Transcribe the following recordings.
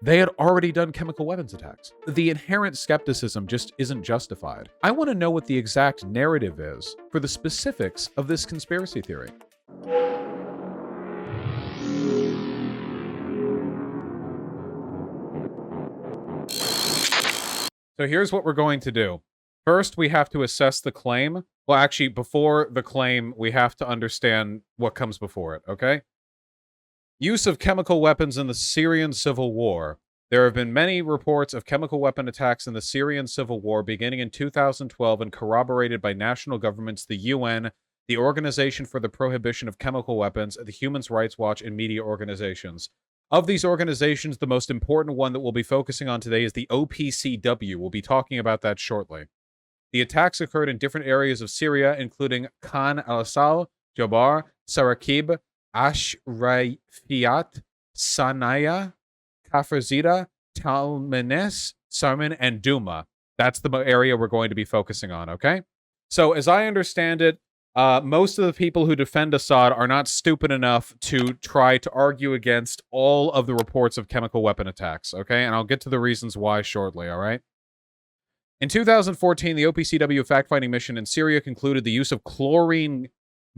They had already done chemical weapons attacks. The inherent skepticism just isn't justified. I want to know what the exact narrative is for the specifics of this conspiracy theory. So here's what we're going to do. First, we have to assess the claim. Well, actually, before the claim, we have to understand what comes before it, okay? Use of chemical weapons in the Syrian civil war. There have been many reports of chemical weapon attacks in the Syrian civil war beginning in 2012 and corroborated by national governments, the UN, the Organization for the Prohibition of Chemical Weapons, the Human Rights Watch, and media organizations. Of these organizations, the most important one that we'll be focusing on today is the OPCW. We'll be talking about that shortly. The attacks occurred in different areas of Syria, including Khan al-Assal, Jabar, Sarakib, Ashrayfiyat, Sanaya, Kafr, Talmenes, Sarmin, and Douma. That's the area we're going to be focusing on, okay? So, as I understand it, most of the people who defend Assad are not stupid enough to try to argue against all of the reports of chemical weapon attacks, okay? And I'll get to the reasons why shortly, all right? In 2014, the OPCW fact-finding mission in Syria concluded the use of chlorine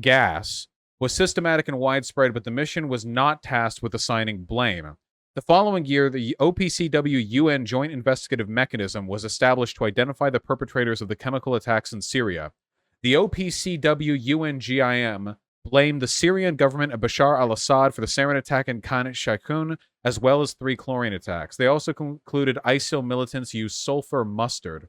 gas was systematic and widespread, but the mission was not tasked with assigning blame. The following year, the OPCW-UN Joint Investigative Mechanism was established to identify the perpetrators of the chemical attacks in Syria. The OPCW-UNGIM blamed the Syrian government of Bashar al-Assad for the sarin attack in Khan Shaykhun, as well as 3 chlorine attacks. They also concluded ISIL militants used sulfur mustard.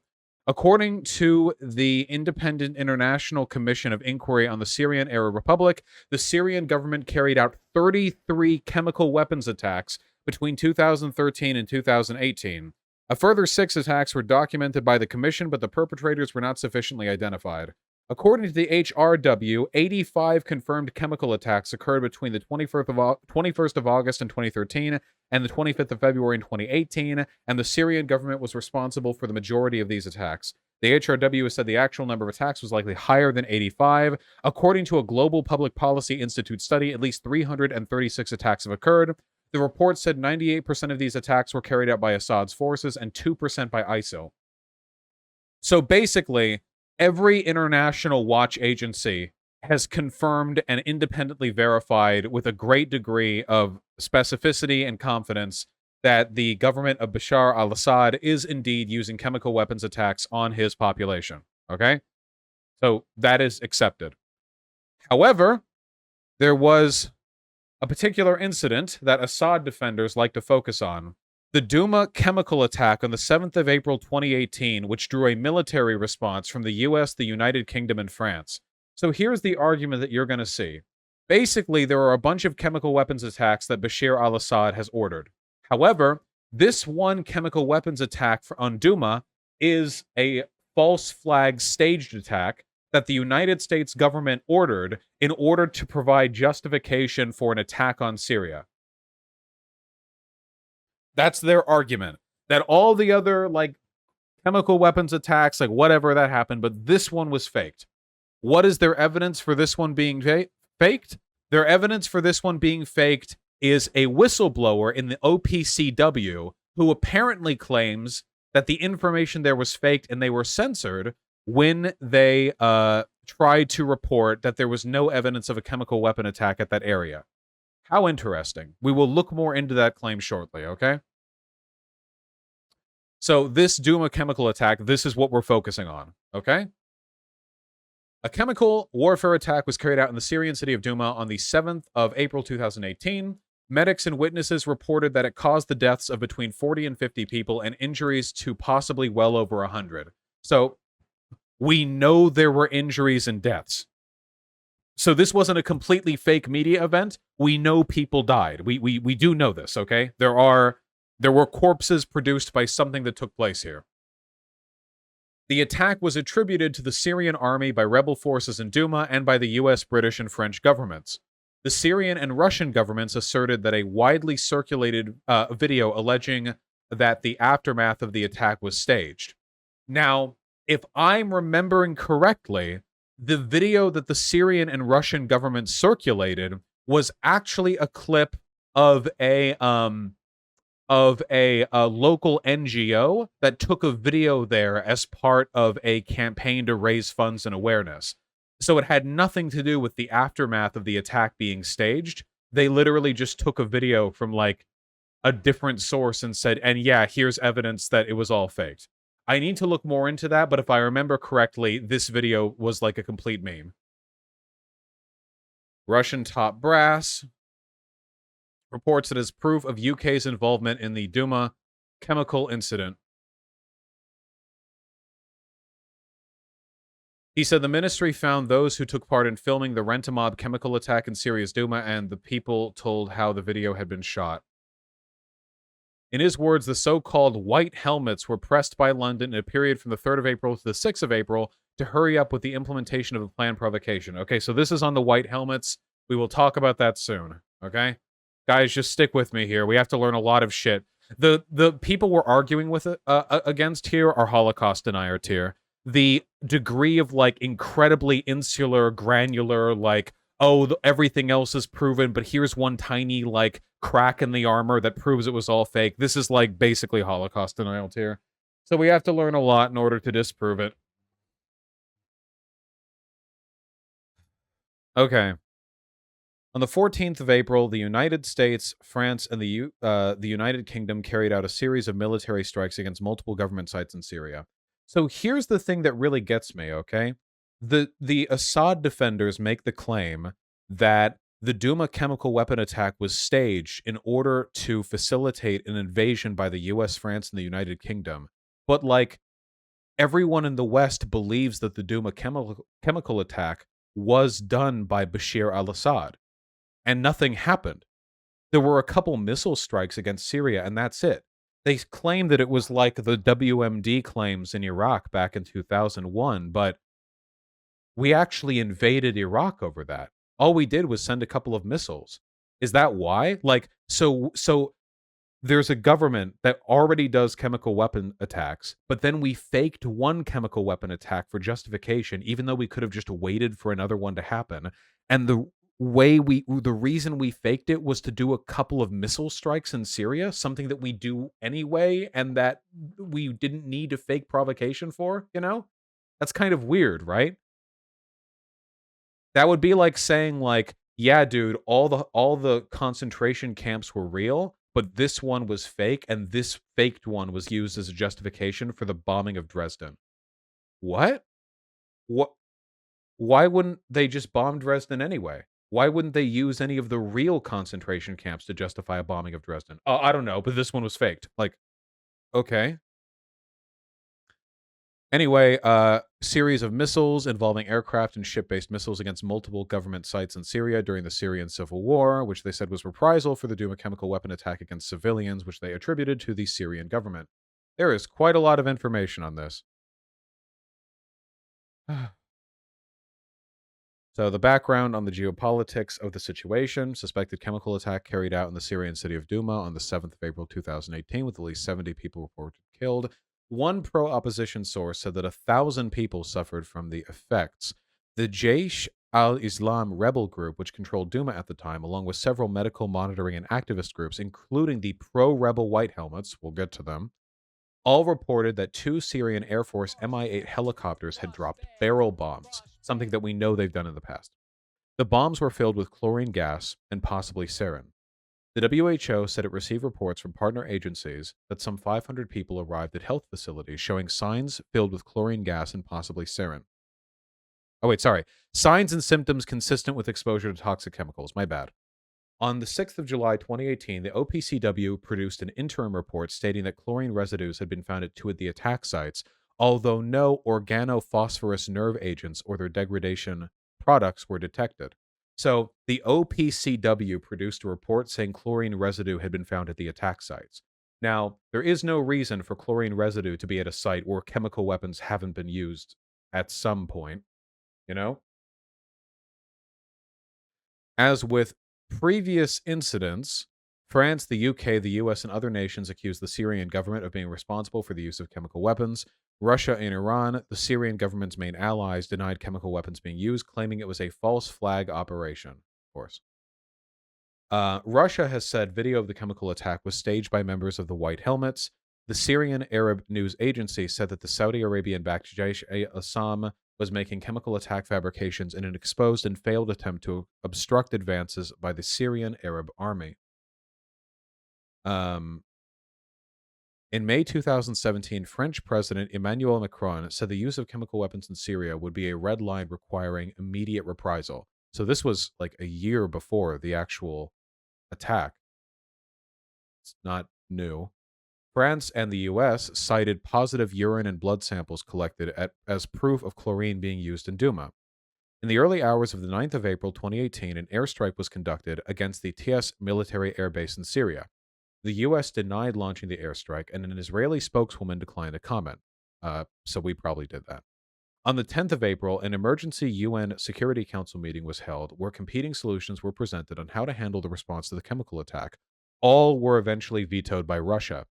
According to the Independent International Commission of Inquiry on the Syrian Arab Republic, the Syrian government carried out 33 chemical weapons attacks between 2013 and 2018. A further 6 attacks were documented by the commission, but the perpetrators were not sufficiently identified. According to the HRW, 85 confirmed chemical attacks occurred between the 21st of August in 2013 and the 25th of February in 2018, and the Syrian government was responsible for the majority of these attacks. The HRW has said the actual number of attacks was likely higher than 85. According to a Global Public Policy Institute study, at least 336 attacks have occurred. The report said 98% of these attacks were carried out by Assad's forces and 2% by ISIL. So basically, every international watch agency has confirmed and independently verified with a great degree of specificity and confidence that the government of Bashar al-Assad is indeed using chemical weapons attacks on his population. Okay? So that is accepted. However, there was a particular incident that Assad defenders like to focus on. The Douma chemical attack on the 7th of April 2018, which drew a military response from the US, the United Kingdom, and France. So here's the argument that you're going to see. Basically, there are a bunch of chemical weapons attacks that Bashar al-Assad has ordered. However, this one chemical weapons attack on Douma is a false flag staged attack that the United States government ordered in order to provide justification for an attack on Syria. That's their argument. That all the other, chemical weapons attacks, whatever that happened, but this one was faked. What is their evidence for this one being faked? Their evidence for this one being faked is a whistleblower in the OPCW who apparently claims that the information there was faked and they were censored when they tried to report that there was no evidence of a chemical weapon attack at that area. How interesting. We will look more into that claim shortly, okay? So this Douma chemical attack, this is what we're focusing on, okay? A chemical warfare attack was carried out in the Syrian city of Douma on the 7th of April 2018. Medics and witnesses reported that it caused the deaths of between 40 and 50 people and injuries to possibly well over 100. So we know there were injuries and deaths. So this wasn't a completely fake media event. We know people died. We do know this, okay? There were corpses produced by something that took place here. The attack was attributed to the Syrian army by rebel forces in Douma and by the US, British, and French governments. The Syrian and Russian governments asserted that a widely circulated video alleging that the aftermath of the attack was staged. Now, if I'm remembering correctly, the video that the Syrian and Russian governments circulated was actually a clip of a of a local NGO that took a video there as part of a campaign to raise funds and awareness. So it had nothing to do with the aftermath of the attack being staged. They literally just took a video from like a different source and said, and yeah, here's evidence that it was all faked. I need to look more into that, but if I remember correctly, this video was like a complete meme. Russian top brass reports it as proof of UK's involvement in the Douma chemical incident. He said the ministry found those who took part in filming the Rent-a-Mob chemical attack in Syria's Douma, and the people told how the video had been shot. In his words, the so-called white helmets were pressed by London in a period from the 3rd of April to the 6th of April to hurry up with the implementation of the planned provocation. Okay, so this is on the white helmets. We will talk about that soon, okay? Guys, just stick with me here. We have to learn a lot of shit. The people we're arguing with against here are Holocaust denier tier. The degree of like incredibly insular, granular, like, oh, everything else is proven, but here's one tiny like crack in the armor that proves it was all fake. This is like basically Holocaust denial tier. So we have to learn a lot in order to disprove it. Okay. On the 14th of April, the United States, France, and the United Kingdom carried out a series of military strikes against multiple government sites in Syria. So here's the thing that really gets me, okay? The Assad defenders make the claim that the Douma chemical weapon attack was staged in order to facilitate an invasion by the US, France, and the United Kingdom. But, like, everyone in the West believes that the Douma chemical attack was done by Bashar al-Assad, and nothing happened. There were a couple missile strikes against Syria, and that's it. They claim that it was like the WMD claims in Iraq back in 2001, but we actually invaded Iraq over that. All we did was send a couple of missiles. Is that why? Like, so there's a government that already does chemical weapon attacks, but then we faked one chemical weapon attack for justification, even though we could have just waited for another one to happen. And the reason we faked it was to do a couple of missile strikes in Syria, something that we do anyway, and that we didn't need a fake provocation for, you know? That's kind of weird, right? That would be like saying, like, yeah, dude, all the concentration camps were real, but this one was fake, and this faked one was used as a justification for the bombing of Dresden. What? What? Why wouldn't they just bomb Dresden anyway? Why wouldn't they use any of the real concentration camps to justify a bombing of Dresden? I don't know, but this one was faked. Like, okay. Anyway, series of missiles involving aircraft and ship-based missiles against multiple government sites in Syria during the Syrian civil war, which they said was reprisal for the Douma chemical weapon attack against civilians, which they attributed to the Syrian government. There is quite a lot of information on this. So the background on the geopolitics of the situation: suspected chemical attack carried out in the Syrian city of Douma on the 7th of April 2018, with at least 70 people reported killed. One pro-opposition source said that 1,000 people suffered from the effects. The Jaish al-Islam rebel group, which controlled Douma at the time, along with several medical monitoring and activist groups, including the pro-rebel White Helmets, we'll get to them, all reported that 2 Syrian Air Force Mi-8 helicopters had dropped barrel bombs, something that we know they've done in the past. The bombs were filled with chlorine gas and possibly sarin. The WHO said it received reports from partner agencies that some 500 people arrived at health facilities showing signs filled with chlorine gas and possibly sarin. Oh, wait, sorry. Signs and symptoms consistent with exposure to toxic chemicals. My bad. On the 6th of July 2018, the OPCW produced an interim report stating that chlorine residues had been found at 2 of the attack sites, although no organophosphorus nerve agents or their degradation products were detected. So the OPCW produced a report saying chlorine residue had been found at the attack sites. Now, there is no reason for chlorine residue to be at a site where chemical weapons haven't been used at some point, you know? As with previous incidents, France, the UK, the US, and other nations accused the Syrian government of being responsible for the use of chemical weapons. Russia and Iran, the Syrian government's main allies, denied chemical weapons being used, claiming it was a false flag operation, of course. Russia has said video of the chemical attack was staged by members of the White Helmets. The Syrian Arab News Agency said that the Saudi Arabian-backed Jaish-e-Assam was making chemical attack fabrications in an exposed and failed attempt to obstruct advances by the Syrian Arab Army. Um, in May 2017, French President Emmanuel Macron said the use of chemical weapons in Syria would be a red line requiring immediate reprisal. So this was like a year before the actual attack. It's not new. France and the US cited positive urine and blood samples collected as proof of chlorine being used in Douma. In the early hours of the 9th of April 2018, an airstrike was conducted against the TS military air base in Syria. The US denied launching the airstrike, and an Israeli spokeswoman declined to comment. So we probably did that. On the 10th of April, an emergency UN Security Council meeting was held where competing solutions were presented on how to handle the response to the chemical attack. All were eventually vetoed by Russia.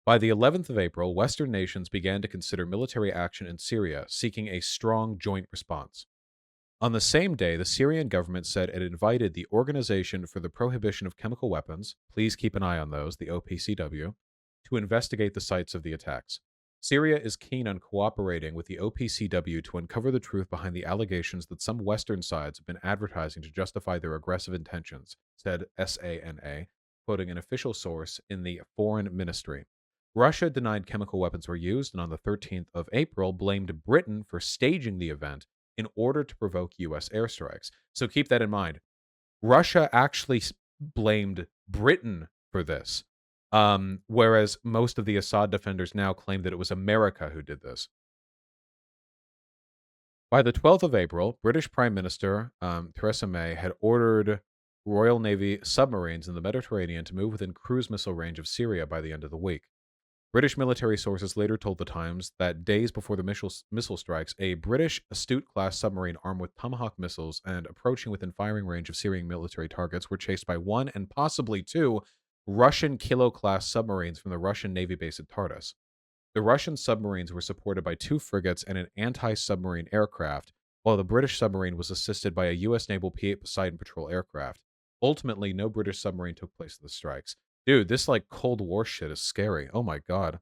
By the 11th of April, Western nations began to consider military action in Syria, seeking a strong joint response. On the same day, the Syrian government said it invited the Organization for the Prohibition of Chemical Weapons, please keep an eye on those, the OPCW, to investigate the sites of the attacks. Syria is keen on cooperating with the OPCW to uncover the truth behind the allegations that some Western sides have been advertising to justify their aggressive intentions, said SANA, quoting an official source in the Foreign Ministry. Russia denied chemical weapons were used and on the 13th of April blamed Britain for staging the event in order to provoke U.S. airstrikes. So keep that in mind. Russia actually blamed Britain for this, whereas most of the Assad defenders now claim that it was America who did this. By the 12th of April, British Prime Minister Theresa May had ordered Royal Navy submarines in the Mediterranean to move within cruise missile range of Syria by the end of the week. British military sources later told The Times that days before the missile strikes, a British Astute-class submarine armed with Tomahawk missiles and approaching within firing range of Syrian military targets were chased by one and possibly two Russian Kilo-class submarines from the Russian Navy base at Tartus. The Russian submarines were supported by two frigates and an anti-submarine aircraft, while the British submarine was assisted by a U.S. Naval P-8 Poseidon patrol aircraft. Ultimately, no British submarine took place in the strikes. Dude, this like Cold War shit is scary. Oh my god.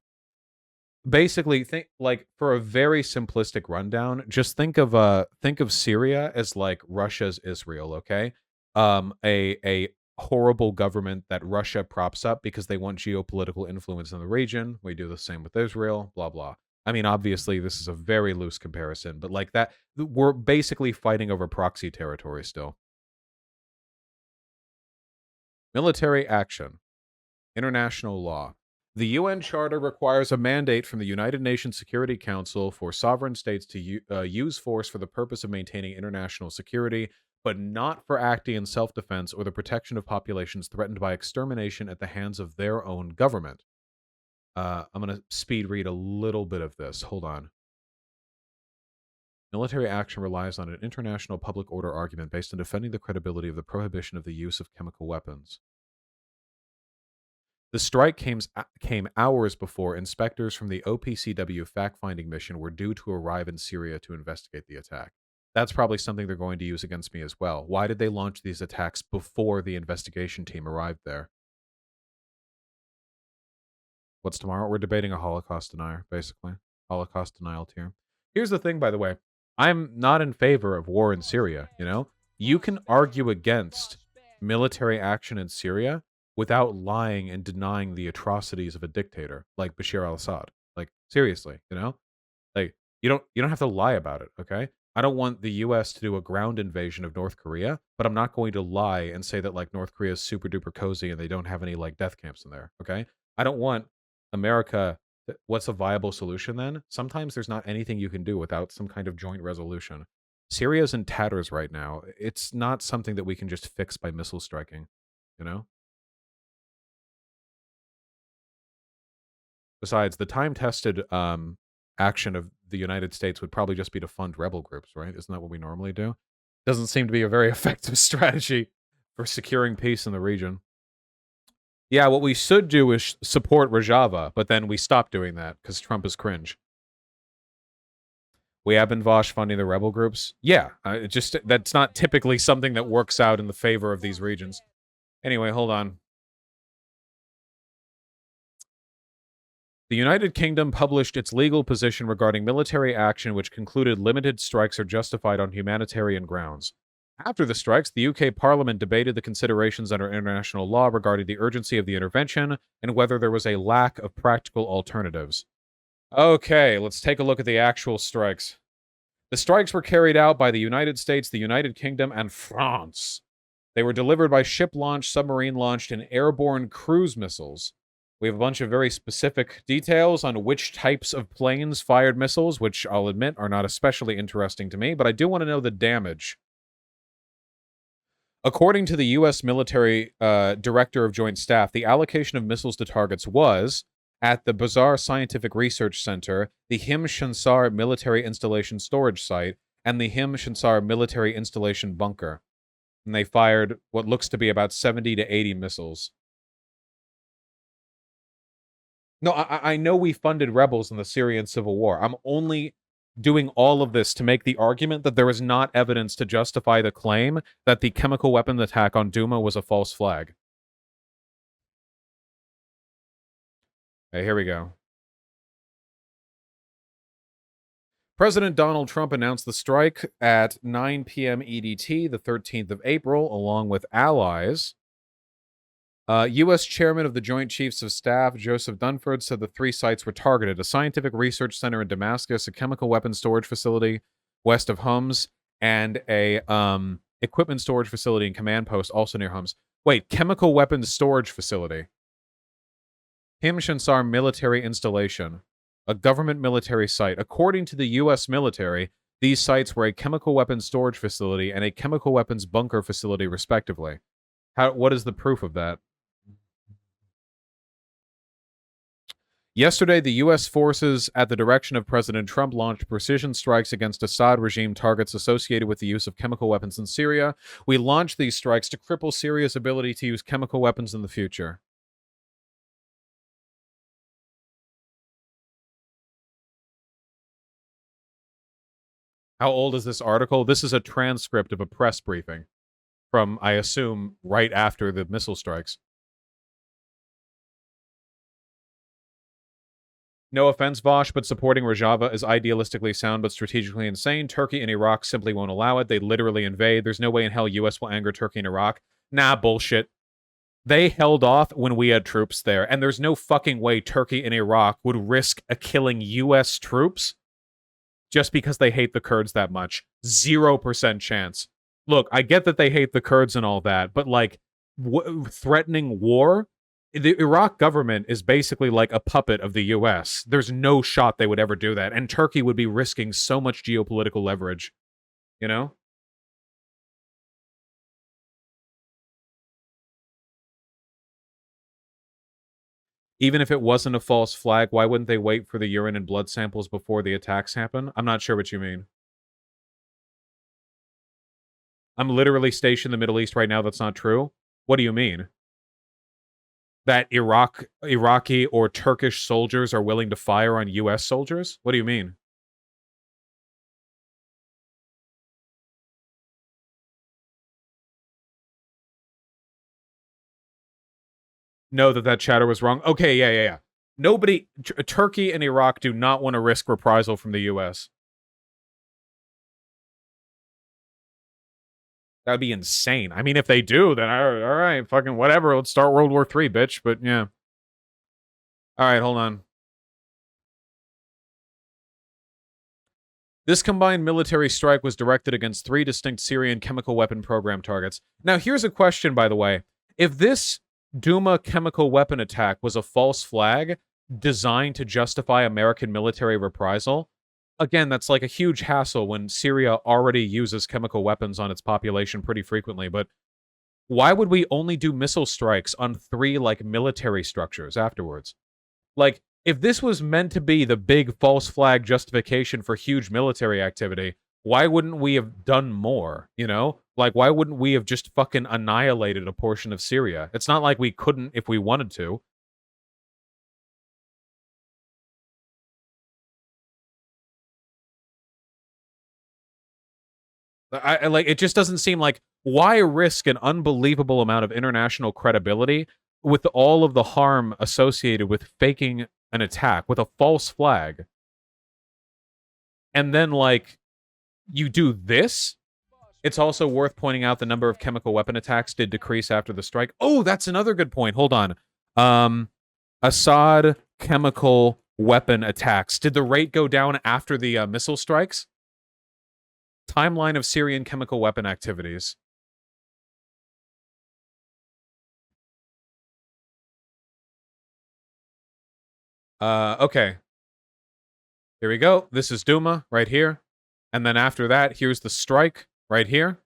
Basically, think like for a very simplistic rundown, just think of Syria as like Russia's Israel, okay? A horrible government that Russia props up because they want geopolitical influence in the region. We do the same with Israel, blah blah. I mean, obviously this is a very loose comparison, but like that we're basically fighting over proxy territory still. Military action. International law. The UN Charter requires a mandate from the United Nations Security Council for sovereign states to use force for the purpose of maintaining international security, but not for acting in self-defense or the protection of populations threatened by extermination at the hands of their own government. I'm going to speed read a little bit of this. Hold on. Military action relies on an international public order argument based on defending the credibility of the prohibition of the use of chemical weapons. The strike came hours before inspectors from the OPCW fact-finding mission were due to arrive in Syria to investigate the attack. That's probably something they're going to use against me as well. Why did they launch these attacks before the investigation team arrived there? What's tomorrow? We're debating a Holocaust denier, basically. Holocaust denial tier. Here's the thing, by the way. I'm not in favor of war in Syria, you know? You can argue against military action in Syria without lying and denying the atrocities of a dictator like Bashar al-Assad. Like, seriously, you know? Like, you don't have to lie about it, okay? I don't want the US to do a ground invasion of North Korea, but I'm not going to lie and say that like North Korea is super duper cozy and they don't have any like death camps in there, okay? I don't want America. What's a viable solution then? Sometimes there's not anything you can do without some kind of joint resolution. Syria's in tatters right now. It's not something that we can just fix by missile striking, you know? Besides, the time-tested action of the United States would probably just be to fund rebel groups, right? Isn't that what we normally do? Doesn't seem to be a very effective strategy for securing peace in the region. Yeah, what we should do is support Rojava, but then we stopped doing that because Trump is cringe. We have been Vaush funding the rebel groups. Yeah, that's not typically something that works out in the favor of these regions. Anyway, hold on. The United Kingdom published its legal position regarding military action, which concluded limited strikes are justified on humanitarian grounds. After the strikes, the UK Parliament debated the considerations under international law regarding the urgency of the intervention and whether there was a lack of practical alternatives. Okay, let's take a look at the actual strikes. The strikes were carried out by the United States, the United Kingdom, and France. They were delivered by ship-launched, submarine-launched, and airborne cruise missiles. We have a bunch of very specific details on which types of planes fired missiles, which I'll admit are not especially interesting to me, but I do want to know the damage. According to the U.S. military director of Joint Staff, the allocation of missiles to targets was, at the Bazar Scientific Research Center, the Him Shansar Military Installation Storage Site, and the Him Shansar Military Installation Bunker. And they fired what looks to be about 70 to 80 missiles. No, I know we funded rebels in the Syrian civil war. I'm only doing all of this to make the argument that there is not evidence to justify the claim that the chemical weapons attack on Douma was a false flag. Okay, here we go. President Donald Trump announced the strike at 9 p.m. EDT, the 13th of April, along with allies. U.S. Chairman of the Joint Chiefs of Staff, Joseph Dunford, said the 3 sites were targeted: a scientific research center in Damascus, a chemical weapons storage facility west of Homs, and a equipment storage facility and command post also near Homs. Wait, chemical weapons storage facility. Him Shansar military installation, a government military site. According to the U.S. military, these sites were a chemical weapons storage facility and a chemical weapons bunker facility, respectively. What is the proof of that? Yesterday, the U.S. forces, at the direction of President Trump, launched precision strikes against Assad regime targets associated with the use of chemical weapons in Syria. We launched these strikes to cripple Syria's ability to use chemical weapons in the future. How old is this article? This is a transcript of a press briefing from, I assume, right after the missile strikes. No offense, Vaush, but supporting Rojava is idealistically sound but strategically insane. Turkey and Iraq simply won't allow it. They literally invade. There's no way in hell U.S. will anger Turkey and Iraq. Nah, bullshit. They held off when we had troops there, and there's no fucking way Turkey and Iraq would risk killing U.S. troops just because they hate the Kurds that much. 0% chance. Look, I get that they hate the Kurds and all that, but, like, threatening war? The Iraq government is basically like a puppet of the U.S. There's no shot they would ever do that, and Turkey would be risking so much geopolitical leverage, you know? Even if it wasn't a false flag, why wouldn't they wait for the urine and blood samples before the attacks happen? I'm not sure what you mean. I'm literally stationed in the Middle East right now. That's not true. What do you mean? That Iraqi or Turkish soldiers are willing to fire on U.S. soldiers? What do you mean? Know that chatter was wrong? Okay, yeah. Nobody, Turkey and Iraq do not want to risk reprisal from the U.S. That would be insane. I mean, if they do, then all right, fucking whatever. Let's start World War III, bitch. But yeah. All right, hold on. This combined military strike was directed against 3 distinct Syrian chemical weapon program targets. Now, here's a question, by the way. If this Douma chemical weapon attack was a false flag designed to justify American military reprisal, again, that's like a huge hassle when Syria already uses chemical weapons on its population pretty frequently, but why would we only do missile strikes on 3, like, military structures afterwards? Like, if this was meant to be the big false flag justification for huge military activity, why wouldn't we have done more, you know? Like, why wouldn't we have just fucking annihilated a portion of Syria? It's not like we couldn't if we wanted to. I like, it just doesn't seem like, why risk an unbelievable amount of international credibility with all of the harm associated with faking an attack with a false flag, and then like you do this? It's also worth pointing out the number of chemical weapon attacks did decrease after the strike. Oh, that's another good point. Hold on. Assad chemical weapon attacks. Did the rate go down after the missile strikes? Timeline of Syrian chemical weapon activities. Okay. Here we go. This is Douma right here. And then after that, here's the strike right here.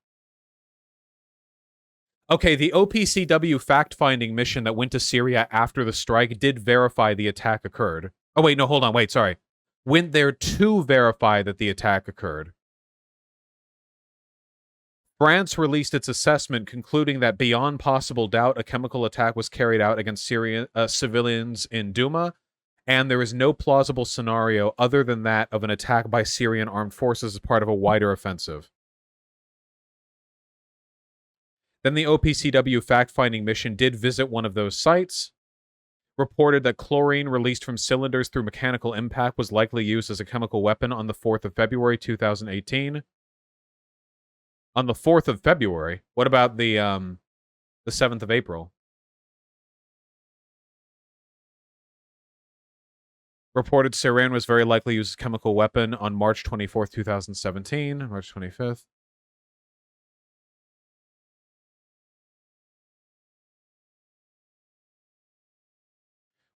Okay, the OPCW fact-finding mission that went to Syria after the strike did verify the attack occurred. Oh, wait, no, hold on, wait, sorry. Went there to verify that the attack occurred. France released its assessment concluding that beyond possible doubt, a chemical attack was carried out against Syrian civilians in Douma, and there is no plausible scenario other than that of an attack by Syrian armed forces as part of a wider offensive. Then the OPCW fact-finding mission did visit one of those sites, reported that chlorine released from cylinders through mechanical impact was likely used as a chemical weapon on the 4th of February 2018. On the 4th of February? What about the 7th of April? Reported sarin was very likely used as a chemical weapon on March 24th, 2017, March 25th.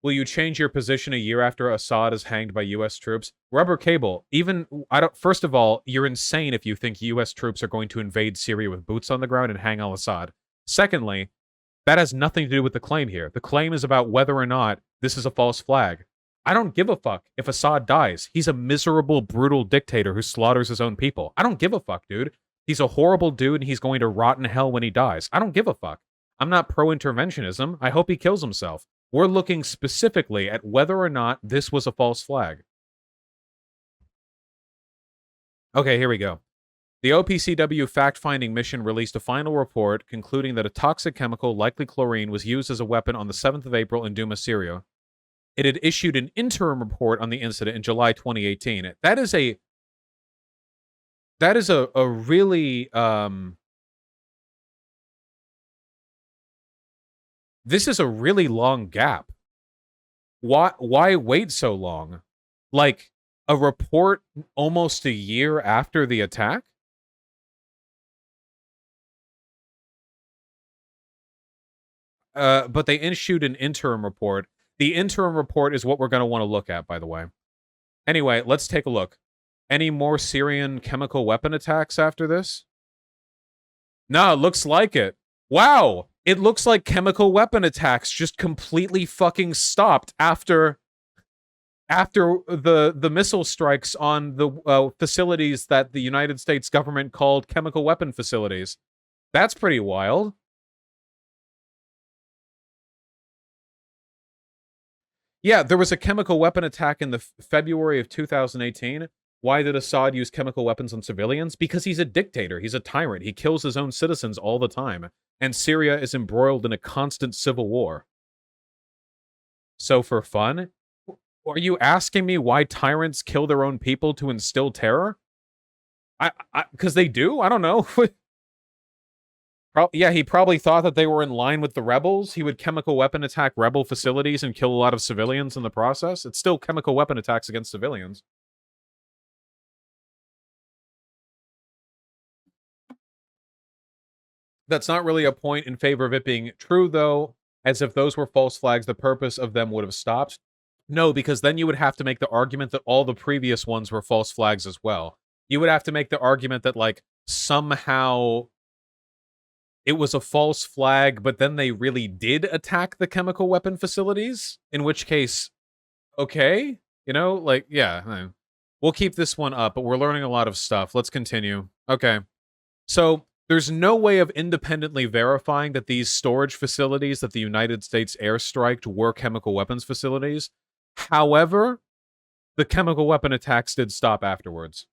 Will you change your position a year after Assad is hanged by U.S. troops? Rubber cable. First of all, you're insane if you think U.S. troops are going to invade Syria with boots on the ground and hang al-Assad. Secondly, that has nothing to do with the claim here. The claim is about whether or not this is a false flag. I don't give a fuck if Assad dies. He's a miserable, brutal dictator who slaughters his own people. I don't give a fuck, dude. He's a horrible dude and he's going to rot in hell when he dies. I don't give a fuck. I'm not pro-interventionism. I hope he kills himself. We're looking specifically at whether or not this was a false flag. Okay, here we go. The OPCW fact-finding mission released a final report concluding that a toxic chemical, likely chlorine, was used as a weapon on the 7th of April in Douma, Syria. It had issued an interim report on the incident in July 2018. That is a really this is a really long gap. Why wait so long? Like, a report almost a year after the attack? But they issued an interim report. The interim report is what we're going to want to look at, by the way. Anyway, let's take a look. Any more Syrian chemical weapon attacks after this? No, it looks like it. Wow! It looks like chemical weapon attacks just completely fucking stopped after the missile strikes on the facilities that the United States government called chemical weapon facilities. That's pretty wild. Yeah, there was a chemical weapon attack in the February of 2018. Why did Assad use chemical weapons on civilians? Because he's a dictator. He's a tyrant. He kills his own citizens all the time. And Syria is embroiled in a constant civil war. So for fun? Are you asking me why tyrants kill their own people to instill terror? Because they do? I don't know. Yeah, he probably thought that they were in line with the rebels. He would chemical weapon attack rebel facilities and kill a lot of civilians in the process. It's still chemical weapon attacks against civilians. That's not really a point in favor of it being true, though, as if those were false flags, the purpose of them would have stopped. No, because then you would have to make the argument that all the previous ones were false flags as well. You would have to make the argument that, like, somehow it was a false flag, but then they really did attack the chemical weapon facilities, in which case, okay, you know, like, yeah, we'll keep this one up, but we're learning a lot of stuff. Let's continue. Okay, so there's no way of independently verifying that these storage facilities that the United States airstriked were chemical weapons facilities. However, the chemical weapon attacks did stop afterwards.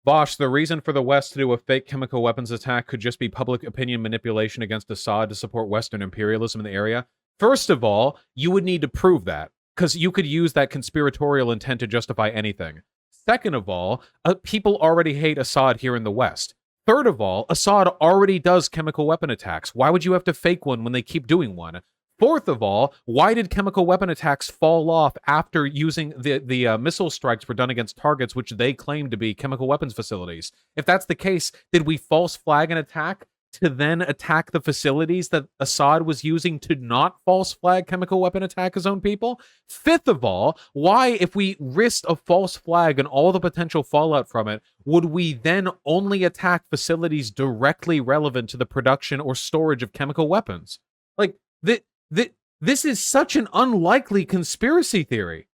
Vaush, the reason for the West to do a fake chemical weapons attack could just be public opinion manipulation against Assad to support Western imperialism in the area. First of all, you would need to prove that, because you could use that conspiratorial intent to justify anything. Second of all, people already hate Assad here in the West. Third of all, Assad already does chemical weapon attacks. Why would you have to fake one when they keep doing one? Fourth of all, why did chemical weapon attacks fall off after using the missile strikes were done against targets which they claim to be chemical weapons facilities? If that's the case, did we false flag an attack to then attack the facilities that Assad was using to not false flag chemical weapon attack his own people? Fifth of all, why, if we risked a false flag and all the potential fallout from it, would we then only attack facilities directly relevant to the production or storage of chemical weapons? Like, this is such an unlikely conspiracy theory.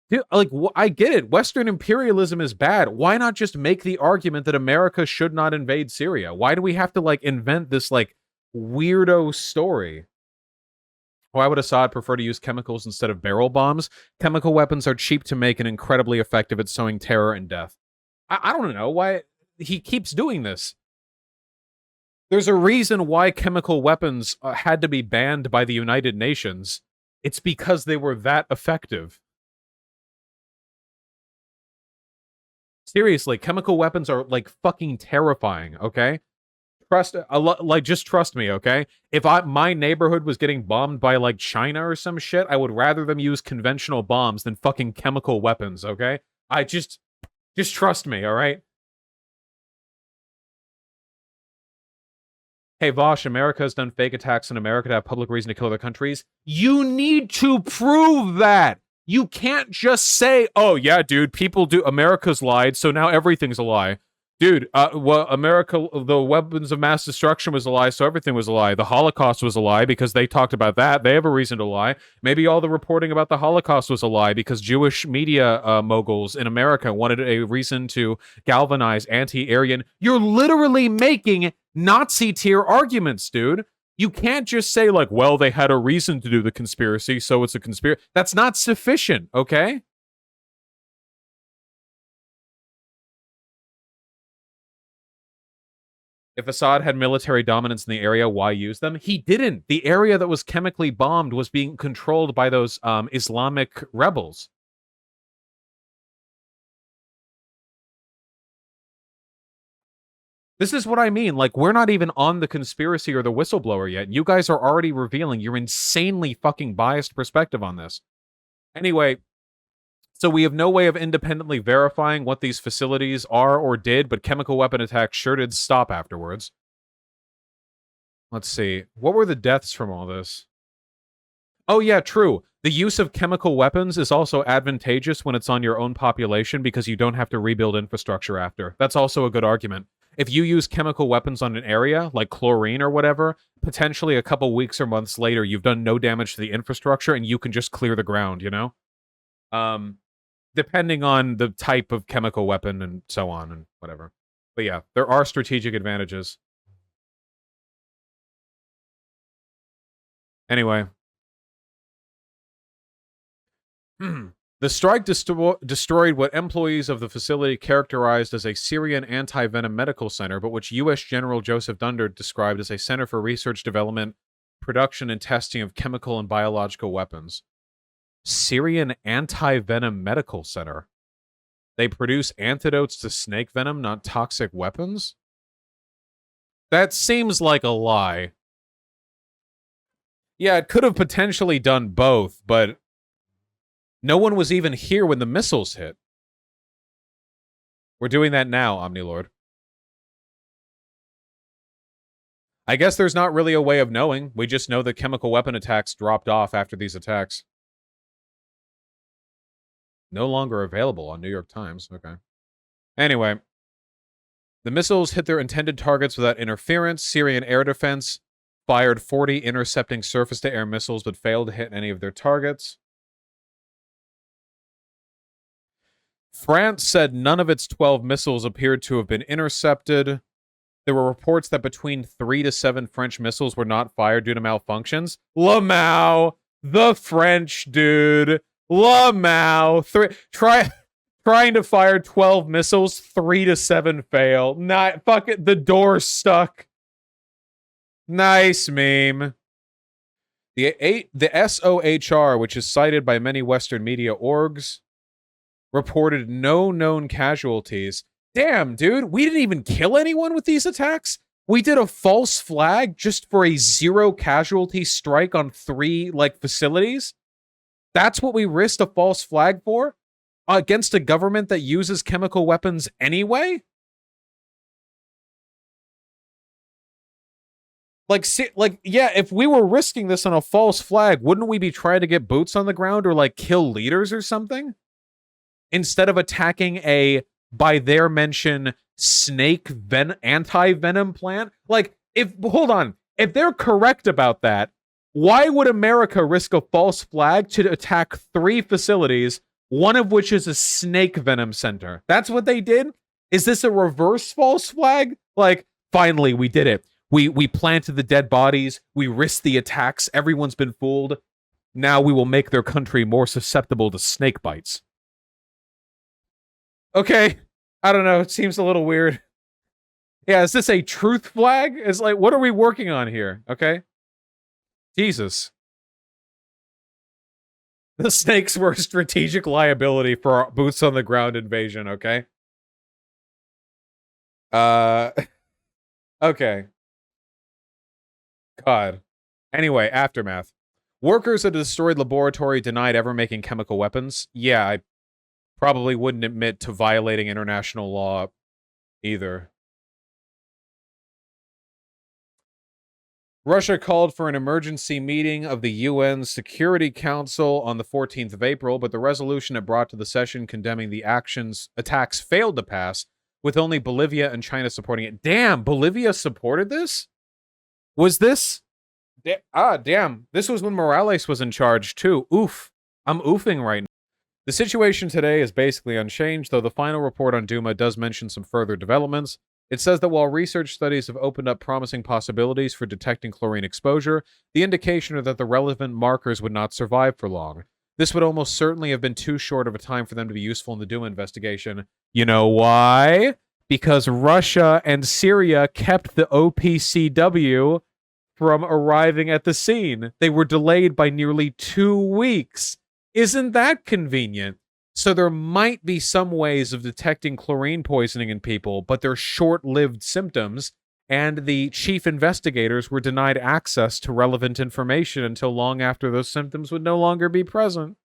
Dude, like, I get it. Western imperialism is bad. Why not just make the argument that America should not invade Syria? Why do we have to, like, invent this, like, weirdo story? Why would Assad prefer to use chemicals instead of barrel bombs? Chemical weapons are cheap to make and incredibly effective at sowing terror and death. I don't know why he keeps doing this. There's a reason why chemical weapons had to be banned by the United Nations. It's because they were that effective. Seriously, chemical weapons are, like, fucking terrifying, okay? Just trust me, okay? If my neighborhood was getting bombed by, like, China or some shit, I would rather them use conventional bombs than fucking chemical weapons, okay? Just trust me, all right? Hey, Vaush, America has done fake attacks in America to have public reason to kill other countries. You need to prove that. You can't just say, oh, yeah, dude, America's lied, so now everything's a lie. Dude, America, the weapons of mass destruction was a lie, so everything was a lie. The Holocaust was a lie because they talked about that. They have a reason to lie. Maybe all the reporting about the Holocaust was a lie because Jewish media moguls in America wanted a reason to galvanize anti-Aryan. You're literally making Nazi-tier arguments, dude. You can't just say, like, well, they had a reason to do the conspiracy, so it's a conspiracy. That's not sufficient, okay? If Assad had military dominance in the area, why use them? He didn't. The area that was chemically bombed was being controlled by those Islamic rebels. This is what I mean. Like, we're not even on the conspiracy or the whistleblower yet. You guys are already revealing your insanely fucking biased perspective on this. Anyway, so we have no way of independently verifying what these facilities are or did, but chemical weapon attacks sure did stop afterwards. Let's see. What were the deaths from all this? Oh, yeah, true. The use of chemical weapons is also advantageous when it's on your own population because you don't have to rebuild infrastructure after. That's also a good argument. If you use chemical weapons on an area, like chlorine or whatever, potentially a couple weeks or months later, you've done no damage to the infrastructure and you can just clear the ground, you know? Depending on the type of chemical weapon and so on and whatever. But yeah, there are strategic advantages. Anyway. The strike destroyed what employees of the facility characterized as a Syrian anti-venom medical center, but which U.S. General Joseph Dunbar described as a center for research, development, production, and testing of chemical and biological weapons. Syrian anti-venom medical center. They produce antidotes to snake venom, not toxic weapons? That seems like a lie. Yeah, it could have potentially done both, but no one was even here when the missiles hit. We're doing that now, Omnilord. I guess there's not really a way of knowing. We just know that chemical weapon attacks dropped off after these attacks. No longer available on New York Times. Okay. Anyway. The missiles hit their intended targets without interference. Syrian air defense fired 40 intercepting surface-to-air missiles but failed to hit any of their targets. France said none of its 12 missiles appeared to have been intercepted. There were reports that between 3 to 7 French missiles were not fired due to malfunctions. Lamau, the French dude. Lamau. Try Trying to fire 12 missiles, 3 to 7 fail. Not fuck it, the door's stuck. Nice meme. The SOHR, which is cited by many Western media orgs, reported no known casualties. Damn, dude, we didn't even kill anyone with these attacks? We did a false flag just for a 0 casualty strike on 3, facilities? That's what we risked a false flag for? Against a government that uses chemical weapons anyway? Yeah, if we were risking this on a false flag, wouldn't we be trying to get boots on the ground or, kill leaders or something? Instead of attacking a, by their mention, snake anti-venom plant? Hold on. If they're correct about that, why would America risk a false flag to attack 3 facilities, one of which is a snake venom center? That's what they did? Is this a reverse false flag? Finally, we did it. We planted the dead bodies. We risked the attacks. Everyone's been fooled. Now we will make their country more susceptible to snake bites. Okay. I don't know. It seems a little weird. Yeah, is this a truth flag? It's what are we working on here? Okay. Jesus. The snakes were a strategic liability for our boots on the ground invasion, okay? Okay. God. Anyway, aftermath. Workers at a destroyed laboratory denied ever making chemical weapons. Yeah, I probably wouldn't admit to violating international law either. Russia called for an emergency meeting of the UN Security Council on the 14th of April, but the resolution it brought to the session condemning the attacks failed to pass, with only Bolivia and China supporting it. Damn, Bolivia supported this? Was this? Damn. This was when Morales was in charge, too. Oof. I'm oofing right now. The situation today is basically unchanged, though the final report on Douma does mention some further developments. It says that while research studies have opened up promising possibilities for detecting chlorine exposure, the indication are that the relevant markers would not survive for long. This would almost certainly have been too short of a time for them to be useful in the Douma investigation. You know why? Because Russia and Syria kept the OPCW from arriving at the scene. They were delayed by nearly 2 weeks. Isn't that convenient? So there might be some ways of detecting chlorine poisoning in people, but they're short-lived symptoms, and the chief investigators were denied access to relevant information until long after those symptoms would no longer be present.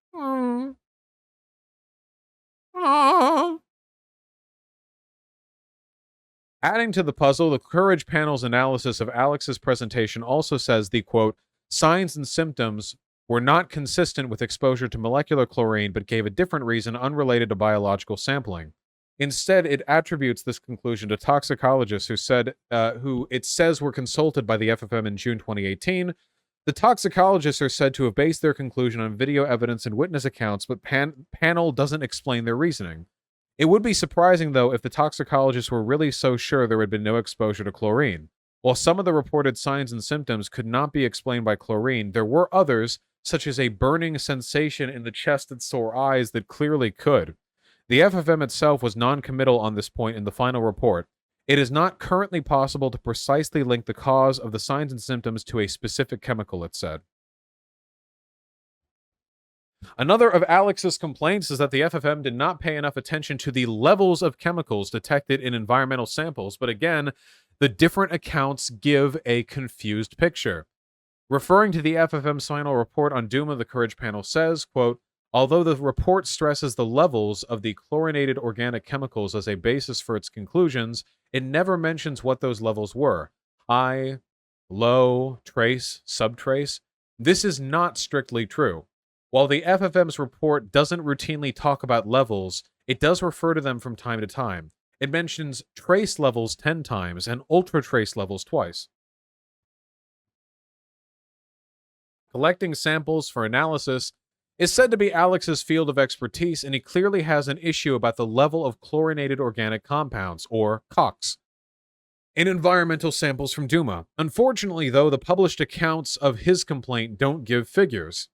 Adding to the puzzle, the Courage Panel's analysis of Alex's presentation also says the, quote, signs and symptoms were not consistent with exposure to molecular chlorine, but gave a different reason unrelated to biological sampling. Instead, it attributes this conclusion to toxicologists who it says were consulted by the FFM in June 2018. The toxicologists are said to have based their conclusion on video evidence and witness accounts, but panel doesn't explain their reasoning. It would be surprising, though, if the toxicologists were really so sure there had been no exposure to chlorine. While some of the reported signs and symptoms could not be explained by chlorine, there were others, such as a burning sensation in the chest and sore eyes, that clearly could. The FFM itself was non-committal on this point in the final report. It is not currently possible to precisely link the cause of the signs and symptoms to a specific chemical, it said. Another of Alex's complaints is that the FFM did not pay enough attention to the levels of chemicals detected in environmental samples, but again, the different accounts give a confused picture. Referring to the FFM's final report on Douma, the Courage Panel says, quote, although the report stresses the levels of the chlorinated organic chemicals as a basis for its conclusions, it never mentions what those levels were. High, low, trace, subtrace. This is not strictly true. While the FFM's report doesn't routinely talk about levels, it does refer to them from time to time. It mentions trace levels 10 times and ultra-trace levels twice. Collecting samples for analysis is said to be Alex's field of expertise, and he clearly has an issue about the level of chlorinated organic compounds, or COX, in environmental samples from Douma. Unfortunately, though, the published accounts of his complaint don't give figures.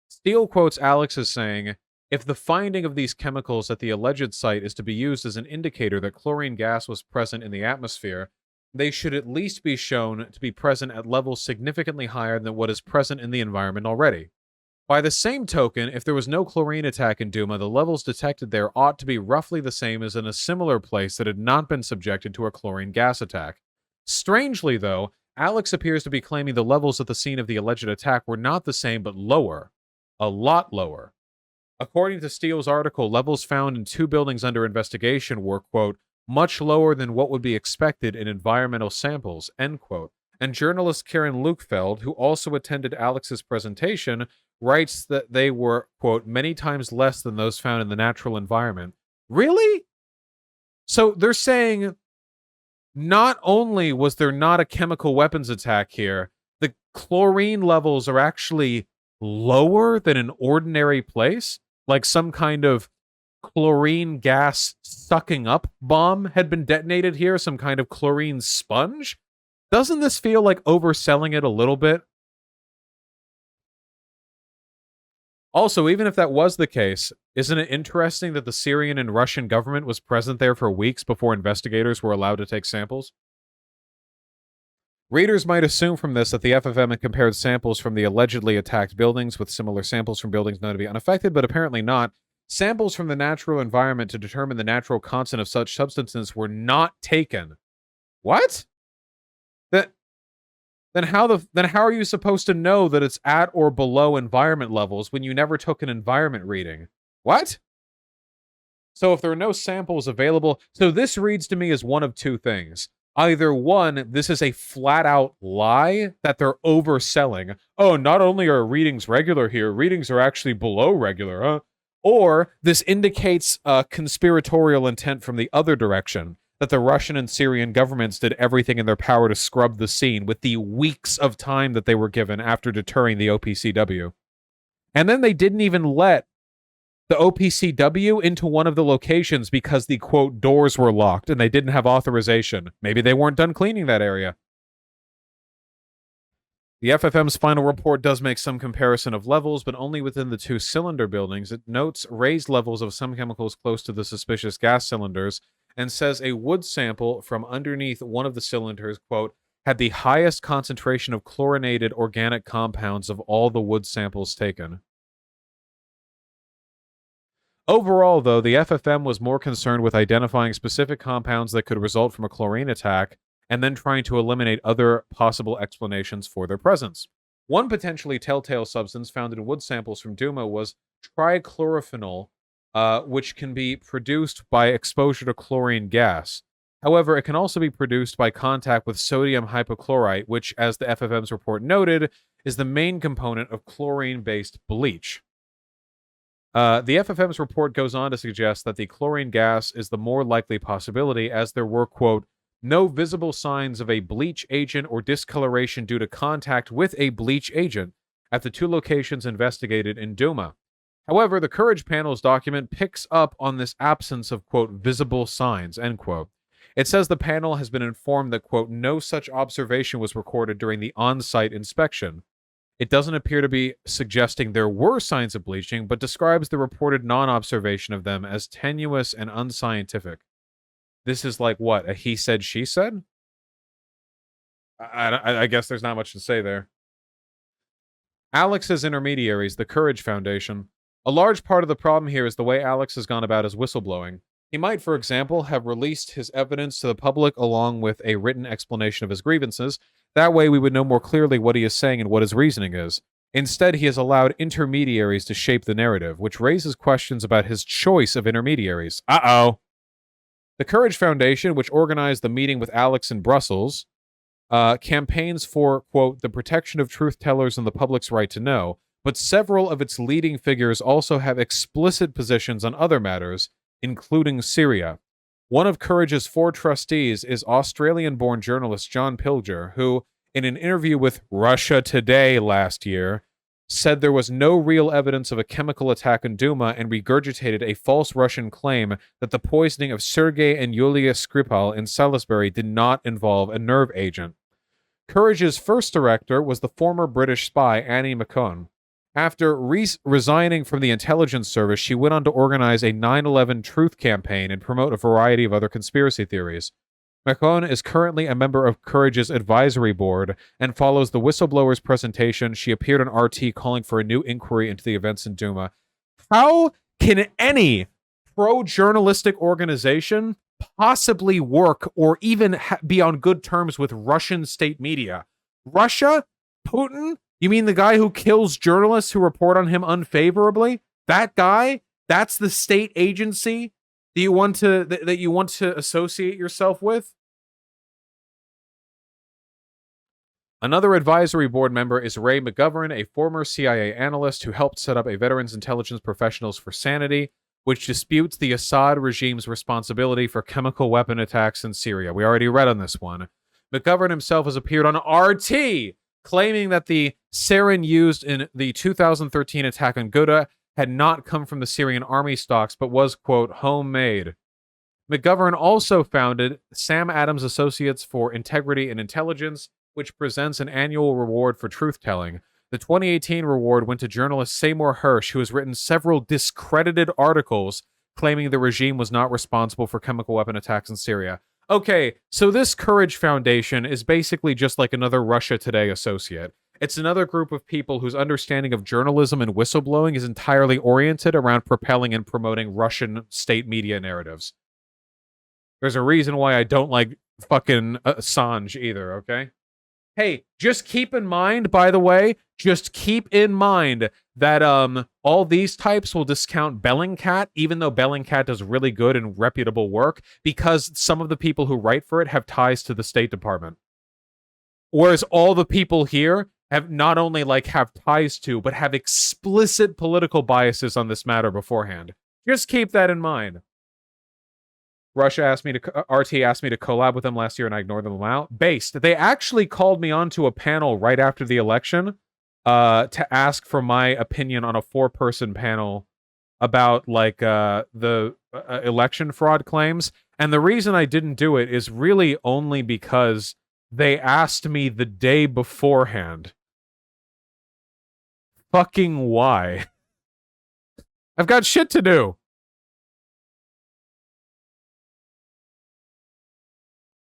Steele quotes Alex as saying, If the finding of these chemicals at the alleged site is to be used as an indicator that chlorine gas was present in the atmosphere, they should at least be shown to be present at levels significantly higher than what is present in the environment already. By the same token, if there was no chlorine attack in Douma, the levels detected there ought to be roughly the same as in a similar place that had not been subjected to a chlorine gas attack. Strangely, though, Alex appears to be claiming the levels at the scene of the alleged attack were not the same but lower. A lot lower. According to Steele's article, levels found in 2 buildings under investigation were, quote, much lower than what would be expected in environmental samples, end quote. And journalist Karen Lukefeld, who also attended Alex's presentation, writes that they were, quote, many times less than those found in the natural environment. Really? So they're saying not only was there not a chemical weapons attack here, the chlorine levels are actually lower than an ordinary place? Like some kind of chlorine gas sucking up bomb had been detonated here, some kind of chlorine sponge? Doesn't this feel like overselling it a little bit? Also, even if that was the case, isn't it interesting that the Syrian and Russian government was present there for weeks before investigators were allowed to take samples? Readers might assume from this that the FFM had compared samples from the allegedly attacked buildings with similar samples from buildings known to be unaffected, but apparently not. Samples from the natural environment to determine the natural content of such substances were not taken. What? Then how are you supposed to know that it's at or below environment levels when you never took an environment reading? What? So if there are no samples available, so this reads to me as one of two things. Either one, this is a flat-out lie that they're overselling. Oh, not only are readings regular here, readings are actually below regular, huh? Or this indicates a conspiratorial intent from the other direction, that the Russian and Syrian governments did everything in their power to scrub the scene with the weeks of time that they were given after deterring the OPCW. And then they didn't even let the OPCW into one of the locations because the, quote, doors were locked and they didn't have authorization. Maybe they weren't done cleaning that area. The FFM's final report does make some comparison of levels, but only within the 2 cylinder buildings. It notes raised levels of some chemicals close to the suspicious gas cylinders and says a wood sample from underneath one of the cylinders, quote, had the highest concentration of chlorinated organic compounds of all the wood samples taken. Overall, though, the FFM was more concerned with identifying specific compounds that could result from a chlorine attack and then trying to eliminate other possible explanations for their presence. One potentially telltale substance found in wood samples from Douma was trichlorophenol, which can be produced by exposure to chlorine gas. However, it can also be produced by contact with sodium hypochlorite, which, as the FFM's report noted, is the main component of chlorine-based bleach. The FFM's report goes on to suggest that the chlorine gas is the more likely possibility, as there were, quote, no visible signs of a bleach agent or discoloration due to contact with a bleach agent at the 2 locations investigated in Douma. However, the Courage Panel's document picks up on this absence of, quote, visible signs, end quote. It says the panel has been informed that, quote, no such observation was recorded during the on-site inspection. It doesn't appear to be suggesting there were signs of bleaching, but describes the reported non-observation of them as tenuous and unscientific. This is like what? A he said, she said? I guess there's not much to say there. Alex's intermediaries, the Courage Foundation. A large part of the problem here is the way Alex has gone about his whistleblowing. He might, for example, have released his evidence to the public along with a written explanation of his grievances. That way we would know more clearly what he is saying and what his reasoning is. Instead, he has allowed intermediaries to shape the narrative, which raises questions about his choice of intermediaries. Uh-oh. The Courage Foundation, which organized the meeting with Alex in Brussels, campaigns for, quote, the protection of truth-tellers and the public's right to know, but several of its leading figures also have explicit positions on other matters, including Syria. One of Courage's 4 trustees is Australian-born journalist John Pilger, who, in an interview with Russia Today last year, said there was no real evidence of a chemical attack in Douma and regurgitated a false Russian claim that the poisoning of Sergei and Yulia Skripal in Salisbury did not involve a nerve agent. Courage's first director was the former British spy Annie McCone. After resigning from the intelligence service, she went on to organize a 9/11 truth campaign and promote a variety of other conspiracy theories. Macron is currently a member of Courage's advisory board and follows the whistleblower's presentation. She appeared on RT calling for a new inquiry into the events in Douma. How can any pro-journalistic organization possibly work or even be on good terms with Russian state media? Russia? Putin? You mean the guy who kills journalists who report on him unfavorably? That guy? That's the state agency that you want to associate yourself with? Another advisory board member is Ray McGovern, a former CIA analyst who helped set up a Veterans Intelligence Professionals for Sanity, which disputes the Assad regime's responsibility for chemical weapon attacks in Syria. We already read on this one. McGovern himself has appeared on RT, claiming that the sarin used in the 2013 attack on Ghouta had not come from the Syrian army stocks, but was, quote, homemade. McGovern also founded Sam Adams Associates for Integrity and Intelligence, which presents an annual reward for truth-telling. The 2018 reward went to journalist Seymour Hersh, who has written several discredited articles claiming the regime was not responsible for chemical weapon attacks in Syria. Okay, so this Courage Foundation is basically just like another Russia Today associate. It's another group of people whose understanding of journalism and whistleblowing is entirely oriented around propelling and promoting Russian state media narratives. There's a reason why I don't like fucking Assange either, okay? Hey, just keep in mind, by the way, just keep in mind that all these types will discount Bellingcat, even though Bellingcat does really good and reputable work, because some of the people who write for it have ties to the State Department. Whereas all the people here have not only have ties to, but have explicit political biases on this matter beforehand. Just keep that in mind. RT asked me to collab with them last year, and I ignored them out. Based. They actually called me onto a panel right after the election to ask for my opinion on a 4-person panel about the election fraud claims. And the reason I didn't do it is really only because they asked me the day beforehand. Fucking why? I've got shit to do.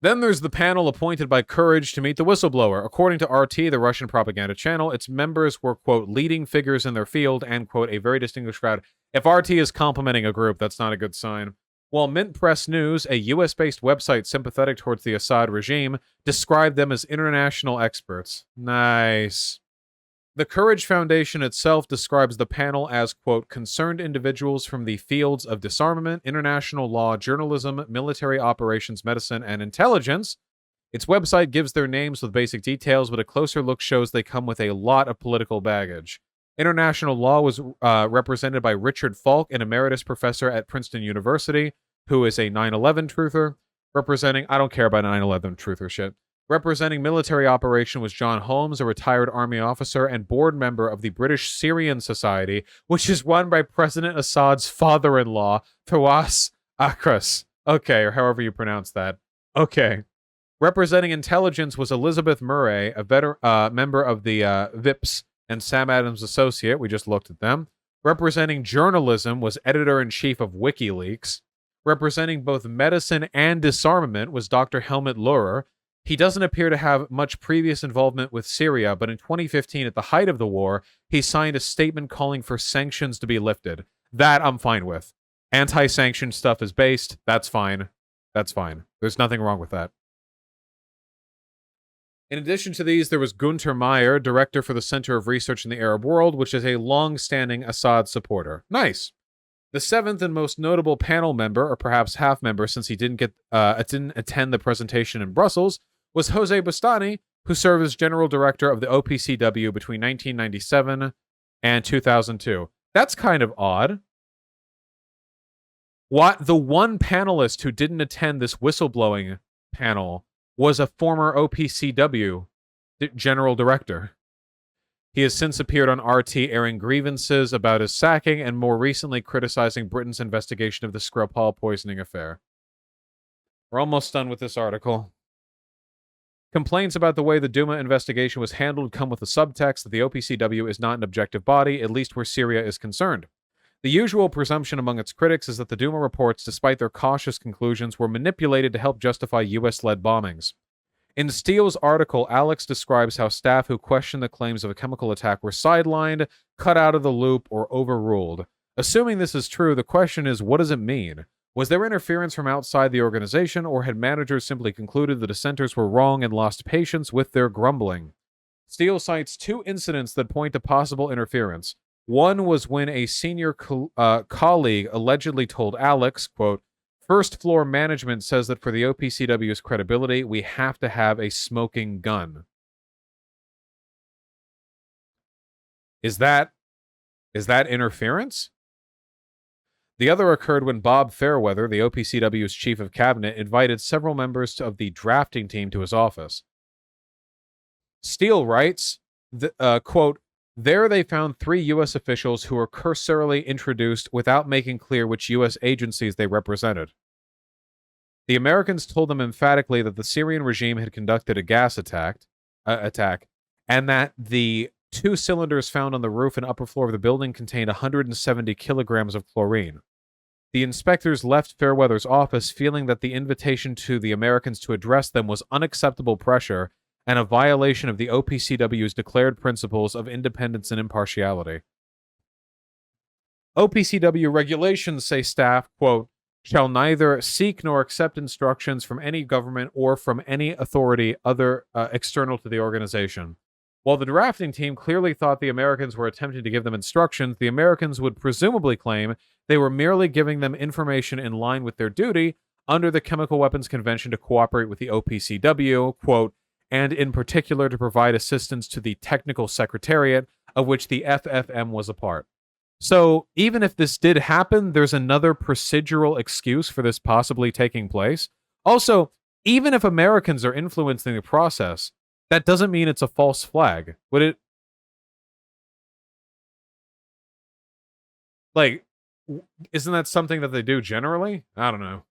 Then there's the panel appointed by Courage to meet the whistleblower. According to RT, the Russian propaganda channel, its members were, quote, leading figures in their field and, quote, a very distinguished crowd. If RT is complimenting a group, that's not a good sign. While Mint Press News, a US-based website sympathetic towards the Assad regime, described them as international experts. Nice. The Courage Foundation itself describes the panel as, quote, concerned individuals from the fields of disarmament, international law, journalism, military operations, medicine, and intelligence. Its website gives their names with basic details, but a closer look shows they come with a lot of political baggage. International law was represented by Richard Falk, an emeritus professor at Princeton University, who is a 9/11 truther. I don't care about 9/11 truther shit. Representing military operation was John Holmes, a retired army officer and board member of the British Syrian Society, which is run by President Assad's father-in-law, Fawaz Akras. Okay, or however you pronounce that. Okay. Representing intelligence was Elizabeth Murray, a member of the VIPs and Sam Adams associate. We just looked at them. Representing journalism was editor-in-chief of WikiLeaks. Representing both medicine and disarmament was Dr. Helmut Luhrer. He doesn't appear to have much previous involvement with Syria, but in 2015, at the height of the war, he signed a statement calling for sanctions to be lifted. That I'm fine with. Anti-sanction stuff is based. That's fine. That's fine. There's nothing wrong with that. In addition to these, there was Gunter Meyer, director for the Center of Research in the Arab World, which is a long-standing Assad supporter. Nice. The 7th and most notable panel member, or perhaps half member since he didn't attend the presentation in Brussels, was Jose Bustani, who served as general director of the OPCW between 1997 and 2002. That's kind of odd. The one panelist who didn't attend this whistleblowing panel was a former OPCW general director. He has since appeared on RT airing grievances about his sacking and more recently criticizing Britain's investigation of the Skripal poisoning affair. We're almost done with this article. Complaints about the way the Douma investigation was handled come with the subtext that the OPCW is not an objective body, at least where Syria is concerned. The usual presumption among its critics is that the Douma reports, despite their cautious conclusions, were manipulated to help justify US-led bombings. In Steele's article, Alex describes how staff who questioned the claims of a chemical attack were sidelined, cut out of the loop, or overruled. Assuming this is true, the question is, what does it mean? Was there interference from outside the organization, or had managers simply concluded the dissenters were wrong and lost patience with their grumbling? Steele cites two incidents that point to possible interference. One was when a senior colleague allegedly told Alex, quote, "First floor management says that for the OPCW's credibility, we have to have a smoking gun." Is that interference? The other occurred when Bob Fairweather, the OPCW's chief of cabinet, invited several members of the drafting team to his office. Steele writes, quote, "There they found 3 U.S. officials who were cursorily introduced without making clear which U.S. agencies they represented. The Americans told them emphatically that the Syrian regime had conducted a gas attack, and that the 2 cylinders found on the roof and upper floor of the building contained 170 kilograms of chlorine. The inspectors left Fairweather's office feeling that the invitation to the Americans to address them was unacceptable pressure and a violation of the OPCW's declared principles of independence and impartiality. OPCW regulations say staff, quote, shall neither seek nor accept instructions from any government or from any authority other external to the organization. While the drafting team clearly thought the Americans were attempting to give them instructions, the Americans would presumably claim they were merely giving them information in line with their duty under the Chemical Weapons Convention to cooperate with the OPCW, quote, and in particular to provide assistance to the technical secretariat, of which the FFM was a part. So even if this did happen, there's another procedural excuse for this possibly taking place. Also, even if Americans are influencing the process, that doesn't mean it's a false flag. Would it? Like, isn't that something that they do generally? I don't know.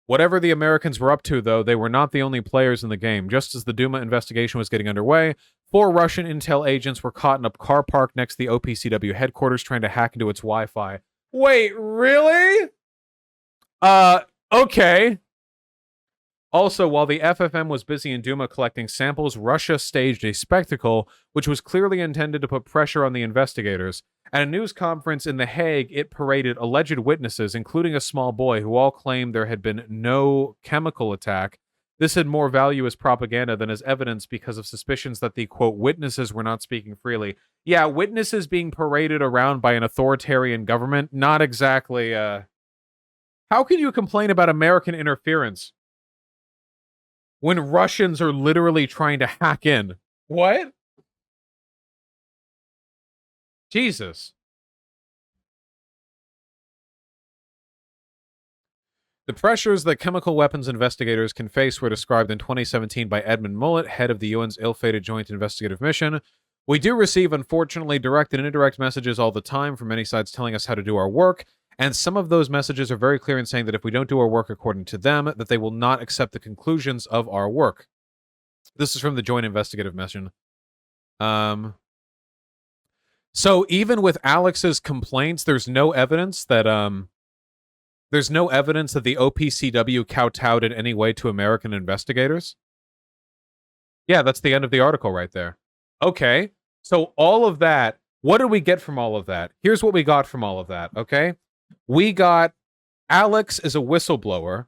Whatever the Americans were up to, though, they were not the only players in the game. Just as the Douma investigation was getting underway, 4 Russian intel agents were caught in a car park next to the OPCW headquarters trying to hack into its Wi-Fi. Wait, really? Okay. Also, while the FFM was busy in Douma collecting samples, Russia staged a spectacle which was clearly intended to put pressure on the investigators. At a news conference in The Hague, it paraded alleged witnesses, including a small boy, who all claimed there had been no chemical attack. This had more value as propaganda than as evidence because of suspicions that the, quote, witnesses were not speaking freely. Yeah, witnesses being paraded around by an authoritarian government, not exactly, How can you complain about American interference when Russians are literally trying to hack in? What? Jesus. The pressures that chemical weapons investigators can face were described in 2017 by Edmund Mullett, head of the UN's ill-fated Joint Investigative Mission. We do receive, unfortunately, direct and indirect messages all the time from many sides telling us how to do our work, and some of those messages are very clear in saying that if we don't do our work according to them, that they will not accept the conclusions of our work. This is from the Joint Investigative Mission. So even with Alex's complaints, there's no evidence that the OPCW kowtowed in any way to American investigators. Yeah, that's the end of the article right there. Okay, so all of that, what did we get from all of that? Here's what we got from all of that, okay? We got Alex is a whistleblower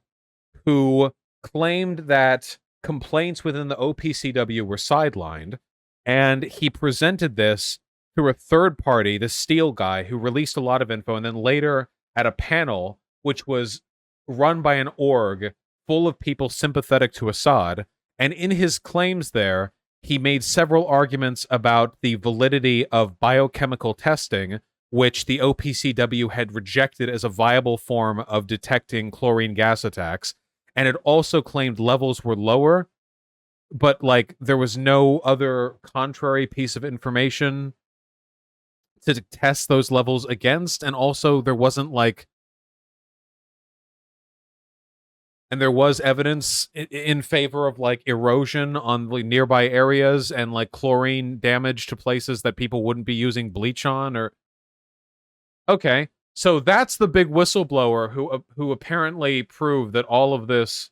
who claimed that complaints within the OPCW were sidelined, and he presented this through a third party, the Steele guy, who released a lot of info, and then later at a panel, which was run by an org full of people sympathetic to Assad, and in his claims there, he made several arguments about the validity of biochemical testing, which the OPCW had rejected as a viable form of detecting chlorine gas attacks, and it also claimed levels were lower, but like there was no other contrary piece of information to test those levels against, and also there wasn't like and there was evidence in favor of like erosion on the nearby areas and like chlorine damage to places that people wouldn't be using bleach on. Or okay, so that's the big whistleblower who apparently proved that all of this.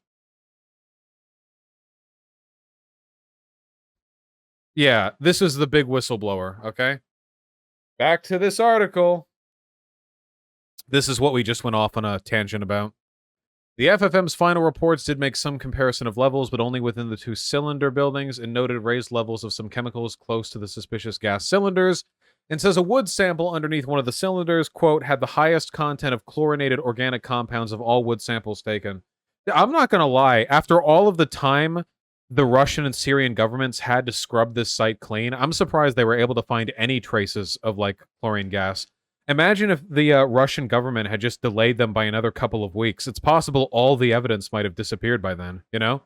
Yeah, this is the big whistleblower. Okay, back to this article. This is what we just went off on a tangent about. The FFM's final reports did make some comparison of levels, but only within the two cylinder buildings, and noted raised levels of some chemicals close to the suspicious gas cylinders, and says a wood sample underneath one of the cylinders, quote, had the highest content of chlorinated organic compounds of all wood samples taken. I'm not going to lie, after all of the time the Russian and Syrian governments had to scrub this site clean, I'm surprised they were able to find any traces of, like, chlorine gas. Imagine if the Russian government had just delayed them by another couple of weeks. It's possible all the evidence might have disappeared by then, you know?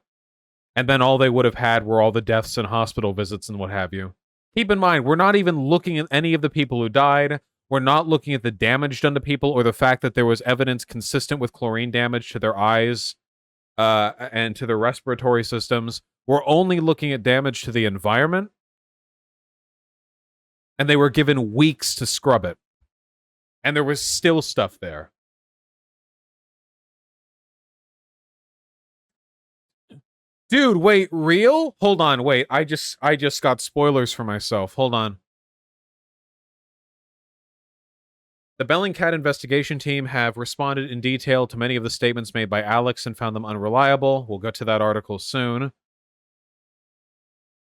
And then all they would have had were all the deaths and hospital visits and what have you. Keep in mind, we're not even looking at any of the people who died. We're not looking at the damage done to people or the fact that there was evidence consistent with chlorine damage to their eyes and to their respiratory systems. We're only looking at damage to the environment. And they were given weeks to scrub it. And there was still stuff there. Dude, wait, real? Hold on, wait. I just got spoilers for myself. Hold on. The Bellingcat investigation team have responded in detail to many of the statements made by Alex and found them unreliable. We'll get to that article soon.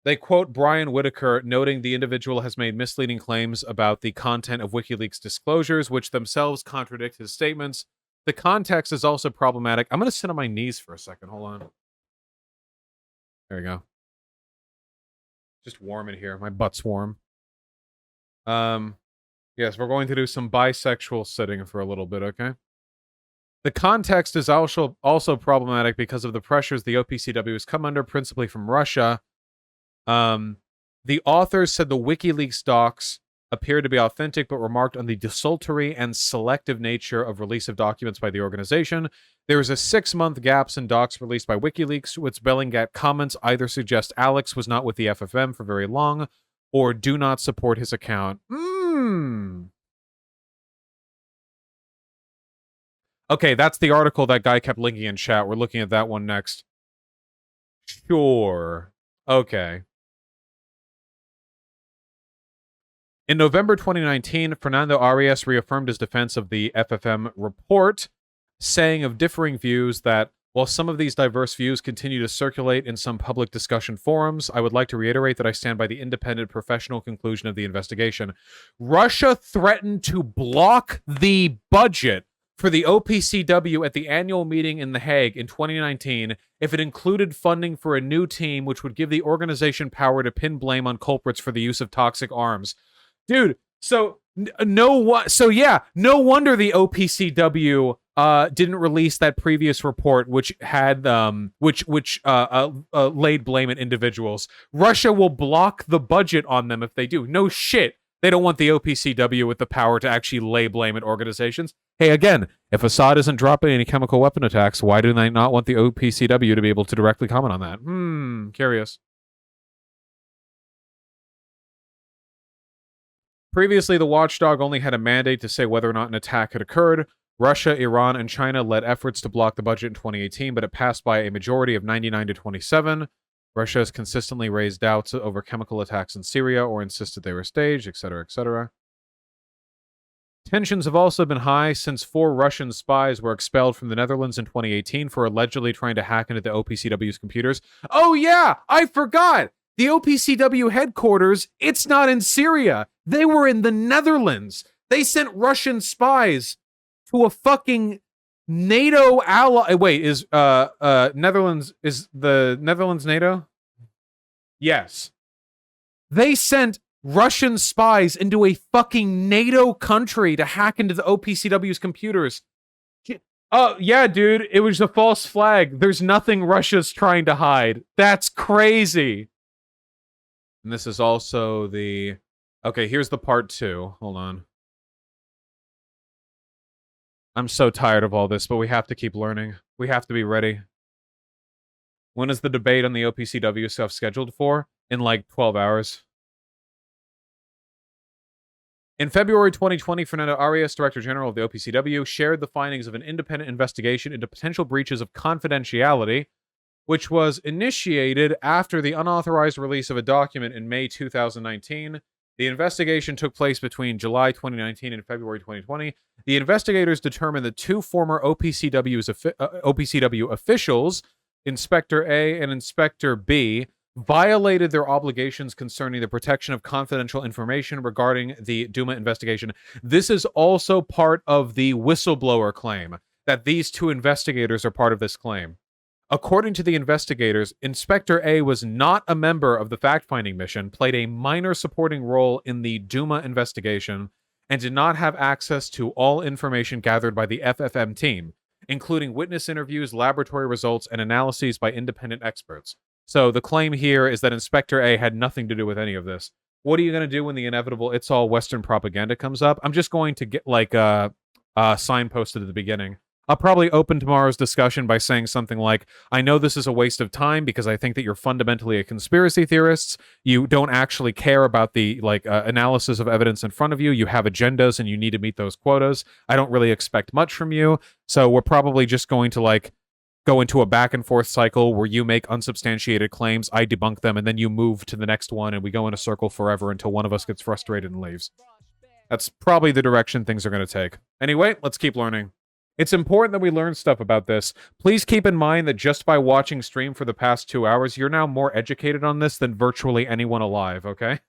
They quote Brian Whitaker, noting the individual has made misleading claims about the content of WikiLeaks disclosures, which themselves contradict his statements. The context is also problematic. I'm going to sit on my knees for a second. Hold on. There we go. Just warm in here. My butt's warm. Yes, we're going to do some bisexual sitting for a little bit, okay? The context is also problematic because of the pressures the OPCW has come under, principally from Russia. The authors said the WikiLeaks docs appeared to be authentic, but remarked on the desultory and selective nature of release of documents by the organization. There is a 6-month gaps in docs released by WikiLeaks, which Bellingcat comments either suggest Alex was not with the FFM for very long, or do not support his account. Okay, that's the article that guy kept linking in chat. We're looking at that one next. Sure. Okay. In November 2019, Fernando Arias reaffirmed his defense of the FFM report, saying of differing views that, while some of these diverse views continue to circulate in some public discussion forums, I would like to reiterate that I stand by the independent professional conclusion of the investigation. Russia threatened to block the budget for the OPCW at the annual meeting in The Hague in 2019 if it included funding for a new team which would give the organization power to pin blame on culprits for the use of toxic arms. Dude, so no wonder the OPCW didn't release that previous report, which had laid blame at individuals. Russia will block the budget on them if they do. No shit. They don't want the OPCW with the power to actually lay blame at organizations. Hey, again, if Assad isn't dropping any chemical weapon attacks, why do they not want the OPCW to be able to directly comment on that? Curious. Previously, the watchdog only had a mandate to say whether or not an attack had occurred. Russia, Iran, and China led efforts to block the budget in 2018, but it passed by a majority of 99 to 27. Russia has consistently raised doubts over chemical attacks in Syria or insisted they were staged, etc., etc. Tensions have also been high since 4 Russian spies were expelled from the Netherlands in 2018 for allegedly trying to hack into the OPCW's computers. Oh yeah, I forgot! The OPCW headquarters, it's not in Syria. They were in the Netherlands. They sent Russian spies to a fucking NATO ally. Wait, is the Netherlands NATO? Yes. They sent Russian spies into a fucking NATO country to hack into the OPCW's computers. Oh, yeah, dude, it was a false flag. There's nothing Russia's trying to hide. That's crazy. And this is also the... Okay, here's the part 2. Hold on. I'm so tired of all this, but we have to keep learning. We have to be ready. When is the debate on the OPCW stuff scheduled for? In like 12 hours. In February 2020, Fernando Arias, Director General of the OPCW, shared the findings of an independent investigation into potential breaches of confidentiality, which was initiated after the unauthorized release of a document in May 2019. The investigation took place between July 2019 and February 2020. The investigators determined that two former OPCW officials, Inspector A and Inspector B, violated their obligations concerning the protection of confidential information regarding the Douma investigation. This is also part of the whistleblower claim, that these two investigators are part of this claim. According to the investigators, Inspector A was not a member of the fact-finding mission, played a minor supporting role in the Douma investigation, and did not have access to all information gathered by the FFM team, including witness interviews, laboratory results, and analyses by independent experts. So the claim here is that Inspector A had nothing to do with any of this. What are you going to do when the inevitable "it's all Western propaganda" comes up? I'm just going to get like a signposted at the beginning. I'll probably open tomorrow's discussion by saying something like, I know this is a waste of time because I think that you're fundamentally a conspiracy theorists. You don't actually care about the analysis of evidence in front of you. You have agendas and you need to meet those quotas. I don't really expect much from you. So we're probably just going to go into a back and forth cycle where you make unsubstantiated claims, I debunk them, and then you move to the next one and we go in a circle forever until one of us gets frustrated and leaves. That's probably the direction things are going to take. Anyway, let's keep learning. It's important that we learn stuff about this. Please keep in mind that just by watching stream for the past 2 hours, you're now more educated on this than virtually anyone alive, okay?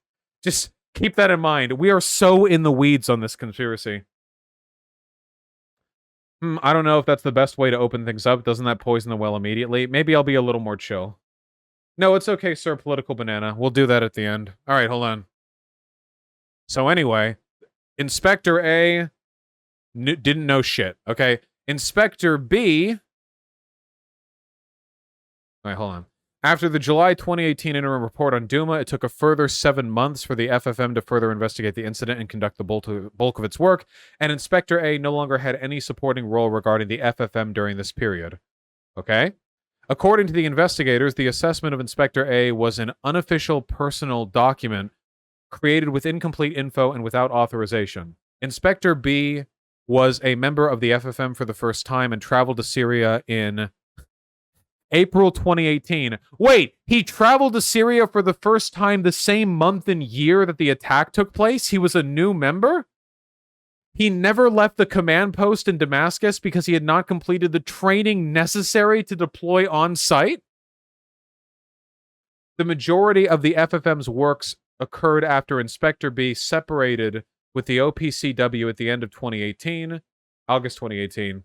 Just keep that in mind. We are so in the weeds on this conspiracy. I don't know if that's the best way to open things up. Doesn't that poison the well immediately? Maybe I'll be a little more chill. No, it's okay, sir, Political Banana. We'll do that at the end. All right, hold on. So anyway, Inspector A didn't know shit, okay? Inspector B... All right, hold on. After the July 2018 interim report on Douma, it took a further 7 months for the FFM to further investigate the incident and conduct the bulk of its work, and Inspector A no longer had any supporting role regarding the FFM during this period. Okay? According to the investigators, the assessment of Inspector A was an unofficial personal document created with incomplete info and without authorization. Inspector B was a member of the FFM for the first time and traveled to Syria in April 2018. Wait, he traveled to Syria for the first time the same month and year that the attack took place? He was a new member? He never left the command post in Damascus because he had not completed the training necessary to deploy on site? The majority of the FFM's works occurred after Inspector B separated with the OPCW at the end of 2018, August 2018.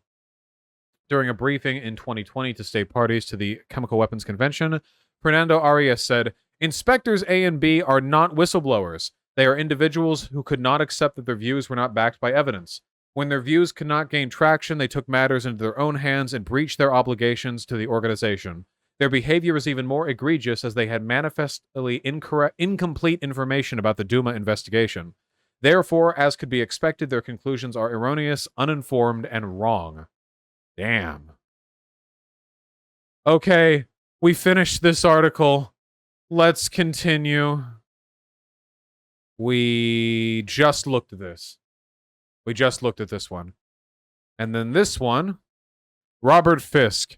During a briefing in 2020 to state parties to the Chemical Weapons Convention, Fernando Arias said, Inspectors A and B are not whistleblowers. They are individuals who could not accept that their views were not backed by evidence. When their views could not gain traction, they took matters into their own hands and breached their obligations to the organization. Their behavior is even more egregious as they had manifestly incomplete information about the Douma investigation. Therefore, as could be expected, their conclusions are erroneous, uninformed, and wrong. Damn. Okay, we finished this article. Let's continue. We just looked at this. We just looked at this one. And then this one, Robert Fisk.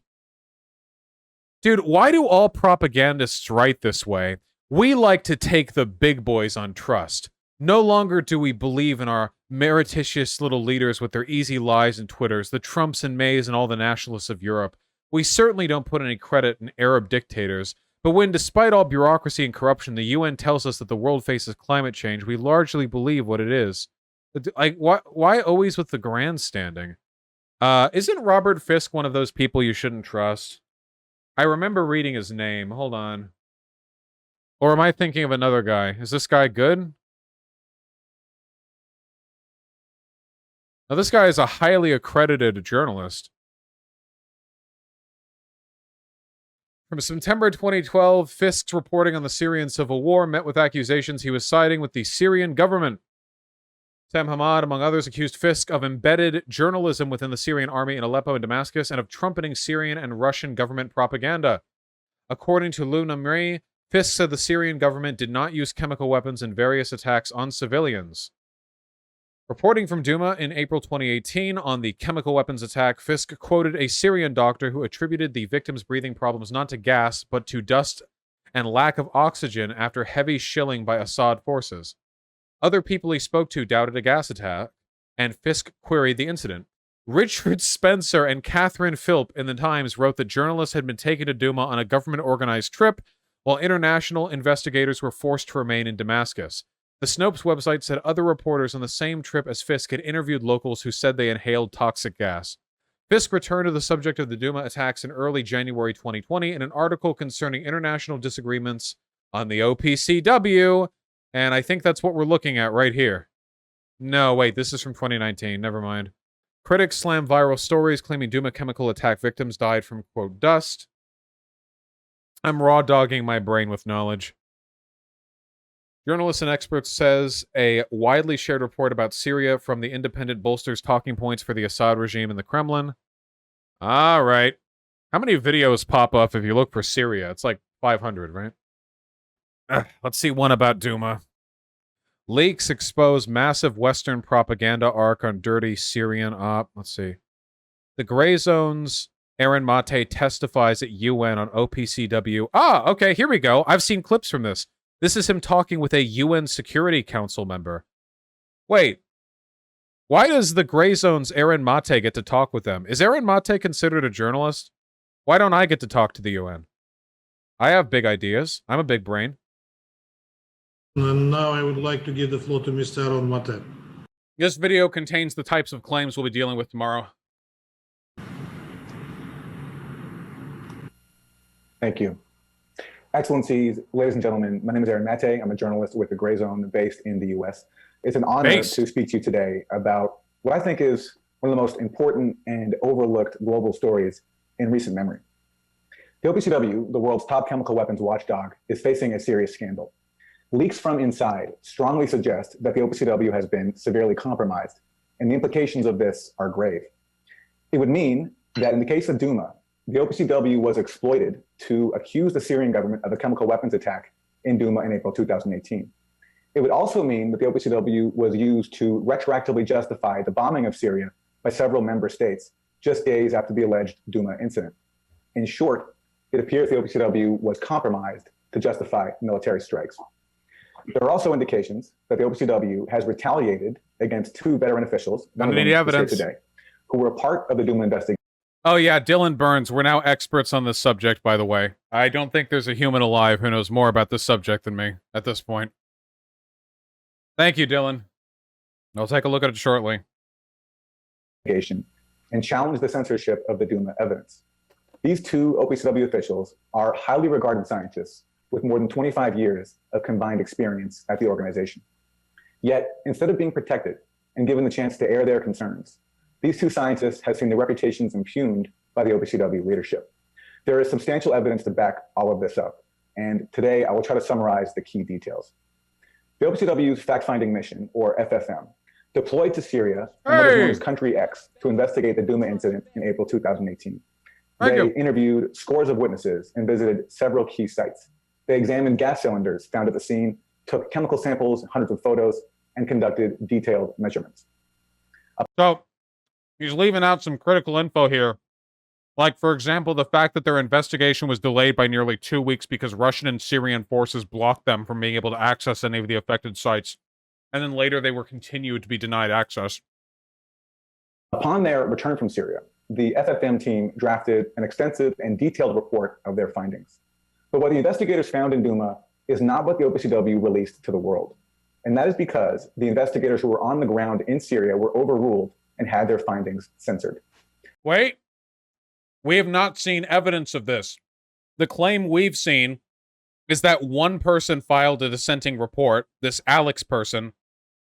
Dude, why do all propagandists write this way? We like to take the big boys on trust. No longer do we believe in our meretricious little leaders with their easy lies and Twitters, the Trumps and Mays and all the nationalists of Europe. We certainly don't put any credit in Arab dictators. But when, despite all bureaucracy and corruption, the UN tells us that the world faces climate change, we largely believe what it is. Like, why always with the grandstanding? Isn't Robert Fisk one of those people you shouldn't trust? I remember reading his name. Hold on. Or am I thinking of another guy? Is this guy good? Now, this guy is a highly accredited journalist. From September 2012, Fisk's reporting on the Syrian civil war met with accusations he was siding with the Syrian government. Sam Hamad, among others, accused Fisk of embedded journalism within the Syrian army in Aleppo and Damascus and of trumpeting Syrian and Russian government propaganda. According to Lou Namri, Fisk said the Syrian government did not use chemical weapons in various attacks on civilians. Reporting from Douma in April 2018 on the chemical weapons attack, Fisk quoted a Syrian doctor who attributed the victims' breathing problems not to gas, but to dust and lack of oxygen after heavy shelling by Assad forces. Other people he spoke to doubted a gas attack, and Fisk queried the incident. Richard Spencer and Catherine Philp in the Times wrote that journalists had been taken to Douma on a government-organized trip, while international investigators were forced to remain in Damascus. The Snopes website said other reporters on the same trip as Fisk had interviewed locals who said they inhaled toxic gas. Fisk returned to the subject of the Douma attacks in early January 2020 in an article concerning international disagreements on the OPCW, and I think that's what we're looking at right here. No, wait, this is from 2019. Never mind. Critics slam viral stories claiming Douma chemical attack victims died from, quote, dust. I'm raw dogging my brain with knowledge. Journalists and experts says a widely shared report about Syria from the Independent bolsters talking points for the Assad regime in the Kremlin. All right. How many videos pop up if you look for Syria? It's like 500, right? Let's see one about Douma. Leaks expose massive Western propaganda arc on dirty Syrian op. Let's see. The Grayzone's Aaron Mate testifies at UN on OPCW. Ah, okay, here we go. I've seen clips from this. This is him talking with a UN Security Council member. Wait. Why does the Grayzone's Aaron Mate get to talk with them? Is Aaron Mate considered a journalist? Why don't I get to talk to the UN? I have big ideas. I'm a big brain. And now I would like to give the floor to Mr. Aaron Mate. This video contains the types of claims we'll be dealing with tomorrow. Thank you. Excellencies, ladies and gentlemen, my name is Aaron Mate. I'm a journalist with the Grayzone based in the US. It's an honor to speak to you today about what I think is one of the most important and overlooked global stories in recent memory. The OPCW, the world's top chemical weapons watchdog, is facing a serious scandal. Leaks from inside strongly suggest that the OPCW has been severely compromised, and the implications of this are grave. It would mean that in the case of Douma, the OPCW was exploited to accuse the Syrian government of a chemical weapons attack in Douma in April 2018. It would also mean that the OPCW was used to retroactively justify the bombing of Syria by several member states just days after the alleged Douma incident. In short, it appears the OPCW was compromised to justify military strikes. There are also indications that the OPCW has retaliated against two veteran officials, one of them is here today, who were a part of the Douma investigation. Oh yeah, Dylan Burns. We're now experts on this subject, by the way. I don't think there's a human alive who knows more about this subject than me at this point. Thank you, Dylan. I'll take a look at it shortly. And challenge the censorship of the Douma evidence. These two OPCW officials are highly regarded scientists with more than 25 years of combined experience at the organization. Yet, instead of being protected and given the chance to air their concerns, these two scientists have seen their reputations impugned by the OPCW leadership. There is substantial evidence to back all of this up, and today I will try to summarize the key details. The OPCW's fact-finding mission, or FFM, deployed to Syria and what is known as Country X to investigate the Douma incident in April 2018. They interviewed scores of witnesses and visited several key sites. They examined gas cylinders found at the scene, took chemical samples, hundreds of photos, and conducted detailed measurements. So, he's leaving out some critical info here. Like, for example, the fact that their investigation was delayed by nearly 2 weeks because Russian and Syrian forces blocked them from being able to access any of the affected sites. And then later they were continued to be denied access. Upon their return from Syria, the FFM team drafted an extensive and detailed report of their findings. But what the investigators found in Douma is not what the OPCW released to the world. And that is because the investigators who were on the ground in Syria were overruled and had their findings censored. Wait. We have not seen evidence of this. The claim we've seen is that one person filed a dissenting report, this Alex person.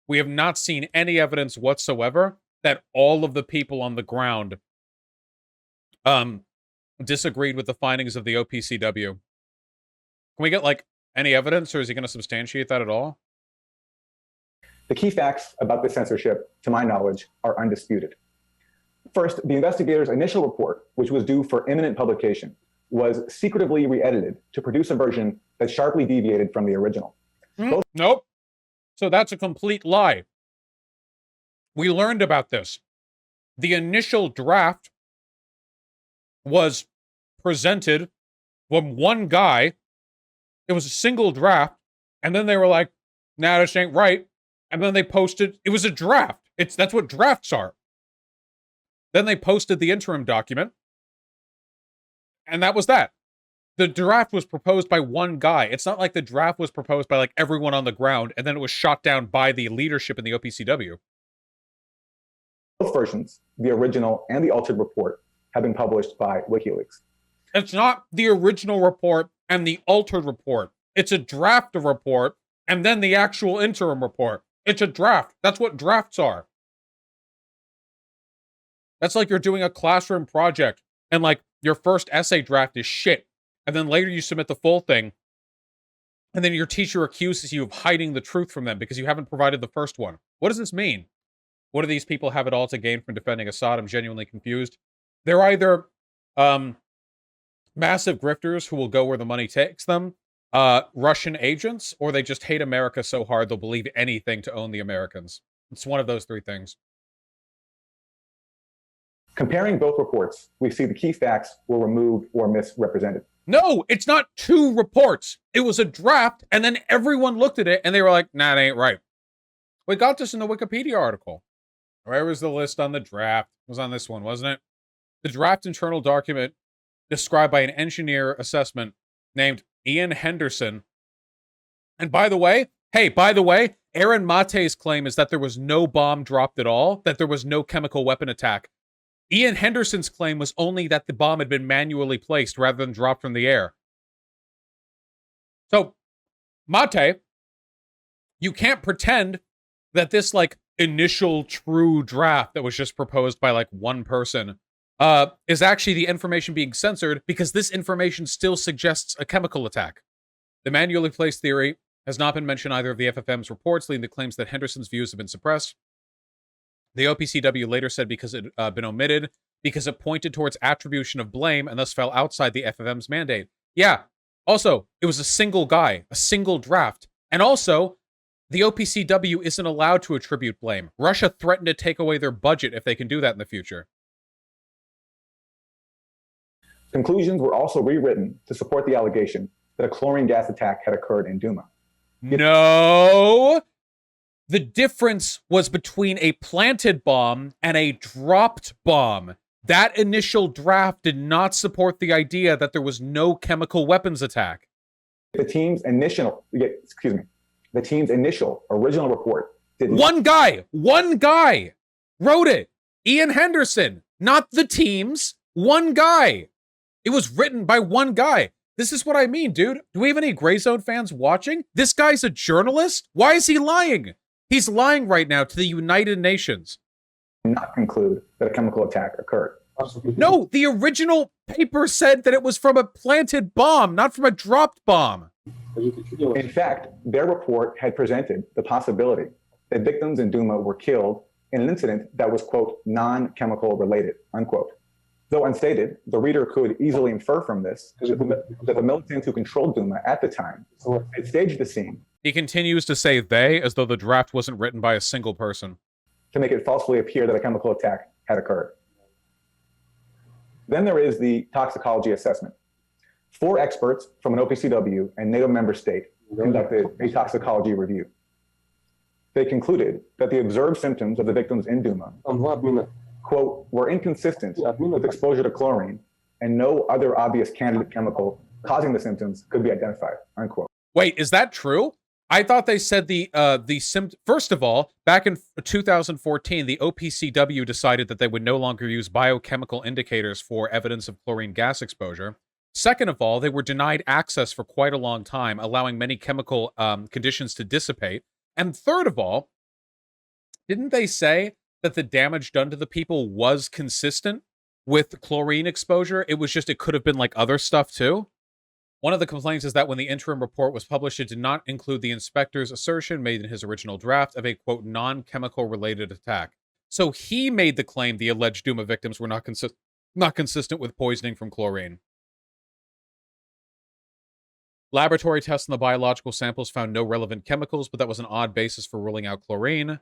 We have not seen any evidence whatsoever that all of the people on the ground disagreed with the findings of the OPCW. Can we get, like, any evidence, or is he going to substantiate that at all? The key facts about the censorship, to my knowledge, are undisputed. First, the investigators' initial report, which was due for imminent publication, was secretively re-edited to produce a version that sharply deviated from the original. Nope. So that's a complete lie. We learned about this. The initial draft was presented from one guy. It was a single draft. And then they were like, nah, this ain't right. And then they posted, it was a draft. That's what drafts are. Then they posted the interim document. And that was that. The draft was proposed by one guy. It's not like the draft was proposed by like everyone on the ground and then it was shot down by the leadership in the OPCW. Both versions, the original and the altered report, have been published by WikiLeaks. It's not the original report and the altered report. It's a draft report and then the actual interim report. It's a draft. That's what drafts are. That's like you're doing a classroom project and like your first essay draft is shit. And then later you submit the full thing. And then your teacher accuses you of hiding the truth from them because you haven't provided the first one. What does this mean? What do these people have it all to gain from defending Assad? I'm genuinely confused. They're either massive grifters who will go where the money takes them, Russian agents, or they just hate America so hard they'll believe anything to own the Americans. It's one of those three things. Comparing both reports, we see the key facts were removed or misrepresented. No, it's not two reports. It was a draft, and then everyone looked at it, and they were like, nah, it ain't right. We got this in the Wikipedia article. Where was the list on the draft? It was on this one, wasn't it? The draft internal document described by an engineer assessment named Ian Henderson. And by the way, Aaron Mate's claim is that there was no bomb dropped at all, that there was no chemical weapon attack. Ian Henderson's claim was only that the bomb had been manually placed rather than dropped from the air. So, Mate, you can't pretend that this, like, initial true draft that was just proposed by, like, one person is actually the information being censored because this information still suggests a chemical attack. The manually placed theory has not been mentioned either of the FFM's reports, leading to claims that Henderson's views have been suppressed. The OPCW later said because it had been omitted, because it pointed towards attribution of blame and thus fell outside the FFM's mandate. Yeah. Also, it was a single guy, a single draft. And also, the OPCW isn't allowed to attribute blame. Russia threatened to take away their budget if they can do that in the future. Conclusions were also rewritten to support the allegation that a chlorine gas attack had occurred in Douma. No! The difference was between a planted bomb and a dropped bomb. That initial draft did not support the idea that there was no chemical weapons attack. The team's initial original report did One guy wrote it. Ian Henderson, not the team's, one guy. It was written by one guy. This is what I mean, dude. Do we have any Grayzone fans watching? This guy's a journalist? Why is he lying? He's lying right now to the United Nations. Not conclude that a chemical attack occurred. No, the original paper said that it was from a planted bomb, not from a dropped bomb. In fact, their report had presented the possibility that victims in Douma were killed in an incident that was, quote, non-chemical related, unquote. Though unstated, the reader could easily infer from this that the militants who controlled Douma at the time had staged the scene. He continues to say they as though the draft wasn't written by a single person. To make it falsely appear that a chemical attack had occurred. Then there is the toxicology assessment. 4 experts from an OPCW and NATO member state conducted a toxicology review. They concluded that the observed symptoms of the victims in Douma, quote, were inconsistent with exposure to chlorine and no other obvious candidate chemical causing the symptoms could be identified, unquote. Wait, is that true? I thought they said first of all, back in 2014, the OPCW decided that they would no longer use biochemical indicators for evidence of chlorine gas exposure. Second of all, they were denied access for quite a long time, allowing many chemical conditions to dissipate. And third of all, didn't they say that the damage done to the people was consistent with chlorine exposure? It was just, it could have been like other stuff too. One of the complaints is that when the interim report was published, it did not include the inspector's assertion made in his original draft of a, quote, non-chemical related attack. So he made the claim the alleged Douma victims were not consistent with poisoning from chlorine. Laboratory tests on the biological samples found no relevant chemicals, but that was an odd basis for ruling out chlorine.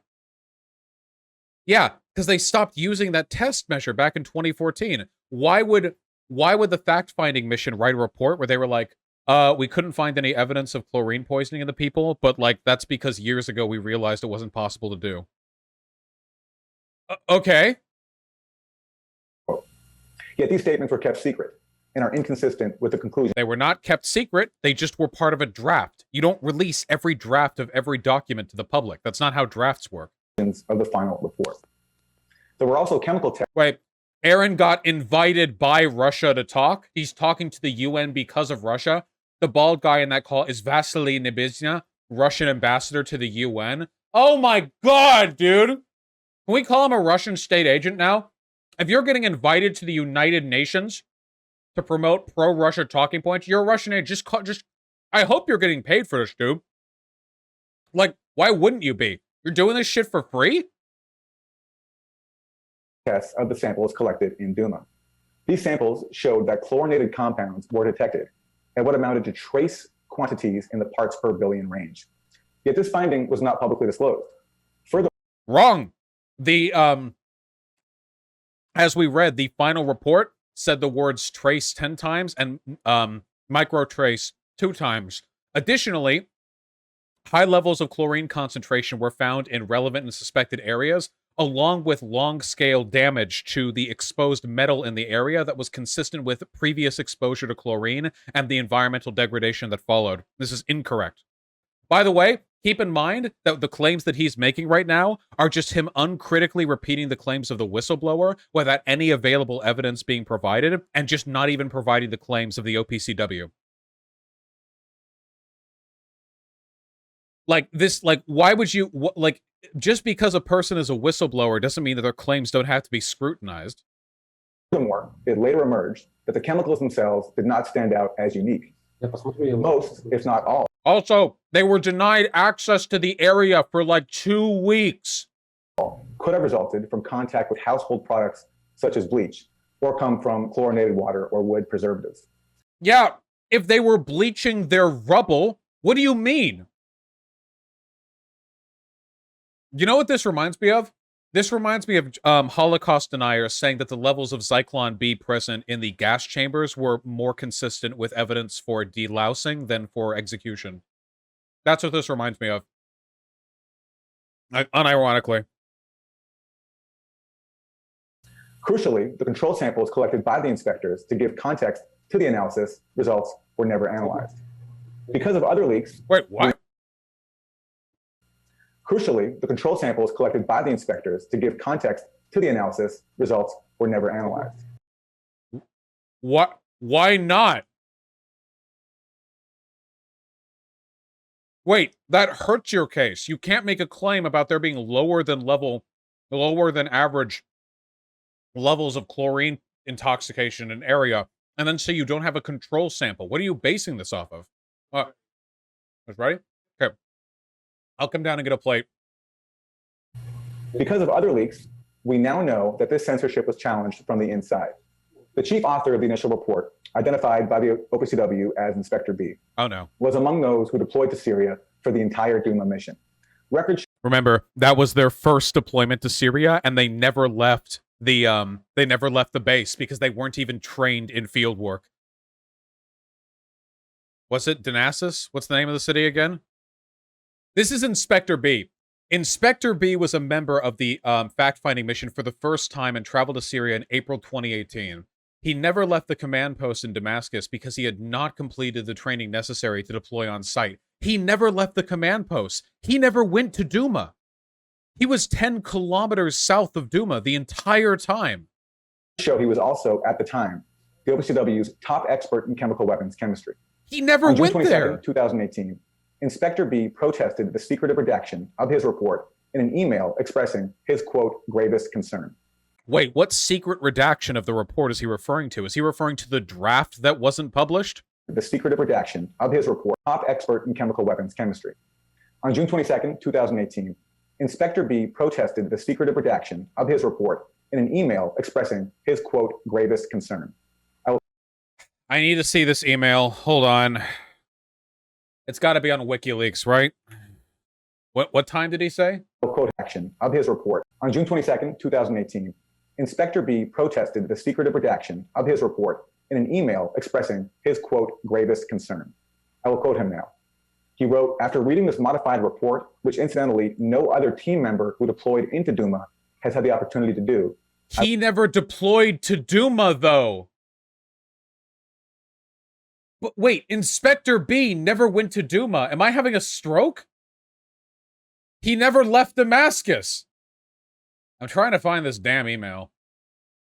Yeah, because they stopped using that test measure back in 2014. Why would the fact-finding mission write a report where they were like, we couldn't find any evidence of chlorine poisoning in the people, but like that's because years ago we realized it wasn't possible to do. Okay. Yet these statements were kept secret and are inconsistent with the conclusion. They were not kept secret. They just were part of a draft. You don't release every draft of every document to the public. That's not how drafts work. Of the final report. There were also chemical tests. Wait, Aaron got invited by Russia to talk. He's talking to the UN because of Russia. The bald guy in that call is Vasily Nebizhnya, Russian ambassador to the UN. Oh my god, dude! Can we call him a Russian state agent now? If you're getting invited to the United Nations to promote pro-Russia talking points, you're a Russian agent. I hope you're getting paid for this, dude. Like, why wouldn't you be? You're doing this shit for free? Tests of the samples collected in Douma. These samples showed that chlorinated compounds were detected at what amounted to trace quantities in the parts per billion range. Yet this finding was not publicly disclosed. Further, wrong. As we read, the final report said the words trace 10 times and microtrace 2 times. Additionally, high levels of chlorine concentration were found in relevant and suspected areas, along with long-scale damage to the exposed metal in the area that was consistent with previous exposure to chlorine and the environmental degradation that followed. This is incorrect. By the way, keep in mind that the claims that he's making right now are just him uncritically repeating the claims of the whistleblower without any available evidence being provided, and just not even providing the claims of the OPCW. Like, this, like, why would you, like, just because a person is a whistleblower doesn't mean that their claims don't have to be scrutinized. Furthermore, it later emerged that the chemicals themselves did not stand out as unique. Most, if not all. Also, they were denied access to the area for like 2 weeks. Could have resulted from contact with household products such as bleach, or come from chlorinated water or wood preservatives. Yeah, if they were bleaching their rubble, what do you mean? You know what this reminds me of? This reminds me of Holocaust deniers saying that the levels of Zyklon B present in the gas chambers were more consistent with evidence for delousing than for execution. That's what this reminds me of. Unironically. Crucially, the control samples collected by the inspectors to give context to the analysis results were never analyzed. Because of other leaks... Wait, what? Crucially, the control samples collected by the inspectors to give context to the analysis results were never analyzed. What? Why not? Wait, that hurts your case. You can't make a claim about there being lower than average levels of chlorine intoxication in an area, and then say you don't have a control sample. What are you basing this off of? Ready? Okay. I'll come down and get a plate. Because of other leaks, we now know that this censorship was challenged from the inside. The chief author of the initial report, identified by the OPCW as Inspector B, was among those who deployed to Syria for the entire Douma mission. Remember, that was their first deployment to Syria, and they never left the base because they weren't even trained in field work. Was it Damascus? What's the name of the city again? This is Inspector B. Inspector B was a member of the fact-finding mission for the first time and traveled to Syria in April 2018. He never left the command post in Damascus because he had not completed the training necessary to deploy on site. He never left the command post. He never went to Douma. He was 10 kilometers south of Douma the entire time. He was also, at the time, the OPCW's top expert in chemical weapons chemistry. He never went there. 2018. Inspector B protested the secretive redaction of his report in an email expressing his, quote, gravest concern. Wait, what secret redaction of the report is he referring to? Is he referring to the draft that wasn't published? The secretive redaction of his report, top expert in chemical weapons chemistry. On June 22nd, 2018, Inspector B protested the secretive redaction of his report in an email expressing his, quote, gravest concern. I need to see this email. Hold on. It's got to be on WikiLeaks, right? What time did he say? Quote action of his report. On June 22nd, 2018, Inspector B protested the secretive redaction of his report in an email expressing his, quote, gravest concern. I will quote him now. He wrote, after reading this modified report, which incidentally no other team member who deployed into Douma has had the opportunity to do. He never deployed to Douma, though. But wait, Inspector B never went to Douma. Am I having a stroke? He never left Damascus. I'm trying to find this damn email.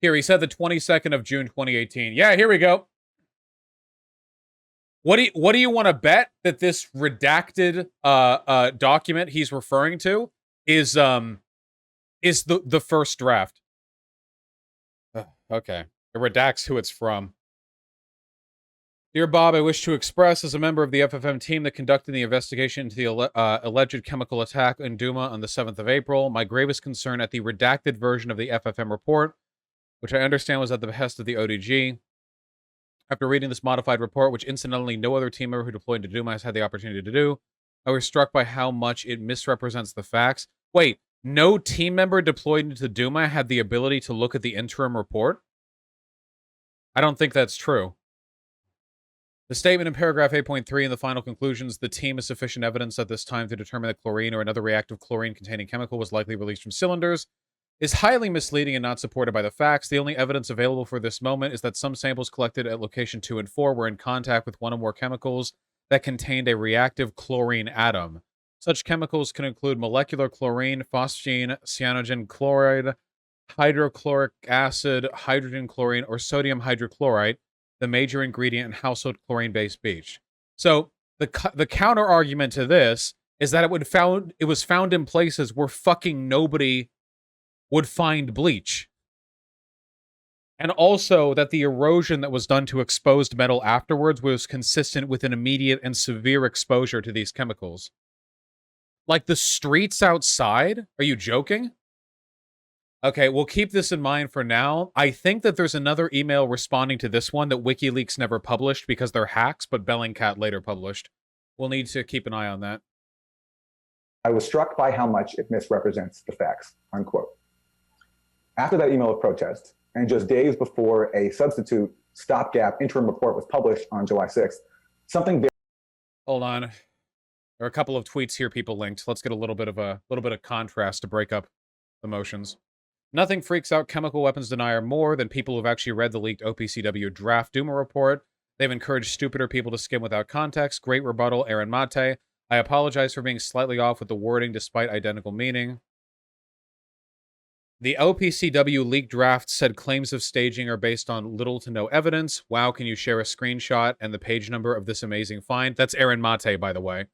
Here, he said the 22nd of June, 2018. Yeah, here we go. What do you want to bet that this redacted document he's referring to is the first draft? Okay. It redacts who it's from. Dear Bob, I wish to express, as a member of the FFM team that conducted the investigation into the alleged chemical attack in Douma on the 7th of April, my gravest concern at the redacted version of the FFM report, which I understand was at the behest of the ODG. After reading this modified report, which incidentally no other team member who deployed to Douma has had the opportunity to do, I was struck by how much it misrepresents the facts. Wait, no team member deployed into Douma had the ability to look at the interim report? I don't think that's true. The statement in paragraph 8.3 in the final conclusions, the team has sufficient evidence at this time to determine that chlorine or another reactive chlorine-containing chemical was likely released from cylinders, is highly misleading and not supported by the facts. The only evidence available for this moment is that some samples collected at location 2 and 4 were in contact with one or more chemicals that contained a reactive chlorine atom. Such chemicals can include molecular chlorine, phosgene, cyanogen chloride, hydrochloric acid, hydrogen chlorine, or sodium hydrochloride, the major ingredient in household chlorine-based bleach. So the counter argument to this is that it was found in places where fucking nobody would find bleach. And also that the erosion that was done to exposed metal afterwards was consistent with an immediate and severe exposure to these chemicals. Like the streets outside? Are you joking? Okay, we'll keep this in mind for now. I think that there's another email responding to this one that WikiLeaks never published because they're hacks, but Bellingcat later published. We'll need to keep an eye on that. I was struck by how much it misrepresents the facts, unquote. After that email of protest, and just days before a substitute stopgap interim report was published on July 6th, something very... Hold on. There are a couple of tweets here people linked. Let's get a little bit of contrast to break up emotions. Nothing freaks out chemical weapons denier more than people who've actually read the leaked OPCW draft Douma report. They've encouraged stupider people to skim without context. Great rebuttal, Aaron Mate. I apologize for being slightly off with the wording despite identical meaning. The OPCW leaked draft said claims of staging are based on little to no evidence. Wow, can you share a screenshot and the page number of this amazing find? That's Aaron Mate, by the way.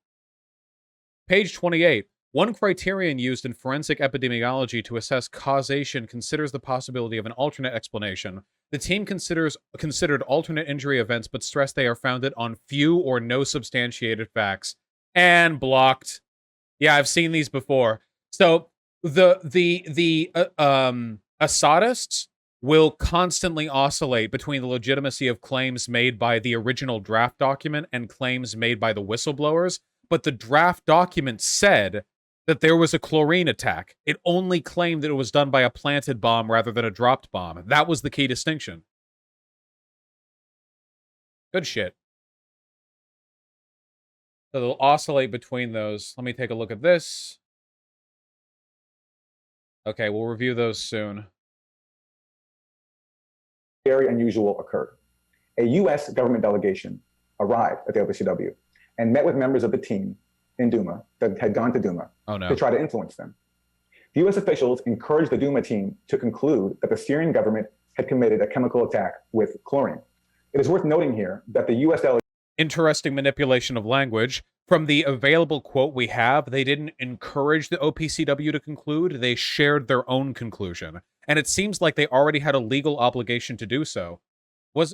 Page 28. One criterion used in forensic epidemiology to assess causation considers the possibility of an alternate explanation. The team considered alternate injury events, but stressed they are founded on few or no substantiated facts. And blocked. Yeah, I've seen these before. So the Assadists will constantly oscillate between the legitimacy of claims made by the original draft document and claims made by the whistleblowers. But the draft document said that there was a chlorine attack. It only claimed that it was done by a planted bomb rather than a dropped bomb. That was the key distinction. Good shit. So they'll oscillate between those. Let me take a look at this. Okay, we'll review those soon. Very unusual occurred. A U.S. government delegation arrived at the OPCW and met with members of the team in Douma that had gone to Douma to try to influence them. The U.S. officials encouraged the Douma team to conclude that the Syrian government had committed a chemical attack with chlorine. It is worth noting here that the U.S. delegation... Interesting manipulation of language. From the available quote we have, they didn't encourage the OPCW to conclude, they shared their own conclusion. And it seems like they already had a legal obligation to do so.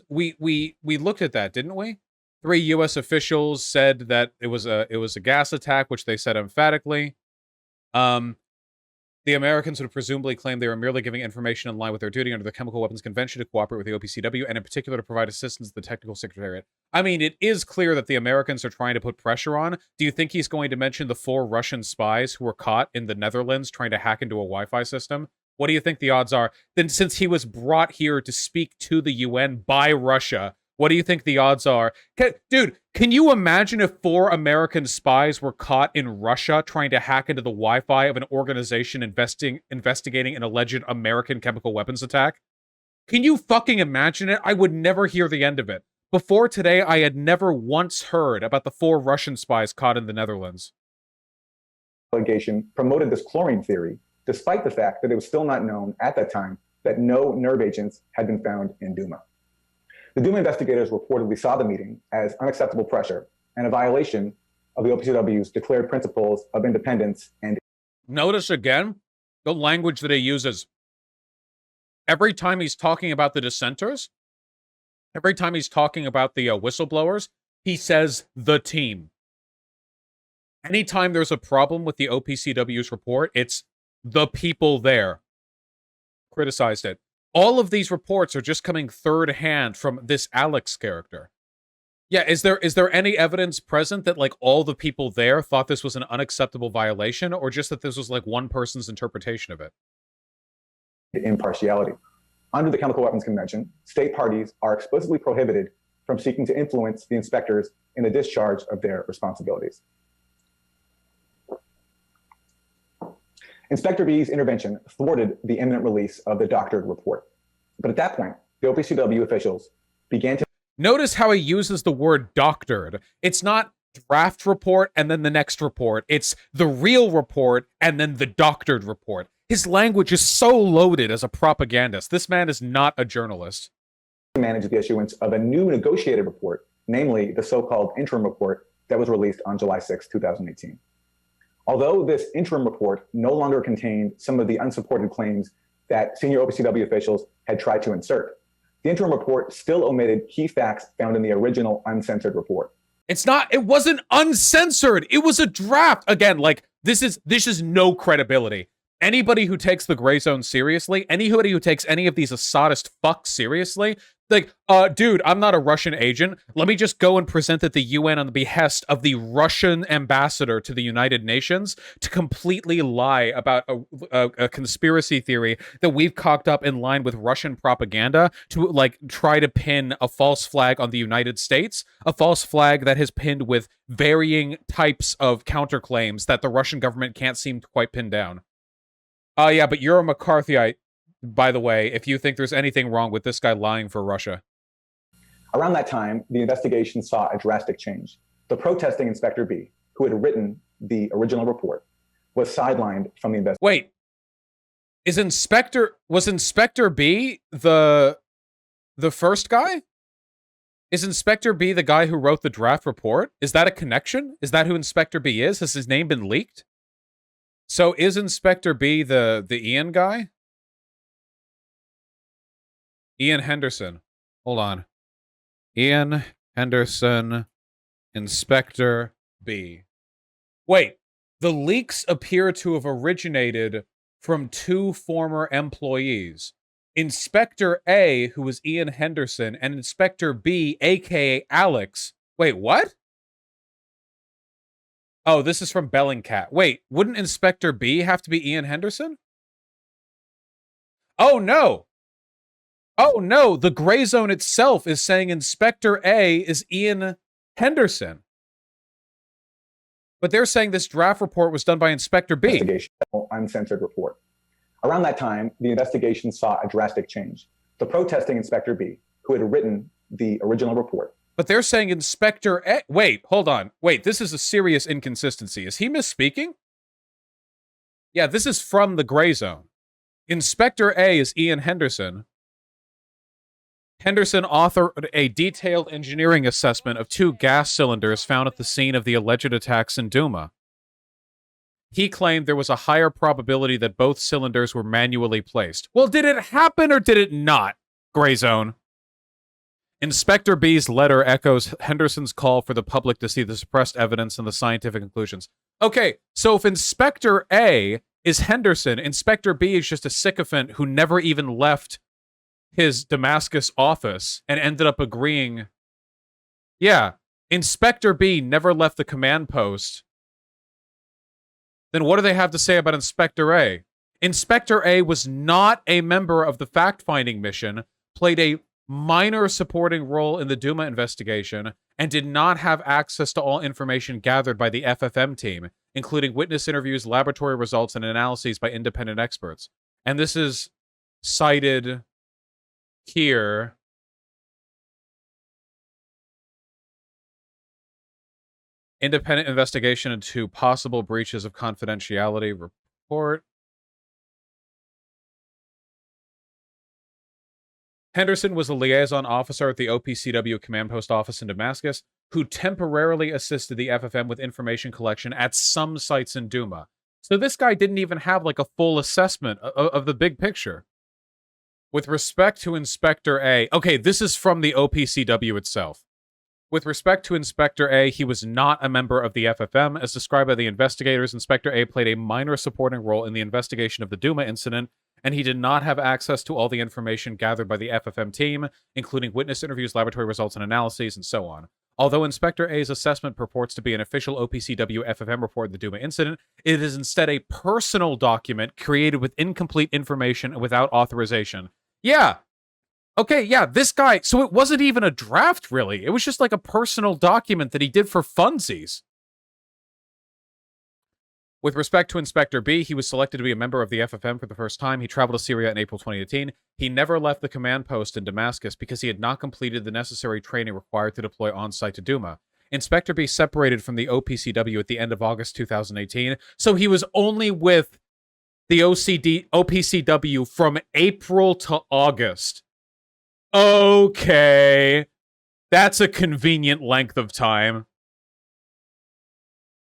We looked at that, didn't we? 3 U.S. officials said that it was a gas attack, which they said emphatically. The The Americans would presumably claim they were merely giving information in line with their duty under the Chemical Weapons Convention to cooperate with the OPCW, and in particular to provide assistance to the Technical Secretariat. I mean, it is clear that the Americans are trying to put pressure on. Do you think he's going to mention the 4 Russian spies who were caught in the Netherlands trying to hack into a Wi-Fi system? What do you think the odds are? Then, since he was brought here to speak to the UN by Russia, what do you think the odds are? Dude, can you imagine if 4 American spies were caught in Russia trying to hack into the Wi-Fi of an organization investigating an alleged American chemical weapons attack? Can you fucking imagine it? I would never hear the end of it. Before today, I had never once heard about the 4 Russian spies caught in the Netherlands. Delegation promoted this chlorine theory, despite the fact that it was still not known at that time that no nerve agents had been found in Douma. The Douma investigators reportedly saw the meeting as unacceptable pressure and a violation of the OPCW's declared principles of independence and... Notice again the language that he uses. Every time he's talking about the dissenters, every time he's talking about the whistleblowers, he says the team. Anytime there's a problem with the OPCW's report, it's the people there. Criticized it. All of these reports are just coming third hand from this Alex character. Yeah, is there any evidence present that, like, all the people there thought this was an unacceptable violation, or just that this was, like, one person's interpretation of it? Impartiality. Under the Chemical Weapons Convention, state parties are explicitly prohibited from seeking to influence the inspectors in the discharge of their responsibilities. Inspector B's intervention thwarted the imminent release of the doctored report. But at that point, the OPCW officials began to... Notice how he uses the word doctored. It's not draft report and then the next report. It's the real report and then the doctored report. His language is so loaded as a propagandist. This man is not a journalist. ...manage the issuance of a new negotiated report, namely the so-called interim report that was released on July 6, 2018. Although this interim report no longer contained some of the unsupported claims that senior OPCW officials had tried to insert, the interim report still omitted key facts found in the original uncensored report. It wasn't uncensored. It was a draft. Again, like, this is no credibility. Anybody who takes the Grayzone seriously, anybody who takes any of these Assadist fucks seriously, like, dude, I'm not a Russian agent. Let me just go and present at the UN on the behest of the Russian ambassador to the United Nations to completely lie about a conspiracy theory that we've cocked up in line with Russian propaganda to, like, try to pin a false flag on the United States, a false flag that has pinned with varying types of counterclaims that the Russian government can't seem to quite pin down. Yeah, but you're a McCarthyite, by the way, if you think there's anything wrong with this guy lying for Russia. Around that time, the investigation saw a drastic change. The protesting Inspector B, who had written the original report, was sidelined from the investigation. Wait, was Inspector B the first guy? Is Inspector B the guy who wrote the draft report? Is that a connection? Is that who Inspector B is? Has his name been leaked? So is Inspector B the Ian guy? Ian Henderson. Hold on. Ian Henderson, Inspector B. Wait, the leaks appear to have originated from 2 former employees. Inspector A, who was Ian Henderson, and Inspector B, aka Alex. Wait, what? Oh, this is from Bellingcat. Wait, wouldn't Inspector B have to be Ian Henderson? Oh, no. Oh, no, the Grayzone itself is saying Inspector A is Ian Henderson. But they're saying this draft report was done by Inspector B. Investigation, uncensored report. Around that time, the investigation saw a drastic change. The protesting Inspector B, who had written the original report. But they're saying Inspector A... Wait, hold on. Wait, this is a serious inconsistency. Is he misspeaking? Yeah, this is from the Grayzone. Inspector A is Ian Henderson. Henderson authored a detailed engineering assessment of 2 gas cylinders found at the scene of the alleged attacks in Douma. He claimed there was a higher probability that both cylinders were manually placed. Well, did it happen or did it not, Grayzone? Inspector B's letter echoes Henderson's call for the public to see the suppressed evidence and the scientific conclusions. Okay, so if Inspector A is Henderson. Inspector B is just a sycophant who never even left his Damascus office and ended up agreeing. Yeah, Inspector B never left the command post. Then what do they have to say about Inspector A? Inspector A was not a member of the fact-finding mission, played a minor supporting role in the Douma investigation, and did not have access to all information gathered by the FFM team, including witness interviews, laboratory results, and analyses by independent experts. And this is cited here. Independent investigation into possible breaches of confidentiality report. Henderson was a liaison officer at the OPCW command post office in Damascus who temporarily assisted the FFM with information collection at some sites in Douma. So this guy didn't even have like a full assessment of the big picture. With respect to Inspector A, okay, this is from the OPCW itself. With respect to Inspector A, he was not a member of the FFM. As described by the investigators, Inspector A played a minor supporting role in the investigation of the Douma incident, and he did not have access to all the information gathered by the FFM team, including witness interviews, laboratory results, and analyses, and so on. Although Inspector A's assessment purports to be an official OPCW FFM report of the Douma incident, it is instead a personal document created with incomplete information and without authorization. Yeah. Okay, yeah, this guy, so it wasn't even a draft, really. It was just like a personal document that he did for funsies. With respect to Inspector B, he was selected to be a member of the FFM for the first time. He traveled to Syria in April 2018. He never left the command post in Damascus because he had not completed the necessary training required to deploy on-site to Douma. Inspector B separated from the OPCW at the end of August 2018, so he was only with the OPCW from April to August. Okay. That's a convenient length of time.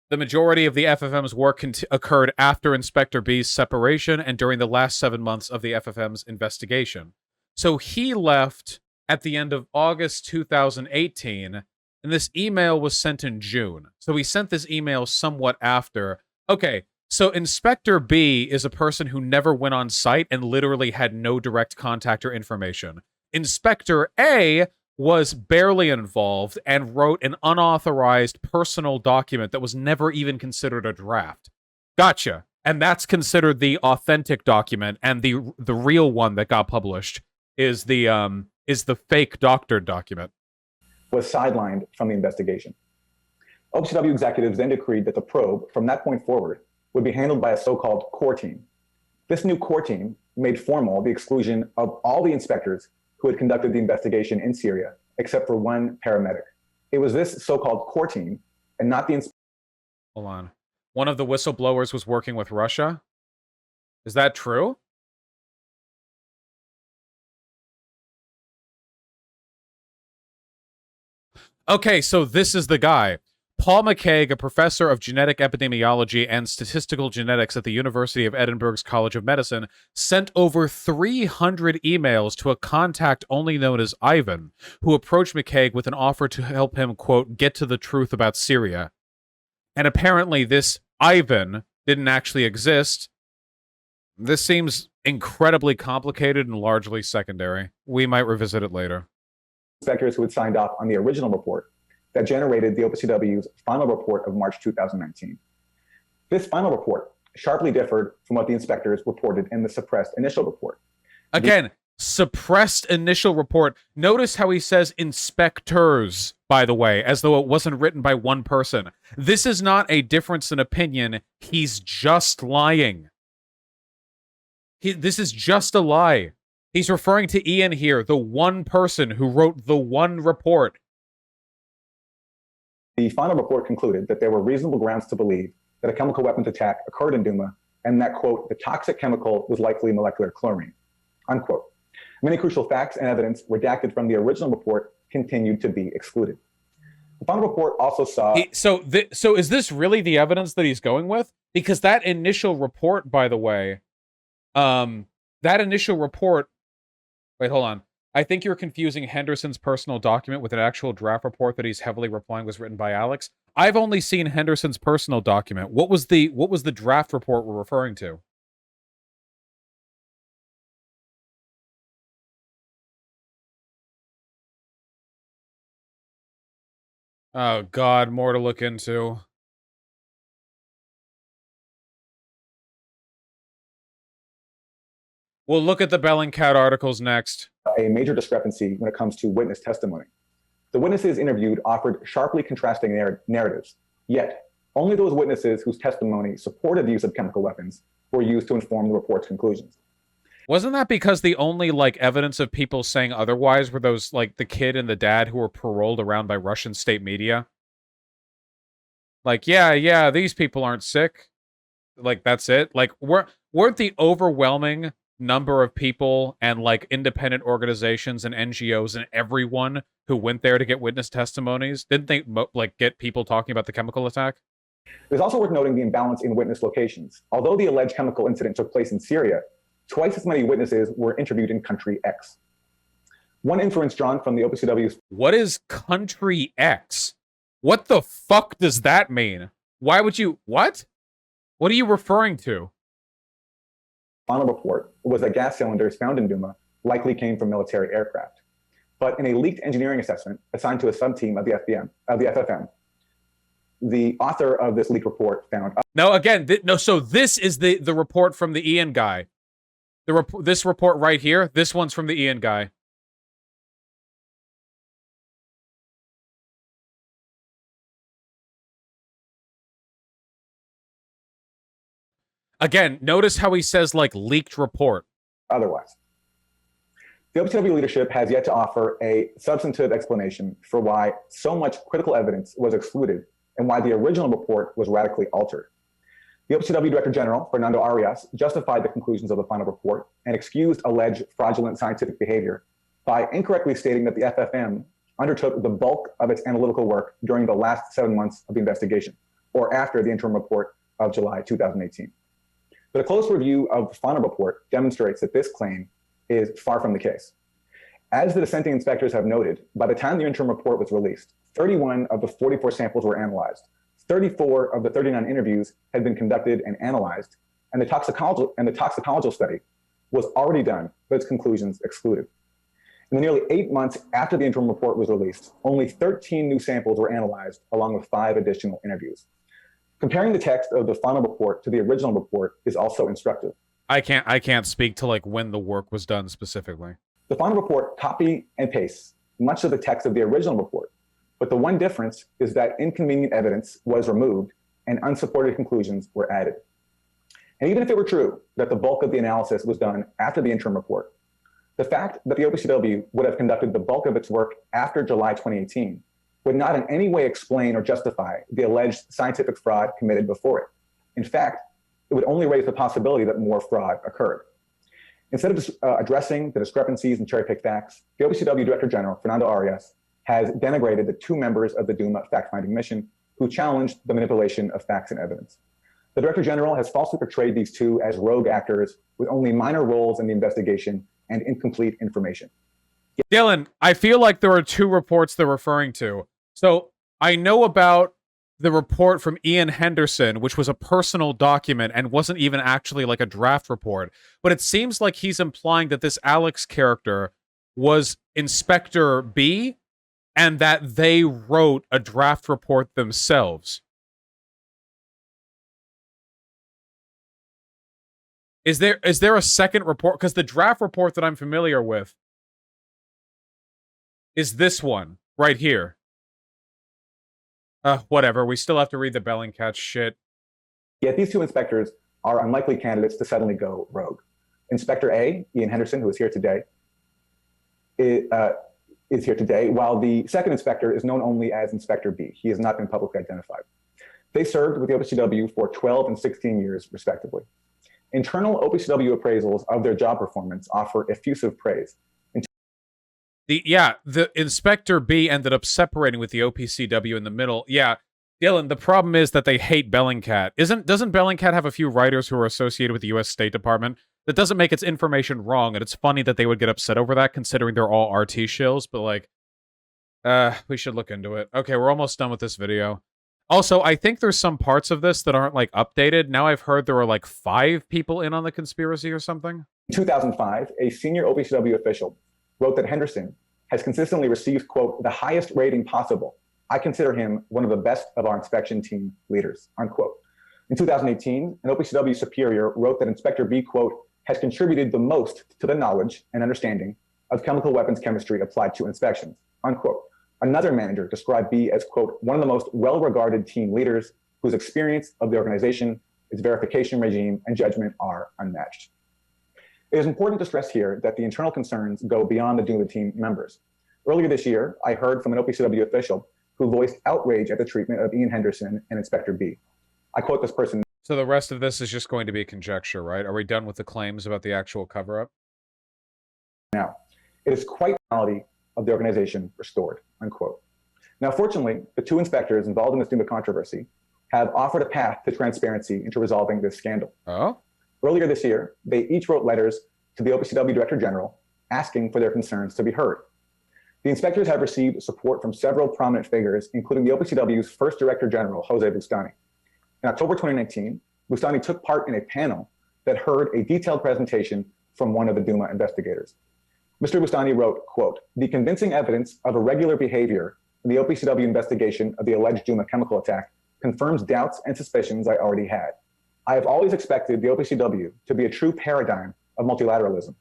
The majority of the FFM's work occurred after Inspector B's separation and during the last 7 months of the FFM's investigation. So he left at the end of August 2018, and this email was sent in June. So he sent this email somewhat after. Okay, so Inspector B is a person who never went on site and literally had no direct contact or information. Inspector A was barely involved and wrote an unauthorized personal document that was never even considered a draft. Gotcha. And that's considered the authentic document, and the real one that got published is the fake doctored document. Was sidelined from the investigation. OPCW executives then decreed that the probe, from that point forward, would be handled by a so-called core team. This new core team made formal the exclusion of all the inspectors who had conducted the investigation in Syria, except for one paramedic. It was this so-called core team, and not the Hold on. One of the whistleblowers was working with Russia? Is that true? Okay, so this is the guy. Paul McCaig, a professor of genetic epidemiology and statistical genetics at the University of Edinburgh's College of Medicine, sent over 300 emails to a contact only known as Ivan, who approached McCaig with an offer to help him, quote, get to the truth about Syria. And apparently this Ivan didn't actually exist. This seems incredibly complicated and largely secondary. We might revisit it later. Inspectors who had signed off on the original report that generated the OPCW's final report of March 2019. This final report sharply differed from what the inspectors reported in the suppressed initial report. Again, suppressed initial report. Notice how he says inspectors, by the way, as though it wasn't written by one person. This is not a difference in opinion. He's just lying. This is just a lie. He's referring to Ian here, the one person who wrote the one report. The final report concluded that there were reasonable grounds to believe that a chemical weapons attack occurred in Douma and that, quote, the toxic chemical was likely molecular chlorine, unquote. Many crucial facts and evidence redacted from the original report continued to be excluded. The final report also saw... So is this really the evidence that he's going with? Because that initial report, by the way, that initial report... Wait, hold on. I think you're confusing Henderson's personal document with an actual draft report that he's heavily replying was written by Alex. I've only seen Henderson's personal document. What was the draft report we're referring to? Oh, God, more to look into. We'll look at the Bellingcat articles next. A major discrepancy when it comes to witness testimony. The witnesses interviewed offered sharply contrasting narratives, yet only those witnesses whose testimony supported the use of chemical weapons were used to inform the report's conclusions. Wasn't that because the only, like, evidence of people saying otherwise were those, like, the kid and the dad who were paroled around by Russian state media? Like, yeah, these people aren't sick. Like, that's it. Like, weren't the overwhelming number of people and, like, independent organizations and NGOs and everyone who went there to get witness testimonies, didn't they, like, get people talking about the chemical attack? It is also worth noting the imbalance in witness locations. Although the alleged chemical incident took place in Syria, twice as many witnesses were interviewed in country X. One inference drawn from the OPCW's... What is country X? What the fuck does that mean? Why would you... What? What are you referring to? Final report was that gas cylinders found in Douma likely came from military aircraft. But in a leaked engineering assessment assigned to a sub-team of the FFM, the author of this leaked report found... No, again, so this is the report from the Ian guy. This report right here, this one's from the Ian guy. Again, notice how he says, like, leaked report. Otherwise. The OPCW leadership has yet to offer a substantive explanation for why so much critical evidence was excluded and why the original report was radically altered. The OPCW Director General, Fernando Arias, justified the conclusions of the final report and excused alleged fraudulent scientific behavior by incorrectly stating that the FFM undertook the bulk of its analytical work during the last 7 months of the investigation, or after the interim report of July 2018. But a close review of the final report demonstrates that this claim is far from the case. As the dissenting inspectors have noted, by the time the interim report was released, 31 of the 44 samples were analyzed, 34 of the 39 interviews had been conducted and analyzed, and the toxicological study was already done, but its conclusions excluded. In the nearly 8 months after the interim report was released, only 13 new samples were analyzed, along with 5 additional interviews. Comparing the text of the final report to the original report is also instructive. I can't speak to, like, when the work was done specifically. The final report copy and pastes much of the text of the original report, but the one difference is that inconvenient evidence was removed and unsupported conclusions were added. And even if it were true that the bulk of the analysis was done after the interim report, the fact that the OPCW would have conducted the bulk of its work after July 2018 would not in any way explain or justify the alleged scientific fraud committed before it. In fact, it would only raise the possibility that more fraud occurred. Instead of addressing the discrepancies and cherry-picked facts, the OPCW Director General, Fernando Arias, has denigrated the 2 members of the Douma fact-finding mission who challenged the manipulation of facts and evidence. The Director General has falsely portrayed these 2 as rogue actors with only minor roles in the investigation and incomplete information. Dylan, I feel like there are 2 reports they're referring to. So I know about the report from Ian Henderson, which was a personal document and wasn't even actually like a draft report. But it seems like he's implying that this Alex character was Inspector B and that they wrote a draft report themselves. Is there a second report? Because the draft report that I'm familiar with is this one right here. Whatever. We still have to read the Bellingcat shit. Yet these 2 inspectors are unlikely candidates to suddenly go rogue. Inspector A, Ian Henderson, who is here today, is here today, while the second inspector is known only as Inspector B. He has not been publicly identified. They served with the OPCW for 12 and 16 years, respectively. Internal OPCW appraisals of their job performance offer effusive praise. The Inspector B ended up separating with the OPCW in the middle. Yeah, Dylan, the problem is that they hate Bellingcat. Doesn't Bellingcat have a few writers who are associated with the U.S. State Department? That doesn't make its information wrong, and it's funny that they would get upset over that, considering they're all RT shills, but, like, we should look into it. Okay, we're almost done with this video. Also, I think there's some parts of this that aren't, like, updated. Now I've heard there were, like, 5 people in on the conspiracy or something. In 2005, a senior OPCW official wrote that Henderson has consistently received, quote, the highest rating possible I consider him one of the best of our inspection team leaders, unquote. In 2018, an OPCW superior wrote that Inspector B, quote, has contributed the most to the knowledge and understanding of chemical weapons chemistry applied to inspections, unquote. Another manager described B as, quote, one of the most well-regarded team leaders whose experience of the organization, its verification regime, and judgment are unmatched. It is important to stress here that the internal concerns go beyond the Douma team members. Earlier this year, I heard from an OPCW official who voiced outrage at the treatment of Ian Henderson and Inspector B. I quote this person. So the rest of this is just going to be conjecture, right? Are we done with the claims about the actual cover-up? Now, it is quite the reality of the organization restored, unquote. Now, fortunately, the two inspectors involved in this Douma controversy have offered a path to transparency into resolving this scandal. Oh? Earlier this year, they each wrote letters to the OPCW Director General asking for their concerns to be heard. The inspectors have received support from several prominent figures, including the OPCW's first Director General, Jose Bustani. In October 2019, Bustani took part in a panel that heard a detailed presentation from one of the Douma investigators. Mr. Bustani wrote, quote, the convincing evidence of irregular behavior in the OPCW investigation of the alleged Douma chemical attack confirms doubts and suspicions I already had. I have always expected the OPCW to be a true paradigm of multilateralism.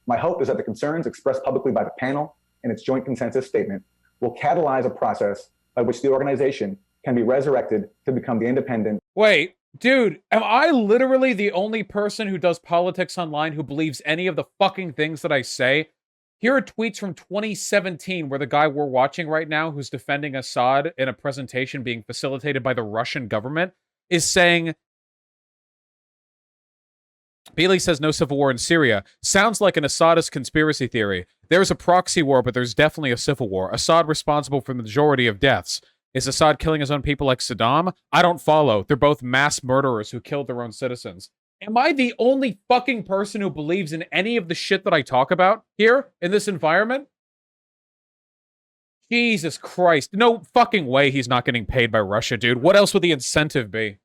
My hope is that the concerns expressed publicly by the panel in its joint consensus statement will catalyze a process by which the organization can be resurrected to become the independent. Wait, dude, am I literally the only person who does politics online who believes any of the fucking things that I say? Here are tweets from 2017 where the guy we're watching right now who's defending Assad in a presentation being facilitated by the Russian government is saying, Bealey says no civil war in Syria. Sounds like an Assadist conspiracy theory. There's a proxy war, but there's definitely a civil war. Assad responsible for the majority of deaths. Is Assad killing his own people like Saddam? I don't follow. They're both mass murderers who killed their own citizens. Am I the only fucking person who believes in any of the shit that I talk about here in this environment? Jesus Christ. No fucking way he's not getting paid by Russia, dude. What else would the incentive be?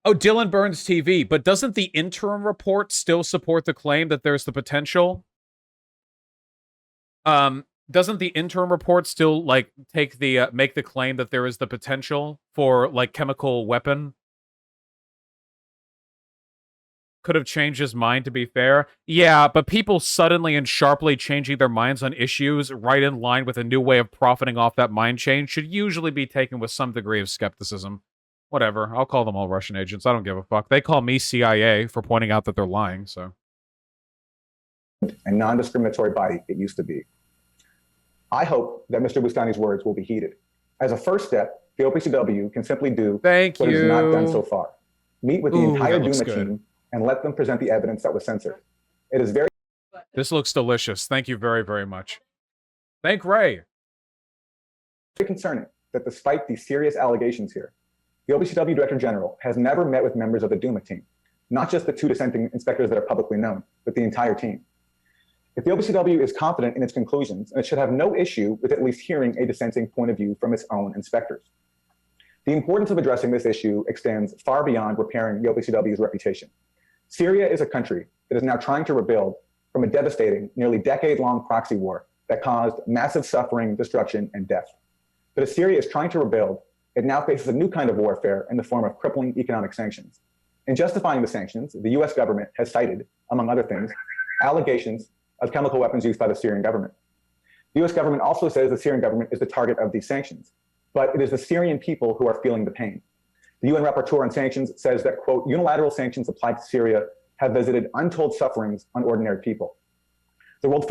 Oh, Dylan Burns TV. But doesn't the interim report still support the claim that there's the potential? Doesn't the interim report still, like, take the, make the claim that there is the potential for, like, chemical weapon? Could have changed his mind, to be fair. Yeah, but people suddenly and sharply changing their minds on issues right in line with a new way of profiting off that mind change should usually be taken with some degree of skepticism. Whatever, I'll call them all Russian agents. I don't give a fuck. They call me CIA for pointing out that they're lying, so. And non-discriminatory body it used to be. I hope that Mr. Bustani's words will be heeded. As a first step, the OPCW can simply do what it has not done so far. Meet with the entire Douma team and let them present the evidence that was censored. It is very... This looks delicious. Thank you very, very much. Thank Ray. Very concerning that despite the serious allegations here, the OPCW Director General has never met with members of the Douma team, not just the two dissenting inspectors that are publicly known, but the entire team. If the OPCW is confident in its conclusions, it should have no issue with at least hearing a dissenting point of view from its own inspectors. The importance of addressing this issue extends far beyond repairing the OPCW's reputation. Syria is a country that is now trying to rebuild from a devastating, nearly decade-long proxy war that caused massive suffering, destruction, and death. But as Syria is trying to rebuild, it now faces a new kind of warfare in the form of crippling economic sanctions. In justifying the sanctions, the US government has cited, among other things, allegations of chemical weapons used by the Syrian government. The US government also says the Syrian government is the target of these sanctions, but it is the Syrian people who are feeling the pain. The UN rapporteur on sanctions says that, quote, unilateral sanctions applied to Syria have visited untold sufferings on ordinary people. The World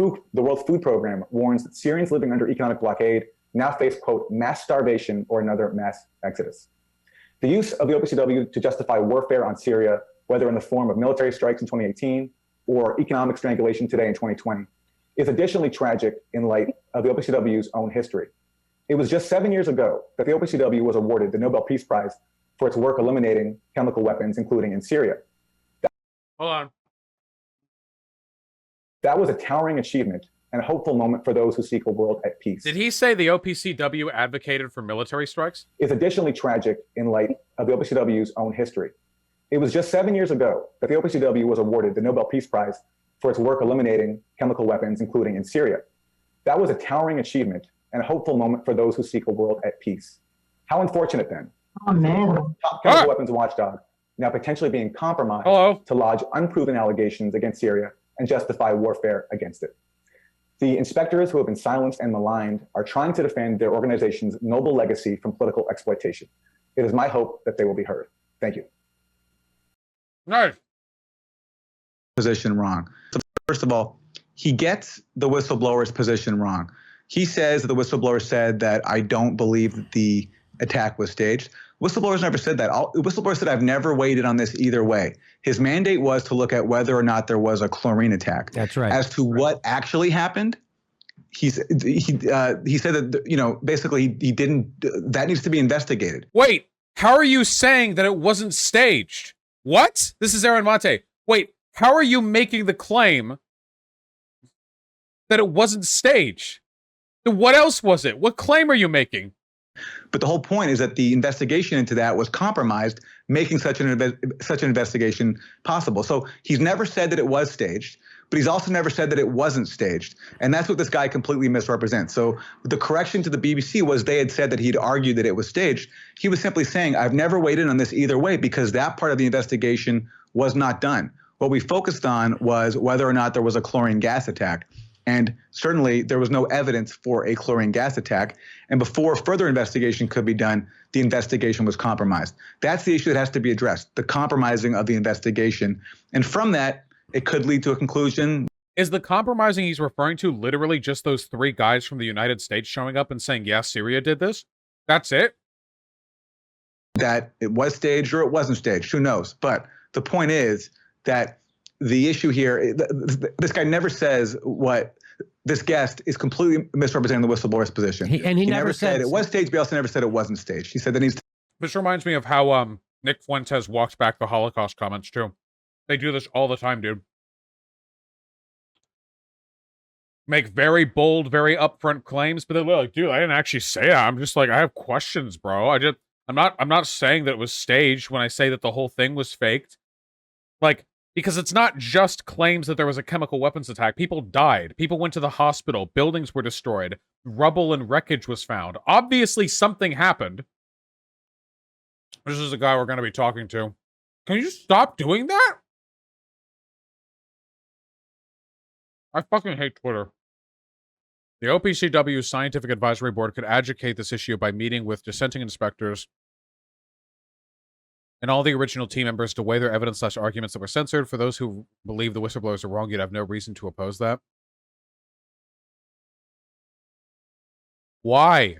Food Program warns that Syrians living under economic blockade now face, quote, mass starvation or another mass exodus. The use of the OPCW to justify warfare on Syria, whether in the form of military strikes in 2018 or economic strangulation today in 2020, is additionally tragic in light of the OPCW's own history. It was just 7 years ago that the OPCW was awarded the Nobel Peace Prize for its work eliminating chemical weapons, including in Syria. Hold on. That was a towering achievement and a hopeful moment for those who seek a world at peace. Did he say the OPCW advocated for military strikes? Is additionally tragic in light of the OPCW's own history. It was just 7 years ago that the OPCW was awarded the Nobel Peace Prize for its work eliminating chemical weapons, including in Syria. That was a towering achievement and a hopeful moment for those who seek a world at peace. How unfortunate then. Oh, man. Top chemical weapons watchdog now potentially being compromised to lodge unproven allegations against Syria and justify warfare against it. The inspectors who have been silenced and maligned are trying to defend their organization's noble legacy from political exploitation. It is my hope that they will be heard. Thank you. Nice. Position wrong. So first of all, he gets the whistleblower's position wrong. He says that the whistleblower said that I don't believe that the attack was staged. Whistleblowers never said that. The whistleblower said I've never weighed on this either way. His mandate was to look at whether or not there was a chlorine attack. That's right. As to what actually happened, he said that basically he didn't. That needs to be investigated. Wait, how are you saying that it wasn't staged? What? This is Aaron Mate. Wait, how are you making the claim that it wasn't staged? Then what else was it? What claim are you making? But the whole point is that the investigation into that was compromised, making such an investigation possible. So he's never said that it was staged, but he's also never said that it wasn't staged. And that's what this guy completely misrepresents. So the correction to the BBC was they had said that he'd argued that it was staged. He was simply saying, I've never weighed in on this either way because that part of the investigation was not done. What we focused on was whether or not there was a chlorine gas attack. And certainly there was no evidence for a chlorine gas attack. And before further investigation could be done, the investigation was compromised. That's the issue that has to be addressed, the compromising of the investigation. And from that, it could lead to a conclusion. Is the compromising he's referring to literally just those 3 guys from the United States showing up and saying, yeah, Syria did this? That's it? That it was staged or it wasn't staged, who knows? But the point is that the issue here, this guy never says what this guest is completely misrepresenting the whistleblower's position. He never said it was staged, but he also never said it wasn't staged. He said that he's. This reminds me of how Nick Fuentes walked back the Holocaust comments too. They do this all the time, dude. Make very bold, very upfront claims, but they're like, dude, I didn't actually say it. I'm just like, I have questions, bro. I'm not saying that it was staged when I say that the whole thing was faked. Like, because it's not just claims that there was a chemical weapons attack. People died. People went to the hospital. Buildings were destroyed. Rubble and wreckage was found. Obviously, something happened. This is the guy we're going to be talking to. Can you just stop doing that? I fucking hate Twitter. The OPCW Scientific Advisory Board could adjudicate this issue by meeting with dissenting inspectors and all the original team members to weigh their evidence/arguments that were censored. For those who believe the whistleblowers are wrong, you'd have no reason to oppose that. Why?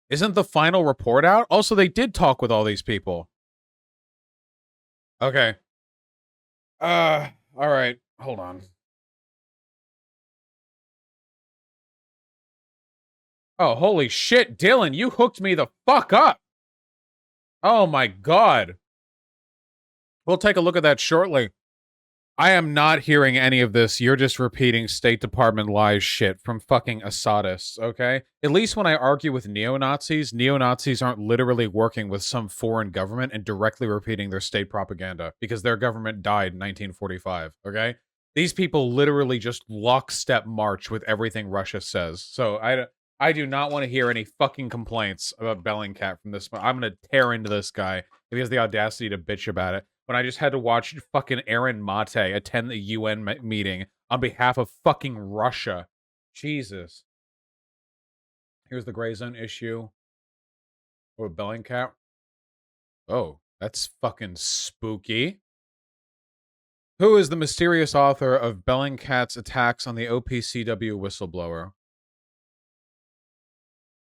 Isn't the final report out? Also, they did talk with all these people. Okay. All right. Hold on. Oh, holy shit, Dylan, you hooked me the fuck up. Oh my god. We'll take a look at that shortly. I am not hearing any of this. You're just repeating State Department lies shit from fucking Assadists, okay? At least when I argue with neo-Nazis, neo-Nazis aren't literally working with some foreign government and directly repeating their state propaganda because their government died in 1945, okay? These people literally just lockstep march with everything Russia says. So I do not want to hear any fucking complaints about Bellingcat from this. I'm going to tear into this guy if he has the audacity to bitch about it. When I just had to watch fucking Aaron Mate attend the UN meeting on behalf of fucking Russia. Jesus. Here's the Grayzone issue. Or Bellingcat. Oh, that's fucking spooky. Who is the mysterious author of Bellingcat's attacks on the OPCW whistleblower?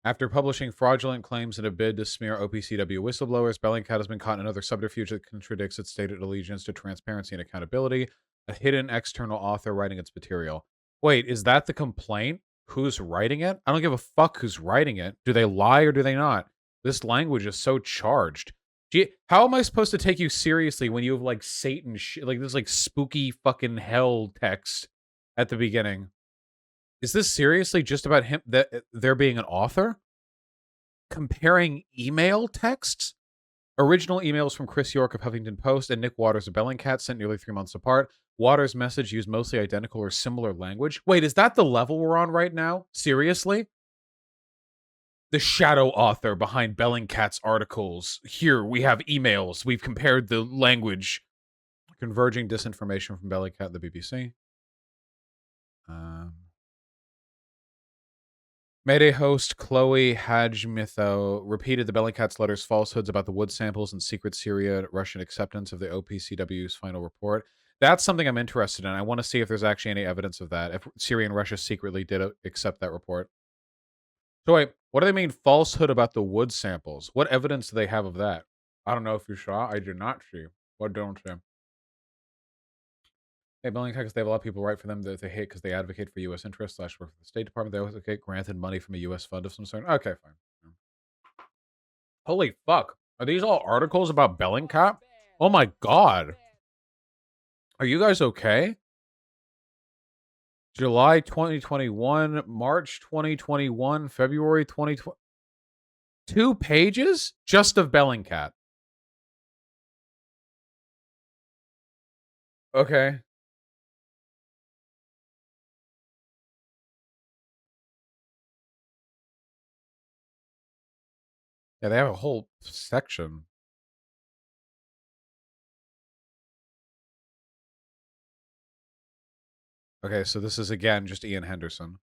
After publishing fraudulent claims in a bid to smear OPCW whistleblowers, Bellingcat has been caught in another subterfuge that contradicts its stated allegiance to transparency and accountability. A hidden external author writing its material. Wait, is that the complaint? Who's writing it? I don't give a fuck who's writing it. Do they lie or do they not? This language is so charged. How am I supposed to take you seriously when you have like Satan like this like spooky fucking hell text at the beginning? Is this seriously just about him, that there being an author? Comparing email texts? Original emails from Chris York of Huffington Post and Nick Waters of Bellingcat sent nearly 3 months apart. Waters' message used mostly identical or similar language. Wait, is that the level we're on right now? Seriously? The shadow author behind Bellingcat's articles. Here, we have emails. We've compared the language. Converging disinformation from Bellingcat, the BBC. Mayday host Chloe Hajmitho repeated the Bellingcat's letters' falsehoods about the wood samples and secret Syria Russian acceptance of the OPCW's final report. That's something I'm interested in. I want to see if there's actually any evidence of that, if Syria and Russia secretly did accept that report. So wait, what do they mean falsehood about the wood samples? What evidence do they have of that? I don't know if you saw. I did not see. What don't you? Hey, Bellingcat, because they have a lot of people write for them that they hate because they advocate for U.S. interests / work for the State Department. They always get granted money from a U.S. fund of some sort. Okay, fine. Holy fuck. Are these all articles about Bellingcat? Oh my god. Are you guys okay? July 2021, March 2021, February 2020. 2 pages just of Bellingcat. Okay. Yeah, they have a whole section. Okay, so this is again just Ian Henderson.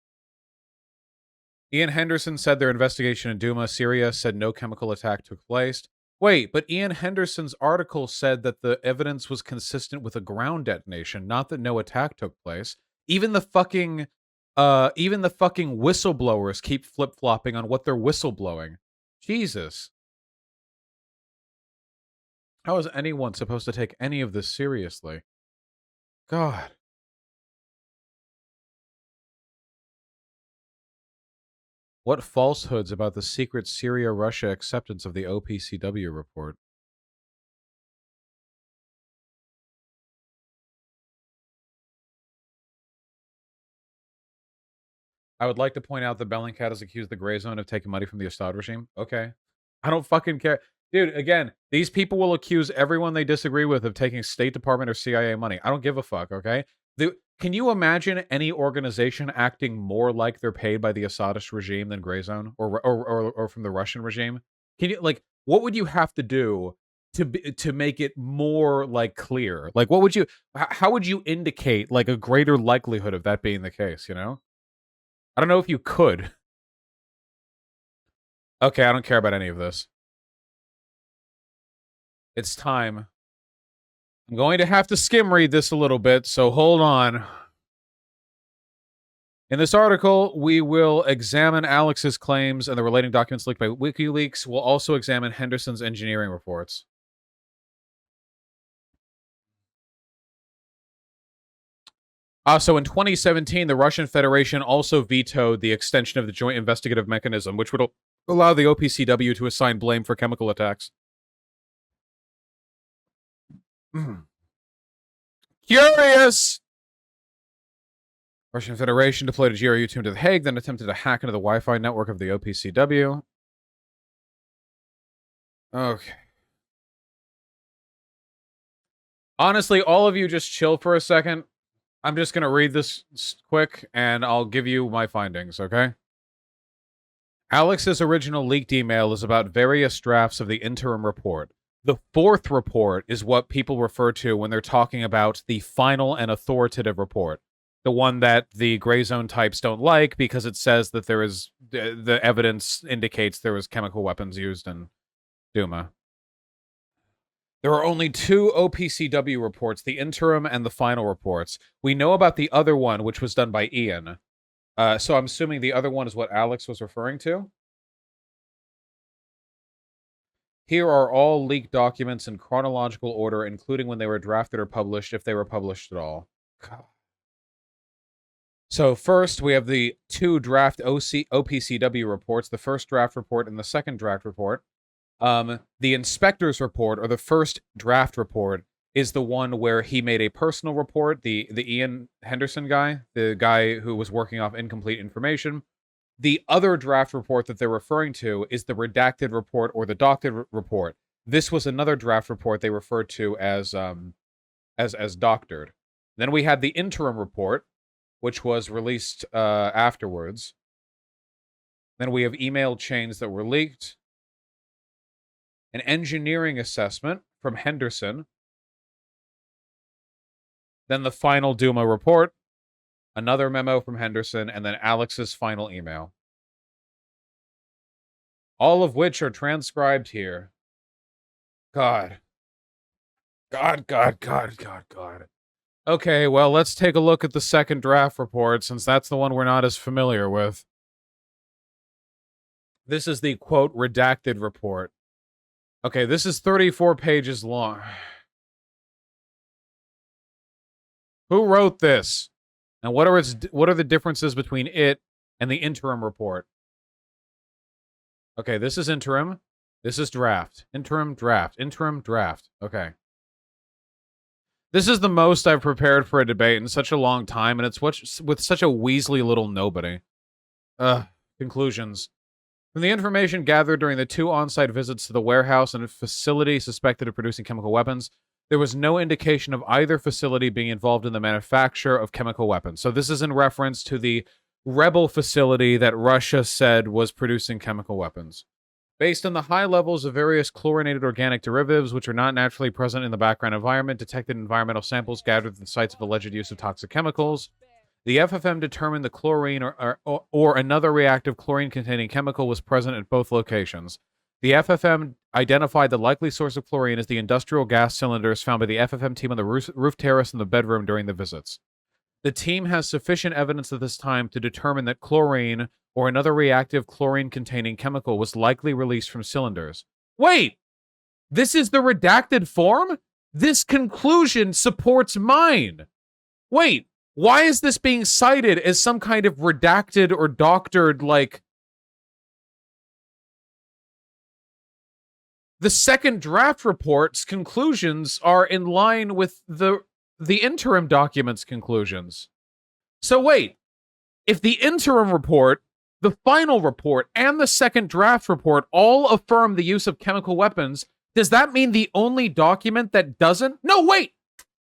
Ian Henderson said their investigation in Douma, Syria, said no chemical attack took place. Wait, but Ian Henderson's article said that the evidence was consistent with a ground detonation, not that no attack took place. Even the fucking whistleblowers keep flip-flopping on what they're whistleblowing. Jesus. How is anyone supposed to take any of this seriously? God. What falsehoods about the secret Syria-Russia acceptance of the OPCW report? I would like to point out that Bellingcat has accused the Grayzone of taking money from the Assad regime. Okay. I don't fucking care. Dude, again, these people will accuse everyone they disagree with of taking State Department or CIA money. I don't give a fuck, okay? Can you imagine any organization acting more like they're paid by the Assadist regime than Grayzone or from the Russian regime? Can you, like, what would you have to do to make it more, like, clear? Like, what would you, how would you indicate, like, a greater likelihood of that being the case, you know? I don't know if you could. Okay, I don't care about any of this. It's time. I'm going to have to skim read this a little bit, so hold on. In this article, we will examine Alex's claims and the relating documents leaked by WikiLeaks. We'll also examine Henderson's engineering reports. So in 2017, the Russian Federation also vetoed the extension of the Joint Investigative Mechanism, which would allow the OPCW to assign blame for chemical attacks. Curious! Russian Federation deployed a GRU team to The Hague, then attempted to hack into the Wi-Fi network of the OPCW. Okay. Honestly, all of you just chill for a second. I'm just going to read this quick, and I'll give you my findings, okay? Alex's original leaked email is about various drafts of the interim report. The 4th report is what people refer to when they're talking about the final and authoritative report. The one that the Grayzone types don't like because it says that there is the evidence indicates there was chemical weapons used in Douma. There are only 2 OPCW reports, the interim and the final reports. We know about the other one, which was done by Ian. So I'm assuming the other one is what Alex was referring to. Here are all leaked documents in chronological order, including when they were drafted or published, if they were published at all. God. So first, we have the 2 draft OPCW reports, the first draft report and the second draft report. The inspector's report, or the first draft report, is the one where he made a personal report, the Ian Henderson guy, the guy who was working off incomplete information. The other draft report that they're referring to is the redacted report or the doctored report. This was another draft report they referred to as doctored. Then we had the interim report, which was released afterwards. Then we have email chains that were leaked. An engineering assessment from Henderson. Then the final Douma report. Another memo from Henderson. And then Alex's final email. All of which are transcribed here. God. Okay, well, let's take a look at the second draft report, since that's the one we're not as familiar with. This is the, quote, redacted report. Okay, this is 34 pages long. Who wrote this? And what are the differences between it and the interim report? Okay, this is interim. This is draft. Interim, draft. Interim, draft. Okay. This is the most I've prepared for a debate in such a long time, and it's with such a Weasley little nobody. Conclusions. From the information gathered during the 2 on-site visits to the warehouse and a facility suspected of producing chemical weapons, there was no indication of either facility being involved in the manufacture of chemical weapons. So this is in reference to the rebel facility that Russia said was producing chemical weapons. Based on the high levels of various chlorinated organic derivatives, which are not naturally present in the background environment, detected in environmental samples gathered at the sites of alleged use of toxic chemicals, the FFM determined the chlorine or another reactive chlorine-containing chemical was present at both locations. The FFM identified the likely source of chlorine as the industrial gas cylinders found by the FFM team on the roof terrace in the bedroom during the visits. The team has sufficient evidence at this time to determine that chlorine or another reactive chlorine-containing chemical was likely released from cylinders. Wait! This is the redacted form? This conclusion supports mine. Wait, why is this being cited as some kind of redacted or doctored, like... The second draft report's conclusions are in line with the interim document's conclusions. So wait, if the interim report, the final report, and the second draft report all affirm the use of chemical weapons, does that mean the only document that doesn't? No, wait!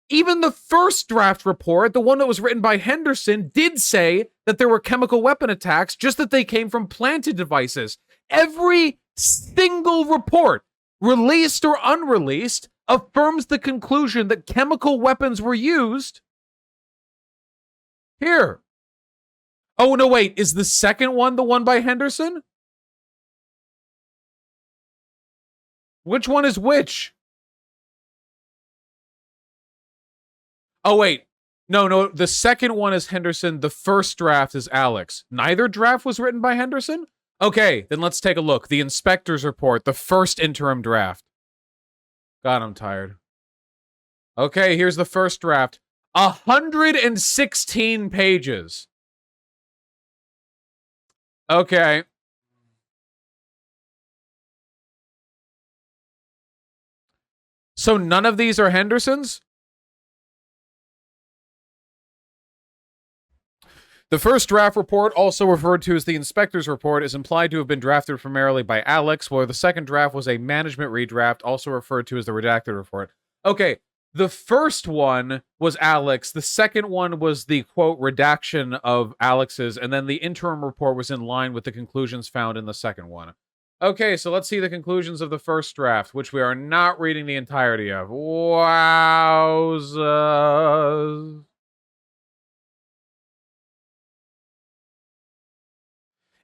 Even the first draft report, the one that was written by Henderson, did say that there were chemical weapon attacks, just that they came from planted devices. Every single report, released or unreleased, affirms the conclusion that chemical weapons were used. Here. Oh, no, wait. Is the second one the one by Henderson? Which one is which? Oh, wait. No. The second one is Henderson. The first draft is Alex. Neither draft was written by Henderson? Okay, then let's take a look. The inspector's report, the first interim draft. God, I'm tired. Okay, here's the first draft. 116 pages. Okay. So none of these are Henderson's? The first draft report, also referred to as the inspector's report, is implied to have been drafted primarily by Alex, while the second draft was a management redraft, also referred to as the redacted report. Okay, the first one was Alex, the second one was the, quote, redaction of Alex's, and then the interim report was in line with the conclusions found in the second one. Okay, so let's see the conclusions of the first draft, which we are not reading the entirety of. Wowza.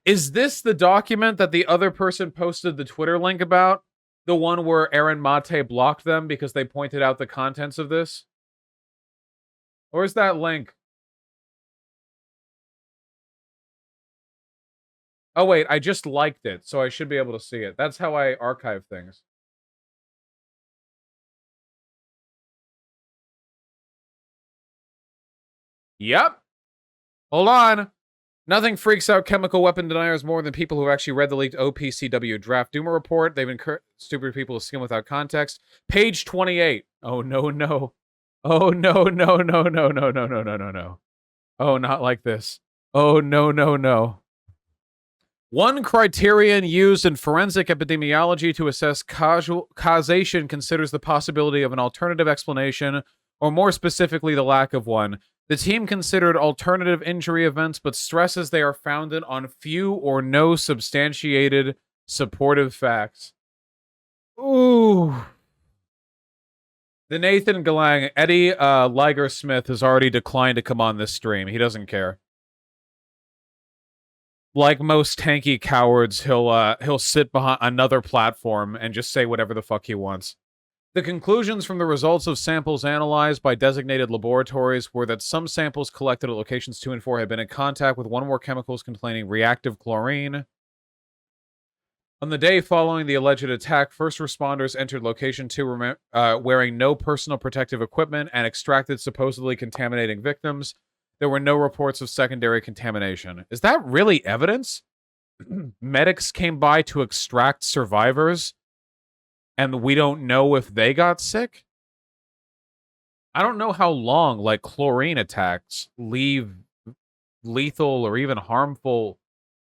Is this the document that the other person posted the Twitter link about? The one where Aaron Mate blocked them because they pointed out the contents of this? Where's that link? Oh, wait, I just liked it, so I should be able to see it. That's how I archive things. Yep. Hold on. Nothing freaks out chemical weapon deniers more than people who actually read the leaked OPCW draft Douma report. They've encouraged stupid people to skim without context. Page 28. Oh, no. Oh, no. Oh, not like this. Oh, no. One criterion used in forensic epidemiology to assess causation considers the possibility of an alternative explanation, or more specifically, the lack of one. The team considered alternative injury events, but stresses they are founded on few or no substantiated supportive facts. Ooh. The Nathan Galang, Eddie Liger Smith has already declined to come on this stream. He doesn't care. Like most tanky cowards, he'll sit behind another platform and just say whatever the fuck he wants. The conclusions from the results of samples analyzed by designated laboratories were that some samples collected at locations 2 and 4 had been in contact with one or more chemicals containing reactive chlorine. On the day following the alleged attack, first responders entered location 2 wearing no personal protective equipment and extracted supposedly contaminating victims. There were no reports of secondary contamination. Is that really evidence? Medics came by to extract survivors, and we don't know if they got sick? I don't know how long, like, chlorine attacks leave lethal or even harmful.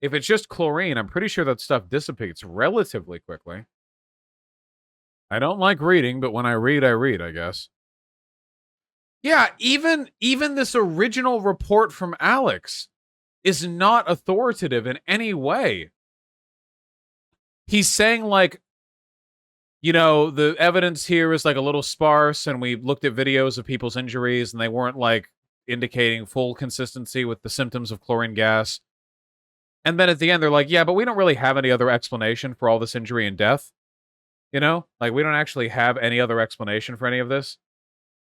If it's just chlorine, I'm pretty sure that stuff dissipates relatively quickly. I don't like reading, but when I read, I guess. Yeah, even this original report from Alex is not authoritative in any way. He's saying, like, you know, the evidence here is like a little sparse, and we looked at videos of people's injuries, and they weren't like indicating full consistency with the symptoms of chlorine gas. And then at the end, they're like, yeah, but we don't really have any other explanation for all this injury and death. You know? Like, we don't actually have any other explanation for any of this.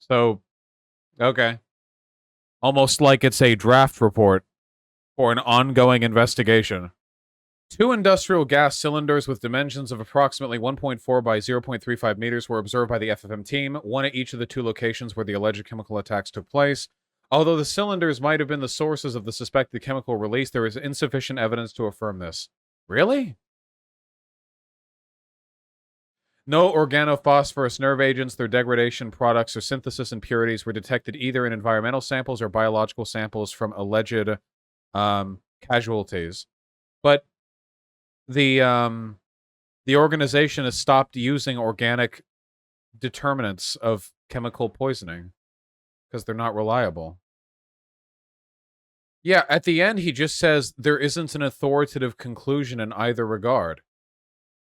So, okay. Almost like it's a draft report for an ongoing investigation. 2 industrial gas cylinders with dimensions of approximately 1.4 by 0.35 meters were observed by the FFM team, one at each of the 2 locations where the alleged chemical attacks took place. Although the cylinders might have been the sources of the suspected chemical release, there is insufficient evidence to affirm this. Really? No organophosphorus nerve agents, their degradation products, or synthesis impurities were detected either in environmental samples or biological samples from alleged casualties. But the organization has stopped using organic determinants of chemical poisoning because they're not reliable. Yeah, at the end, he just says there isn't an authoritative conclusion in either regard.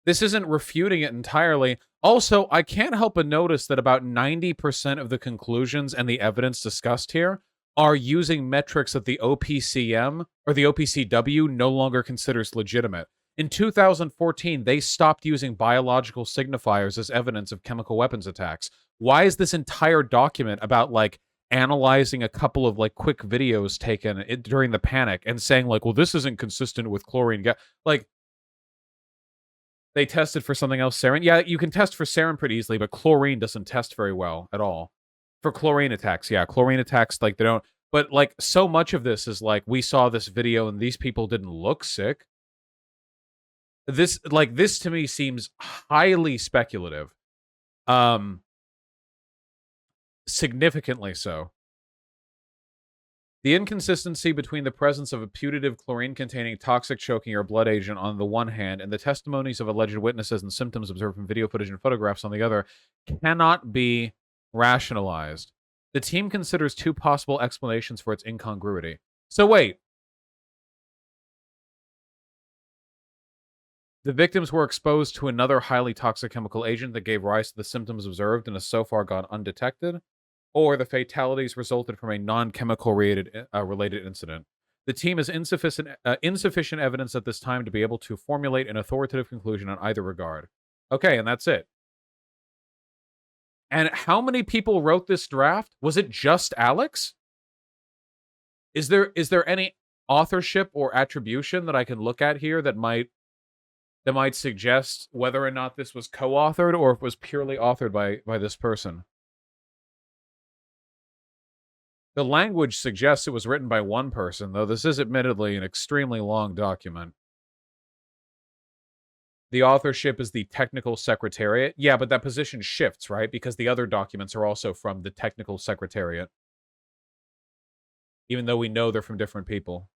This isn't refuting it entirely. Also, I can't help but notice that about 90% of the conclusions and the evidence discussed here are using metrics that the OPCM or the OPCW no longer considers legitimate. In 2014, they stopped using biological signifiers as evidence of chemical weapons attacks. Why is this entire document about, like, analyzing a couple of, like, quick videos taken during the panic and saying, like, well, this isn't consistent with chlorine gas? Like, they tested for something else, sarin. Yeah, you can test for sarin pretty easily, but chlorine doesn't test very well at all. For chlorine attacks, yeah, chlorine attacks, like, they don't. But, like, so much of this is, like, we saw this video and these people didn't look sick. This to me seems highly speculative. Significantly so. The inconsistency between the presence of a putative chlorine-containing toxic choking or blood agent on the one hand and the testimonies of alleged witnesses and symptoms observed from video footage and photographs on the other cannot be rationalized. The team considers 2 possible explanations for its incongruity. So wait. The victims were exposed to another highly toxic chemical agent that gave rise to the symptoms observed and has so far gone undetected, or the fatalities resulted from a non-chemical related incident. The team has insufficient evidence at this time to be able to formulate an authoritative conclusion on either regard. Okay, and that's it. And how many people wrote this draft? Was it just Alex? Is there any authorship or attribution that I can look at here that might suggest whether or not this was co-authored or if it was purely authored by this person? The language suggests it was written by one person, though this is admittedly an extremely long document. The authorship is the technical secretariat. Yeah, but that position shifts, right? Because the other documents are also from the technical secretariat. Even though we know they're from different people.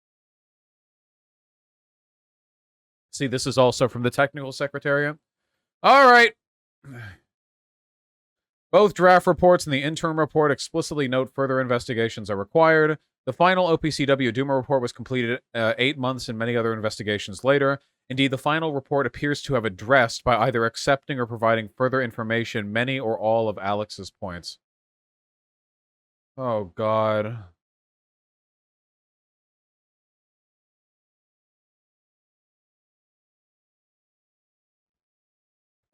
See, this is also from the Technical Secretariat. All right. Both draft reports and the interim report explicitly note further investigations are required. The final OPCW Douma report was completed 8 months and many other investigations later. Indeed, the final report appears to have addressed, by either accepting or providing further information, many or all of Alex's points. Oh, God.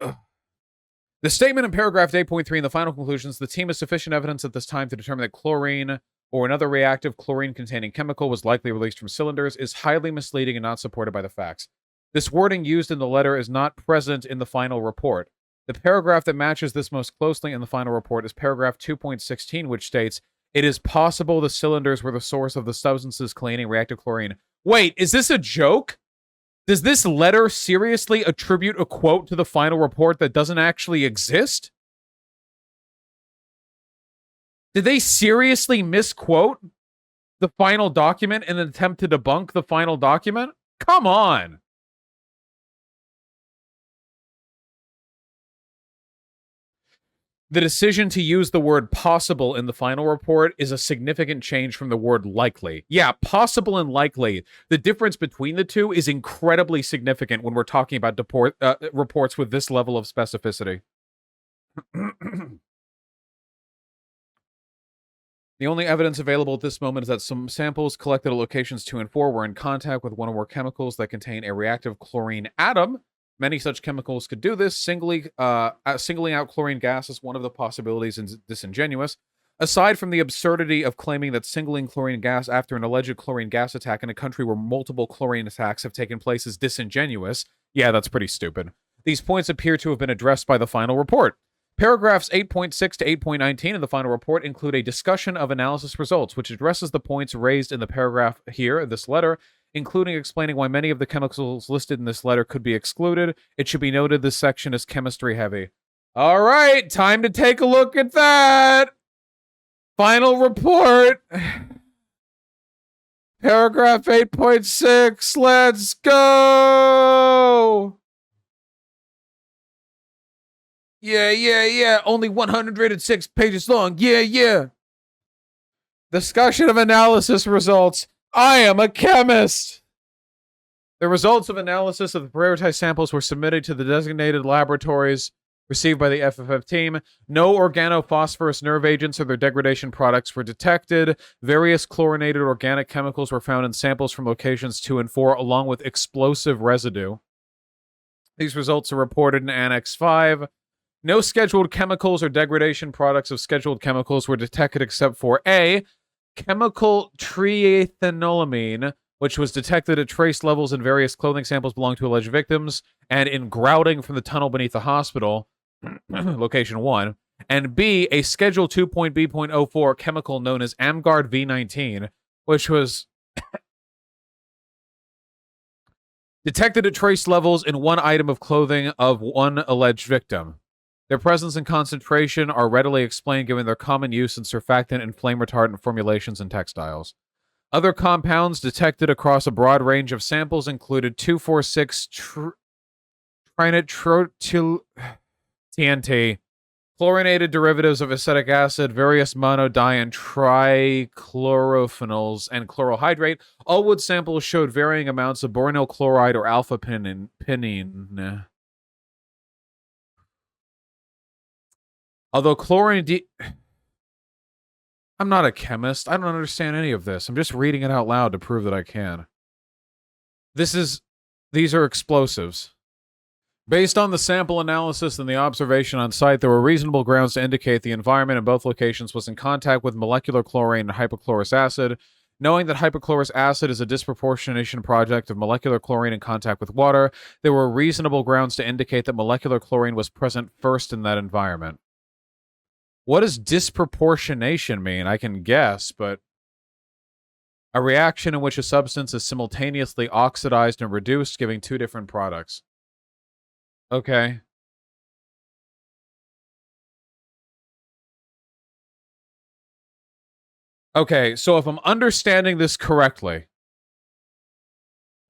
Ugh. The statement in paragraph 8.3 in the final conclusions, the team has sufficient evidence at this time to determine that chlorine or another reactive chlorine-containing chemical was likely released from cylinders, is highly misleading and not supported by the facts. This wording used in the letter is not present in the final report. The paragraph that matches this most closely in the final report is paragraph 2.16, which states, "It is possible the cylinders were the source of the substances containing reactive chlorine." Wait, is this a joke? Does this letter seriously attribute a quote to the final report that doesn't actually exist? Did they seriously misquote the final document in an attempt to debunk the final document? Come on. The decision to use the word possible in the final report is a significant change from the word likely. Yeah, possible and likely. The difference between the two is incredibly significant when we're talking about reports with this level of specificity. The only evidence available at this moment is that some samples collected at locations 2 and 4 were in contact with one or more chemicals that contain a reactive chlorine atom. Many such chemicals could do this. Singling out chlorine gas is one of the possibilities and disingenuous. Aside from the absurdity of claiming that singling chlorine gas after an alleged chlorine gas attack in a country where multiple chlorine attacks have taken place is disingenuous, yeah, that's pretty stupid. These points appear to have been addressed by the final report. Paragraphs 8.6 to 8.19 in the final report include a discussion of analysis results, which addresses the points raised in the paragraph here in this letter, including explaining why many of the chemicals listed in this letter could be excluded. It should be noted this section is chemistry heavy. All right, time to take a look at that. Final report. Paragraph 8.6, let's go. Yeah. Only 106 pages long. Yeah. Discussion of analysis results. I am a chemist. The results of analysis of the prioritized samples were submitted to the designated laboratories received by the FFF team. No organophosphorus nerve agents or their degradation products were detected. Various chlorinated organic chemicals were found in samples from locations 2 and 4, along with explosive residue. These results are reported in Annex 5. No scheduled chemicals or degradation products of scheduled chemicals were detected except for A, chemical triethanolamine, which was detected at trace levels in various clothing samples belonging to alleged victims, and in grouting from the tunnel beneath the hospital, location 1, and B, a Schedule 2.B.04 chemical known as Amgard V19, which was detected at trace levels in one item of clothing of one alleged victim. Their presence and concentration are readily explained given their common use in surfactant and flame retardant formulations in textiles. Other compounds detected across a broad range of samples included 2,4,6 trinitrotyl TNT, chlorinated derivatives of acetic acid, various mono, di, and trichlorophenol, and chlorohydrate. All wood samples showed varying amounts of boronil chloride or alpha pinene. Although chlorine... I'm not a chemist. I don't understand any of this. I'm just reading it out loud to prove that I can. These are explosives. Based on the sample analysis and the observation on site, there were reasonable grounds to indicate the environment in both locations was in contact with molecular chlorine and hypochlorous acid. Knowing that hypochlorous acid is a disproportionation project of molecular chlorine in contact with water, there were reasonable grounds to indicate that molecular chlorine was present first in that environment. What does disproportionation mean? I can guess, but a reaction in which a substance is simultaneously oxidized and reduced, giving two different products. Okay. Okay, so if I'm understanding this correctly,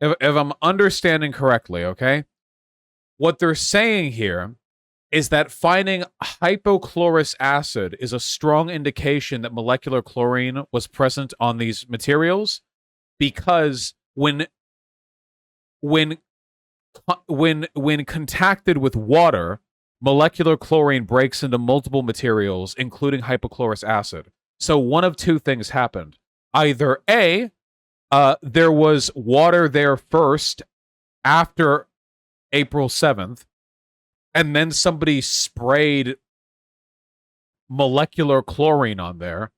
if I'm understanding correctly, okay? What they're saying here is that finding hypochlorous acid is a strong indication that molecular chlorine was present on these materials, because when contacted with water, molecular chlorine breaks into multiple materials, including hypochlorous acid. So one of two things happened. Either A, there was water there first after April 7th, and then somebody sprayed molecular chlorine on there,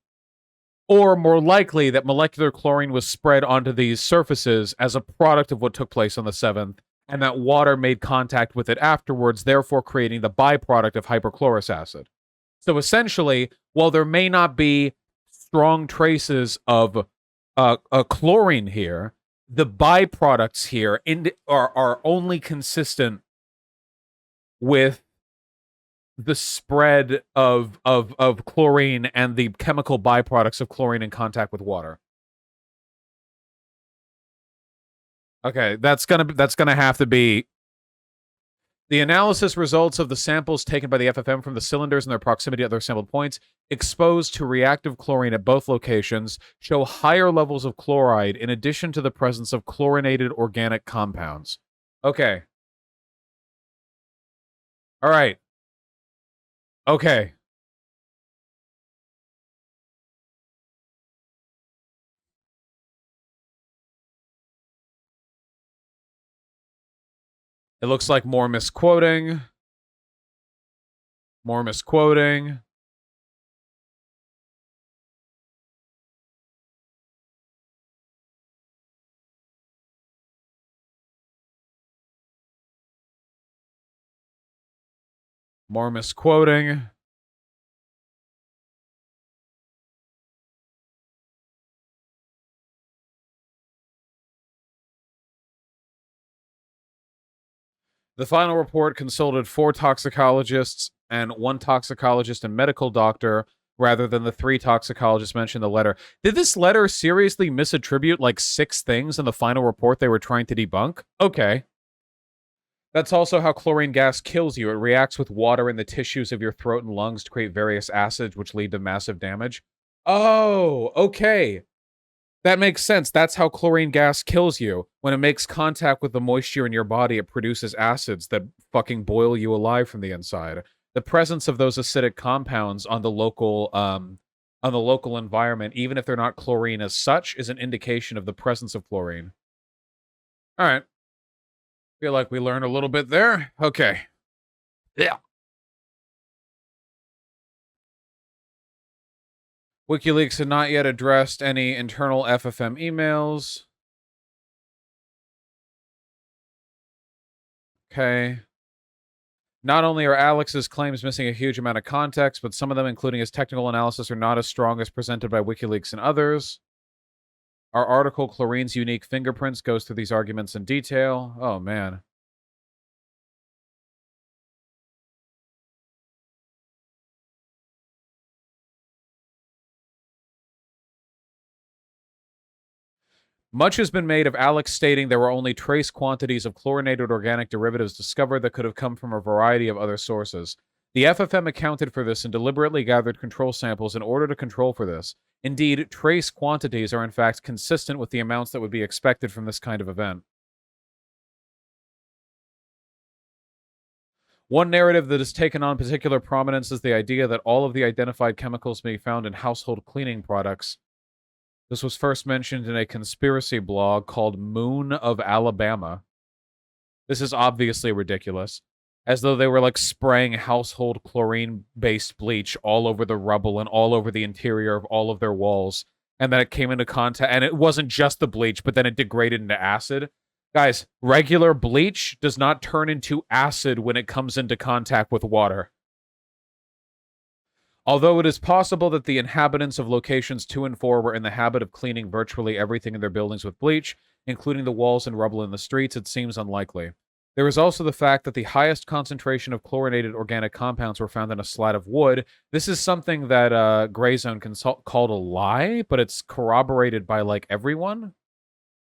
or more likely that molecular chlorine was spread onto these surfaces as a product of what took place on the 7th, and that water made contact with it afterwards, therefore creating the byproduct of hypochlorous acid. So essentially, while there may not be strong traces of chlorine here, the byproducts here are only consistent with the spread of chlorine and the chemical byproducts of chlorine in contact with water. Okay, that's gonna have to be the analysis results of the samples taken by the FFM from the cylinders and their proximity to other sampled points exposed to reactive chlorine at both locations show higher levels of chloride in addition to the presence of chlorinated organic compounds. Okay. All right. Okay. It looks like more misquoting. More misquoting. More misquoting. The final report consulted 4 toxicologists and 1 toxicologist and medical doctor, rather than the 3 toxicologists mentioned in the letter. Did this letter seriously misattribute like 6 things in the final report they were trying to debunk? Okay. That's also how chlorine gas kills you. It reacts with water in the tissues of your throat and lungs to create various acids which lead to massive damage. Oh, okay. That makes sense. That's how chlorine gas kills you. When it makes contact with the moisture in your body, it produces acids that fucking boil you alive from the inside. The presence of those acidic compounds on the local environment, even if they're not chlorine as such, is an indication of the presence of chlorine. All right. Feel like we learned a little bit there. Okay. Yeah. WikiLeaks had not yet addressed any internal FFM emails. Okay. Not only are Alex's claims missing a huge amount of context, but some of them, including his technical analysis, are not as strong as presented by WikiLeaks and others. Our article, Chlorine's Unique Fingerprints, goes through these arguments in detail. Oh, man. Much has been made of Alex stating there were only trace quantities of chlorinated organic derivatives discovered that could have come from a variety of other sources. The FFM accounted for this and deliberately gathered control samples in order to control for this. Indeed, trace quantities are in fact consistent with the amounts that would be expected from this kind of event. One narrative that has taken on particular prominence is the idea that all of the identified chemicals may be found in household cleaning products. This was first mentioned in a conspiracy blog called Moon of Alabama. This is obviously ridiculous. As though they were like spraying household chlorine-based bleach all over the rubble and all over the interior of all of their walls. And then it came into contact, and it wasn't just the bleach, but then it degraded into acid. Guys, regular bleach does not turn into acid when it comes into contact with water. Although it is possible that the inhabitants of locations 2 and 4 were in the habit of cleaning virtually everything in their buildings with bleach, including the walls and rubble in the streets, it seems unlikely. There is also the fact that the highest concentration of chlorinated organic compounds were found in a slat of wood. This is something that Grayzone called a lie, but it's corroborated by, like, everyone.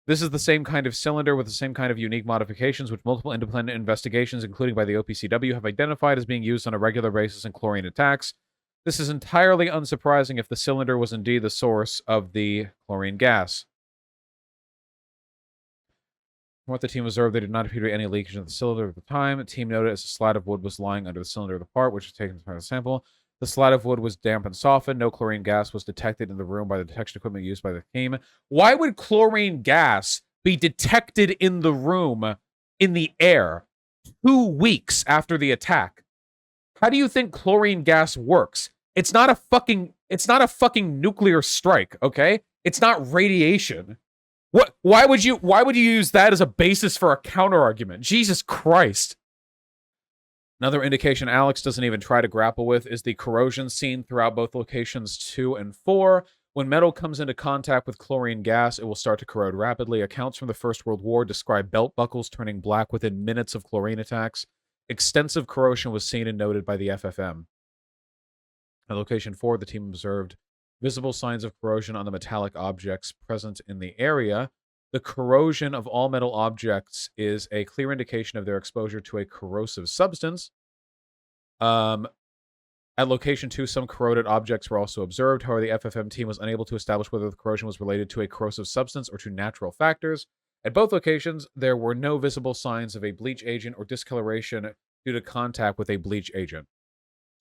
This is the same kind of cylinder with the same kind of unique modifications, which multiple independent investigations, including by the OPCW, have identified as being used on a regular basis in chlorine attacks. This is entirely unsurprising if the cylinder was indeed the source of the chlorine gas. From what the team observed, there did not appear to be any leakage in the cylinder at the time. The team noted as a slat of wood was lying under the cylinder of the part, which was taken as part of the sample. The slat of wood was damp and softened. No chlorine gas was detected in the room by the detection equipment used by the team. Why would chlorine gas be detected in the room in the air 2 weeks after the attack? How do you think chlorine gas works? It's not a fucking nuclear strike, okay? It's not radiation. Why would you use that as a basis for a counter argument? Jesus Christ. Another indication Alex doesn't even try to grapple with is the corrosion seen throughout both locations 2 and 4. When metal comes into contact with chlorine gas, it will start to corrode rapidly. Accounts from the First World War describe belt buckles turning black within minutes of chlorine attacks. Extensive corrosion was seen and noted by the FFM. At location 4, the team observed visible signs of corrosion on the metallic objects present in the area. The corrosion of all metal objects is a clear indication of their exposure to a corrosive substance. At location 2, some corroded objects were also observed. However, the FFM team was unable to establish whether the corrosion was related to a corrosive substance or to natural factors. At both locations, there were no visible signs of a bleach agent or discoloration due to contact with a bleach agent.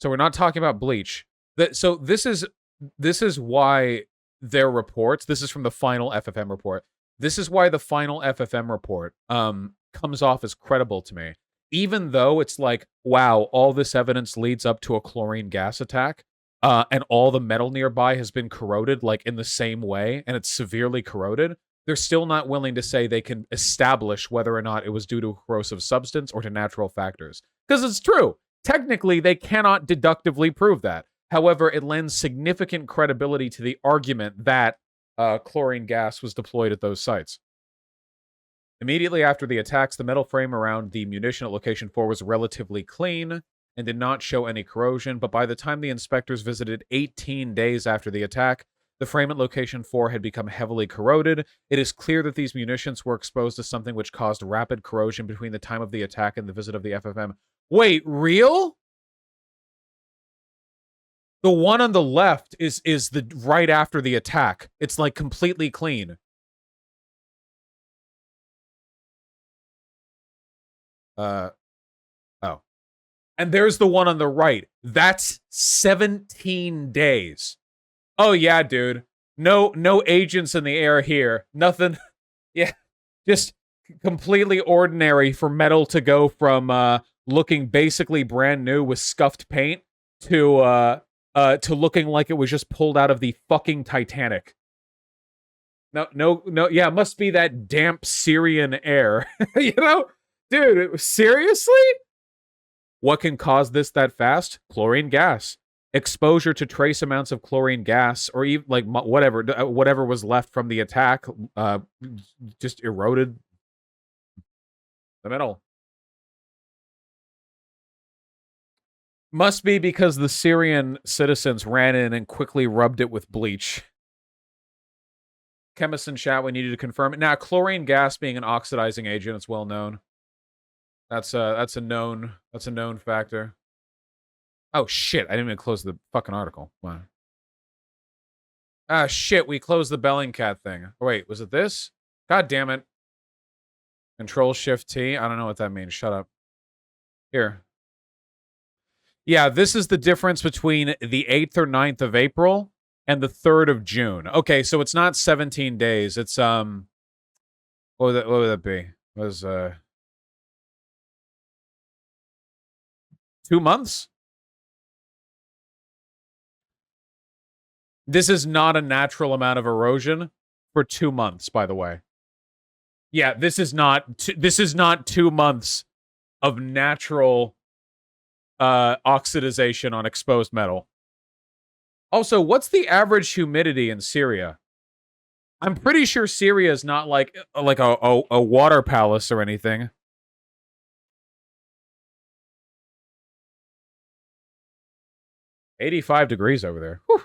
So we're not talking about bleach. So this is why their reports, this is from the final FFM report. This is why the final FFM report comes off as credible to me. Even though it's like, wow, all this evidence leads up to a chlorine gas attack, and all the metal nearby has been corroded, like, in the same way, and it's severely corroded, they're still not willing to say they can establish whether or not it was due to a corrosive substance or to natural factors. Because it's true. Technically, they cannot deductively prove that. However, it lends significant credibility to the argument that chlorine gas was deployed at those sites. Immediately after the attacks, the metal frame around the munition at location 4 was relatively clean and did not show any corrosion, but by the time the inspectors visited 18 days after the attack, the frame at location 4 had become heavily corroded. It is clear that these munitions were exposed to something which caused rapid corrosion between the time of the attack and the visit of the FFM. Wait, real? The one on the left is the right after the attack. It's like completely clean. Oh. And there's the one on the right. That's 17 days. Oh yeah, dude. No agents in the air here. Nothing. Yeah. Just completely ordinary for metal to go from looking basically brand new with scuffed paint to looking like it was just pulled out of the fucking Titanic. No, yeah, it must be that damp Syrian air. You know? Dude, seriously? What can cause this that fast? Chlorine gas. Exposure to trace amounts of chlorine gas, or even like whatever was left from the attack, just eroded the metal. Must be because the Syrian citizens ran in and quickly rubbed it with bleach. Chemists in chat, we needed to confirm it. Now, chlorine gas being an oxidizing agent, it's well known. That's a known factor. Oh shit, I didn't even close the fucking article. Wow. Ah shit, we closed the Bellingcat thing. Oh, wait, was it this? God damn it. Control Shift T. I don't know what that means. Shut up. Here. Yeah, this is the difference between the 8th or 9th of April and the 3rd of June. Okay, so it's not 17 days. It's what would that be? It was 2 months? This is not a natural amount of erosion for 2 months, by the way. Yeah, this is not 2 months of natural oxidization on exposed metal. Also, what's the average humidity in Syria? I'm pretty sure Syria is not like a water palace or anything. $85 degrees over there. Whew.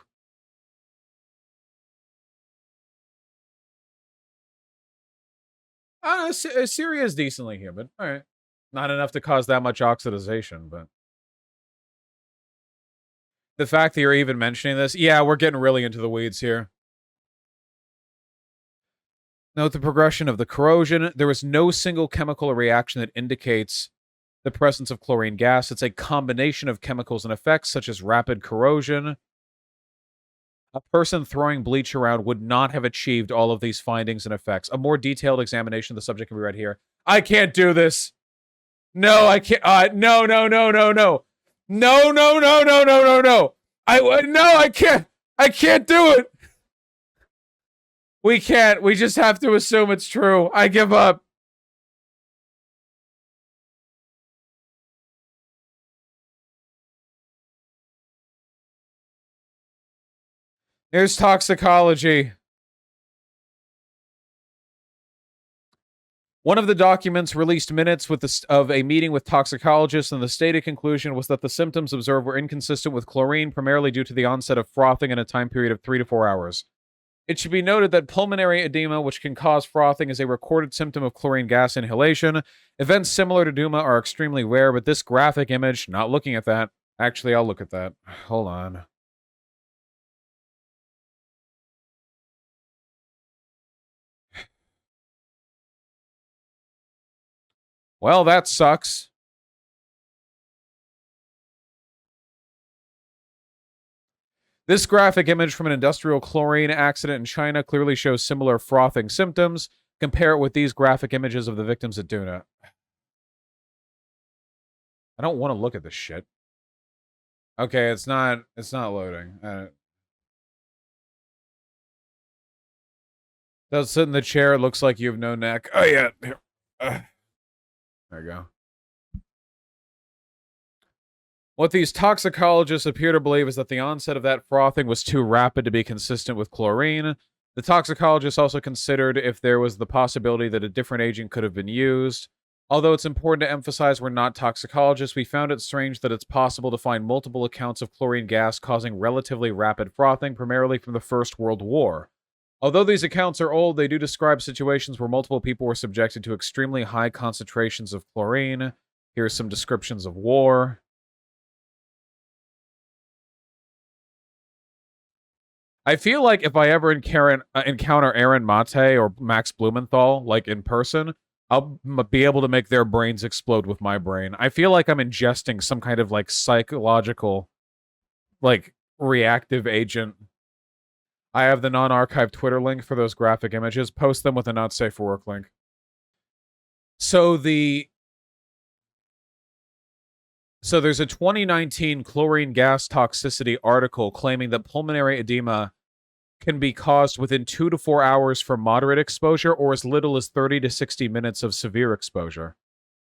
Syria is decently humid. All right. Not enough to cause that much oxidization, but the fact that you're even mentioning this, yeah, we're getting really into the weeds here. Note the progression of the corrosion. There is no single chemical reaction that indicates the presence of chlorine gas. It's a combination of chemicals and effects, such as rapid corrosion. A person throwing bleach around would not have achieved all of these findings and effects. A more detailed examination of the subject can be read here. I can't do this. No, I can't. No. No. I can't. I can't do it. We can't. We just have to assume it's true. I give up. Here's toxicology. One of the documents released minutes of a meeting with toxicologists, and the stated conclusion was that the symptoms observed were inconsistent with chlorine, primarily due to the onset of frothing in a time period of 3 to 4 hours. It should be noted that pulmonary edema, which can cause frothing, is a recorded symptom of chlorine gas inhalation. Events similar to Douma are extremely rare, but this graphic image, not looking at that. Actually, I'll look at that. Hold on. Well, that sucks. This graphic image from an industrial chlorine accident in China clearly shows similar frothing symptoms. Compare it with these graphic images of the victims at Douma. I don't want to look at this shit. Okay, it's not loading. Does sit in the chair, it looks like you have no neck. Oh yeah. Here. There you go. What these toxicologists appear to believe is that the onset of that frothing was too rapid to be consistent with chlorine. The toxicologists also considered if there was the possibility that a different agent could have been used. Although it's important to emphasize we're not toxicologists, we found it strange that it's possible to find multiple accounts of chlorine gas causing relatively rapid frothing, primarily from the First World War. Although these accounts are old, they do describe situations where multiple people were subjected to extremely high concentrations of chlorine. Here's some descriptions of war. I feel like if I ever encounter Aaron Mate or Max Blumenthal, like in person, I'll be able to make their brains explode with my brain. I feel like I'm ingesting some kind of like psychological, like reactive agent. I have the non-archived Twitter link for those graphic images. Post them with a not safe for work link. So there's a 2019 chlorine gas toxicity article claiming that pulmonary edema can be caused within 2 to 4 hours for moderate exposure or as little as 30 to 60 minutes of severe exposure.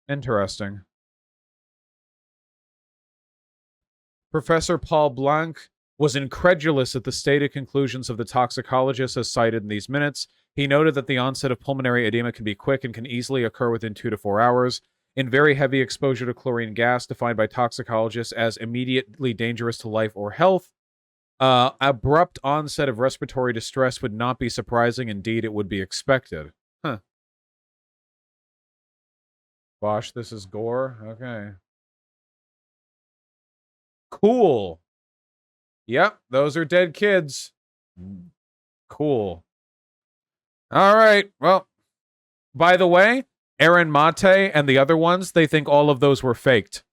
Interesting. Professor Paul Blanc was incredulous at the stated conclusions of the toxicologists as cited in these minutes. He noted that the onset of pulmonary edema can be quick and can easily occur within 2 to 4 hours. In very heavy exposure to chlorine gas, defined by toxicologists as immediately dangerous to life or health, abrupt onset of respiratory distress would not be surprising. Indeed, it would be expected. Huh. Vaush, this is gore? Okay. Cool. Yep, those are dead kids. Cool. All right, well, by the way, Aaron Mate and the other ones, they think all of those were faked.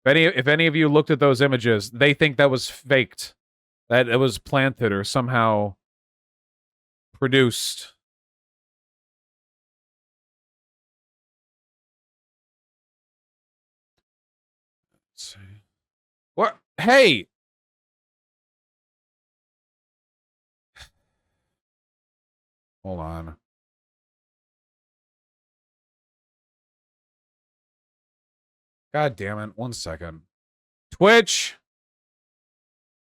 If any of you looked at those images, they think that was faked. That it was planted or somehow produced. Let's see. What? Hey! Hold on. God damn it. 1 second. Twitch!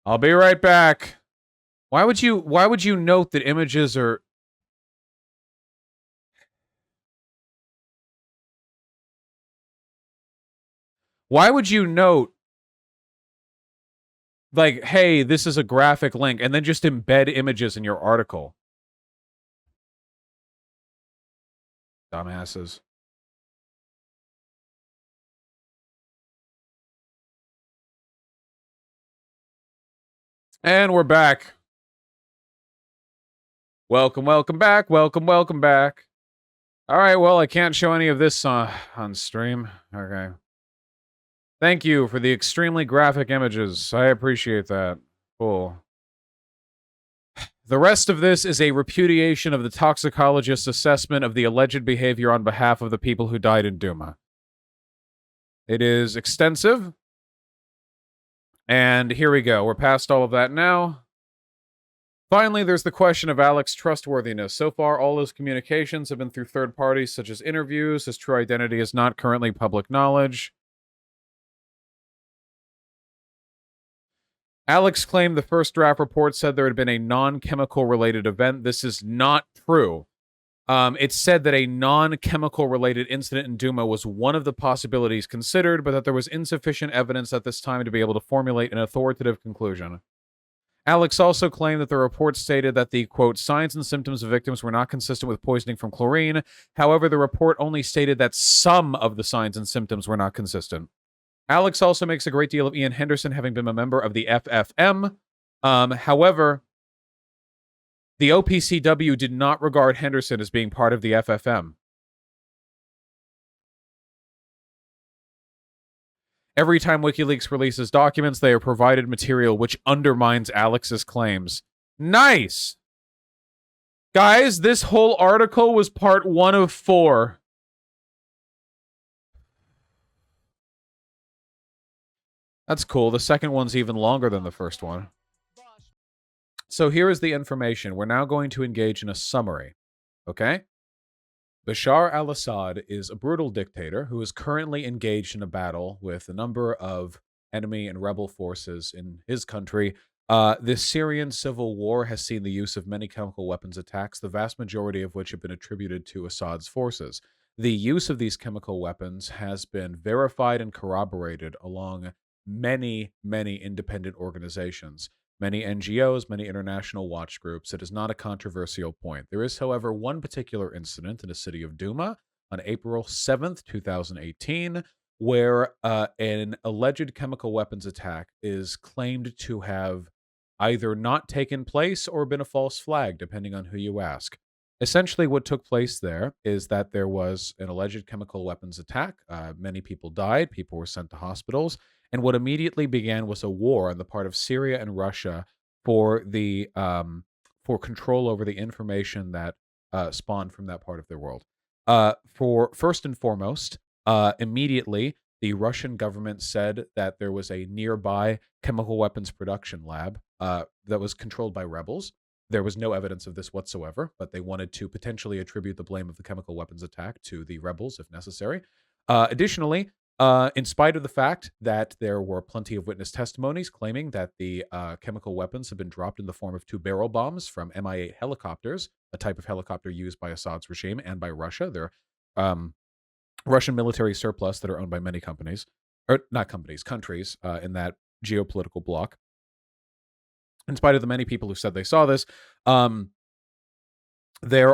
I'll be right back. Why would you note that images are... Why would you note, like, hey, this is a graphic link, and then just embed images in your article? Dumbasses. And we're back. Welcome, welcome back. Welcome, welcome back. All right, well, I can't show any of this on stream. Okay. Thank you for the extremely graphic images. I appreciate that. Cool. The rest of this is a repudiation of the toxicologist's assessment of the alleged behavior on behalf of the people who died in Douma. It is extensive. And here we go. We're past all of that now. Finally, there's the question of Alex's trustworthiness. So far, all his communications have been through third parties, such as interviews. His true identity is not currently public knowledge. Alex claimed the first draft report said there had been a non-chemical related event. This is not true. It said that a non-chemical related incident in Douma was one of the possibilities considered, but that there was insufficient evidence at this time to be able to formulate an authoritative conclusion. Alex also claimed that the report stated that the, quote, signs and symptoms of victims were not consistent with poisoning from chlorine. However, the report only stated that some of the signs and symptoms were not consistent. Alex also makes a great deal of Ian Henderson having been a member of the FFM. However, the OPCW did not regard Henderson as being part of the FFM. Every time WikiLeaks releases documents, they are provided material which undermines Alex's claims. Nice! Guys, this whole article was part 1 of 4. That's cool. The second one's even longer than the first one. So here is the information. We're now going to engage in a summary. Okay? Bashar al-Assad is a brutal dictator who is currently engaged in a battle with a number of enemy and rebel forces in his country. The Syrian civil war has seen the use of many chemical weapons attacks, the vast majority of which have been attributed to Assad's forces. The use of these chemical weapons has been verified and corroborated along many, many independent organizations, many NGOs, many international watch groups. It is not a controversial point. There is, however, one particular incident in the city of Douma on April 7th, 2018, where an alleged chemical weapons attack is claimed to have either not taken place or been a false flag, depending on who you ask. Essentially, what took place there is that there was an alleged chemical weapons attack. Many people died. People were sent to hospitals. And what immediately began was a war on the part of Syria and Russia for the for control over the information that spawned from that part of the world. For first and foremost, immediately the Russian government said that there was a nearby chemical weapons production lab that was controlled by rebels. There was no evidence of this whatsoever, but they wanted to potentially attribute the blame of the chemical weapons attack to the rebels if necessary. Additionally, in spite of the fact that there were plenty of witness testimonies claiming that the chemical weapons had been dropped in the form of 2 barrel bombs from Mi-8 helicopters, a type of helicopter used by Assad's regime and by Russia. They're Russian military surplus that are owned by many companies, or not companies, countries in that geopolitical bloc. In spite of the many people who said they saw this, there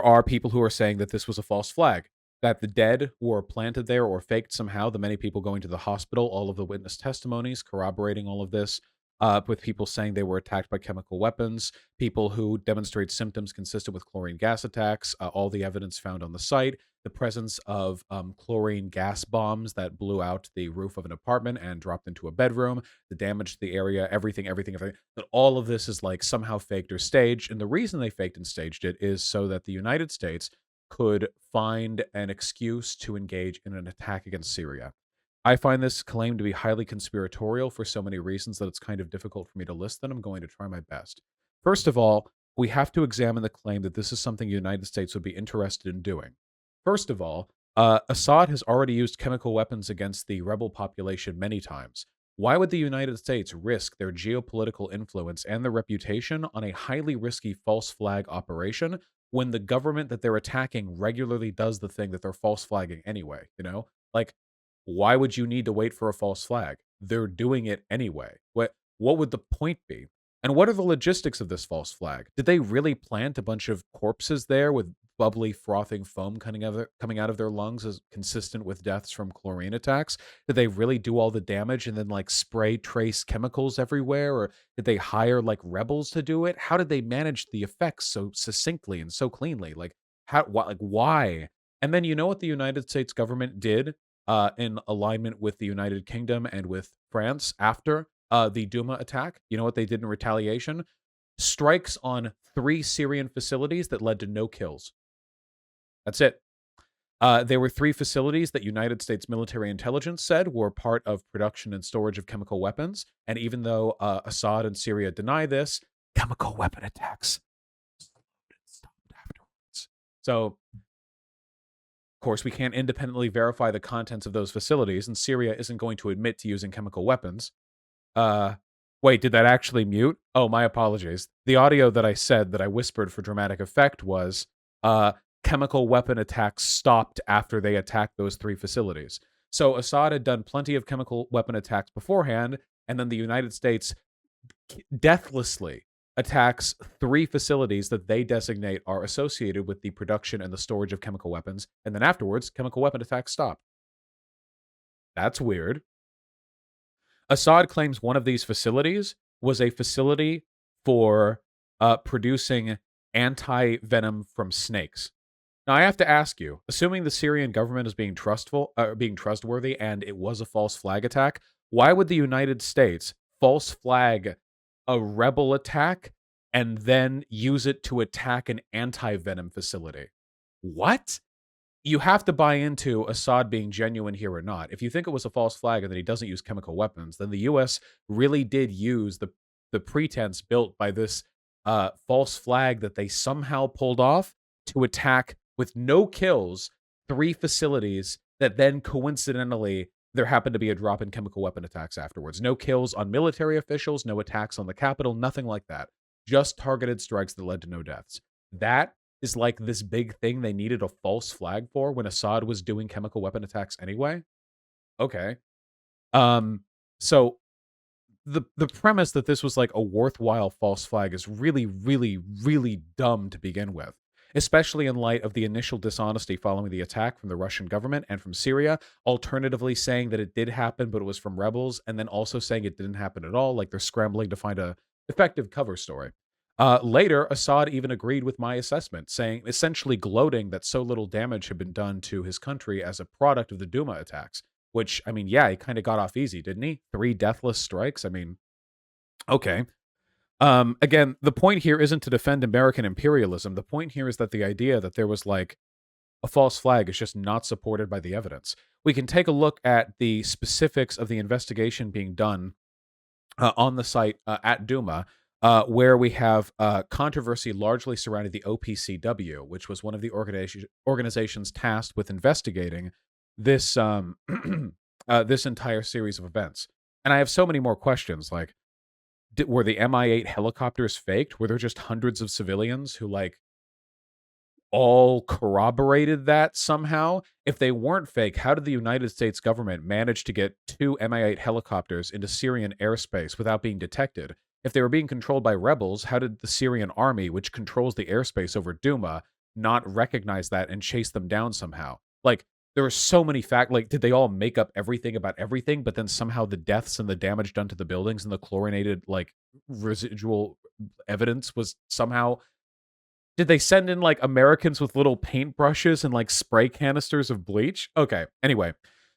are people who are saying that this was a false flag, that the dead were planted there or faked somehow, the many people going to the hospital, all of the witness testimonies corroborating all of this, with people saying they were attacked by chemical weapons, people who demonstrate symptoms consistent with chlorine gas attacks, all the evidence found on the site, the presence of chlorine gas bombs that blew out the roof of an apartment and dropped into a bedroom, the damage to the area, everything. But all of this is like somehow faked or staged. And the reason they faked and staged it is so that the United States could find an excuse to engage in an attack against Syria. I find this claim to be highly conspiratorial for so many reasons that it's kind of difficult for me to list them. I'm going to try my best. First of all, we have to examine the claim that this is something the United States would be interested in doing. First of all, Assad has already used chemical weapons against the rebel population many times. Why would the United States risk their geopolitical influence and their reputation on a highly risky false flag operation when the government that they're attacking regularly does the thing that they're false flagging anyway? You know, like, why would you need to wait for a false flag? They're doing it anyway. What would the point be? And what are the logistics of this false flag? Did they really plant a bunch of corpses there with bubbly, frothing foam coming out of their lungs is consistent with deaths from chlorine attacks? Did they really do all the damage and then like spray trace chemicals everywhere, or did they hire like rebels to do it? How did they manage the effects so succinctly and so cleanly? Like why? And then you know what the United States government did in alignment with the United Kingdom and with France after the Douma attack? You know what they did in retaliation? Strikes on 3 Syrian facilities that led to no kills. That's it. There were 3 facilities that United States military intelligence said were part of production and storage of chemical weapons. And even though Assad and Syria deny this, chemical weapon attacks stopped afterwards. So, of course, we can't independently verify the contents of those facilities, and Syria isn't going to admit to using chemical weapons. Wait, did that actually mute? Oh, my apologies. The audio that I said that I whispered for dramatic effect was chemical weapon attacks stopped after they attacked those 3 facilities. So Assad had done plenty of chemical weapon attacks beforehand, and then the United States deathlessly attacks 3 facilities that they designate are associated with the production and the storage of chemical weapons, and then afterwards, chemical weapon attacks stopped. That's weird. Assad claims one of these facilities was a facility for producing anti-venom from snakes. Now, I have to ask you, assuming the Syrian government is being trustworthy and it was a false flag attack, why would the United States false flag a rebel attack and then use it to attack an anti-venom facility? What? You have to buy into Assad being genuine here or not. If you think it was a false flag and that he doesn't use chemical weapons, then the U.S. really did use the pretense built by this false flag that they somehow pulled off to attack with no kills 3 facilities that then coincidentally there happened to be a drop in chemical weapon attacks afterwards. No kills on military officials, no attacks on the Capitol, nothing like that. Just targeted strikes that led to no deaths. That is like this big thing they needed a false flag for when Assad was doing chemical weapon attacks anyway? Okay. So the premise that this was like a worthwhile false flag is really, really, really dumb to begin with, especially in light of the initial dishonesty following the attack from the Russian government and from Syria, alternatively saying that it did happen, but it was from rebels, and then also saying it didn't happen at all, like they're scrambling to find a effective cover story. Later, Assad even agreed with my assessment, saying, essentially gloating that so little damage had been done to his country as a product of the Douma attacks. Which, I mean, yeah, he kind of got off easy, didn't he? 3 deathless strikes. I mean, okay. Again, the point here isn't to defend American imperialism. The point here is that the idea that there was like a false flag is just not supported by the evidence. We can take a look at the specifics of the investigation being done on the site at Douma. Where we have controversy largely surrounding the OPCW, which was one of the organizations tasked with investigating this this entire series of events. And I have so many more questions. Like, were the Mi-8 helicopters faked? Were there just hundreds of civilians who like all corroborated that somehow? If they weren't fake, how did the United States government manage to get 2 Mi-8 helicopters into Syrian airspace without being detected? If they were being controlled by rebels, how did the Syrian army, which controls the airspace over Douma, not recognize that and chase them down somehow? Like, there are so many like, did they all make up everything about everything, but then somehow the deaths and the damage done to the buildings and the chlorinated, like, residual evidence was somehow... Did they send in, like, Americans with little paintbrushes and, like, spray canisters of bleach? Okay, anyway.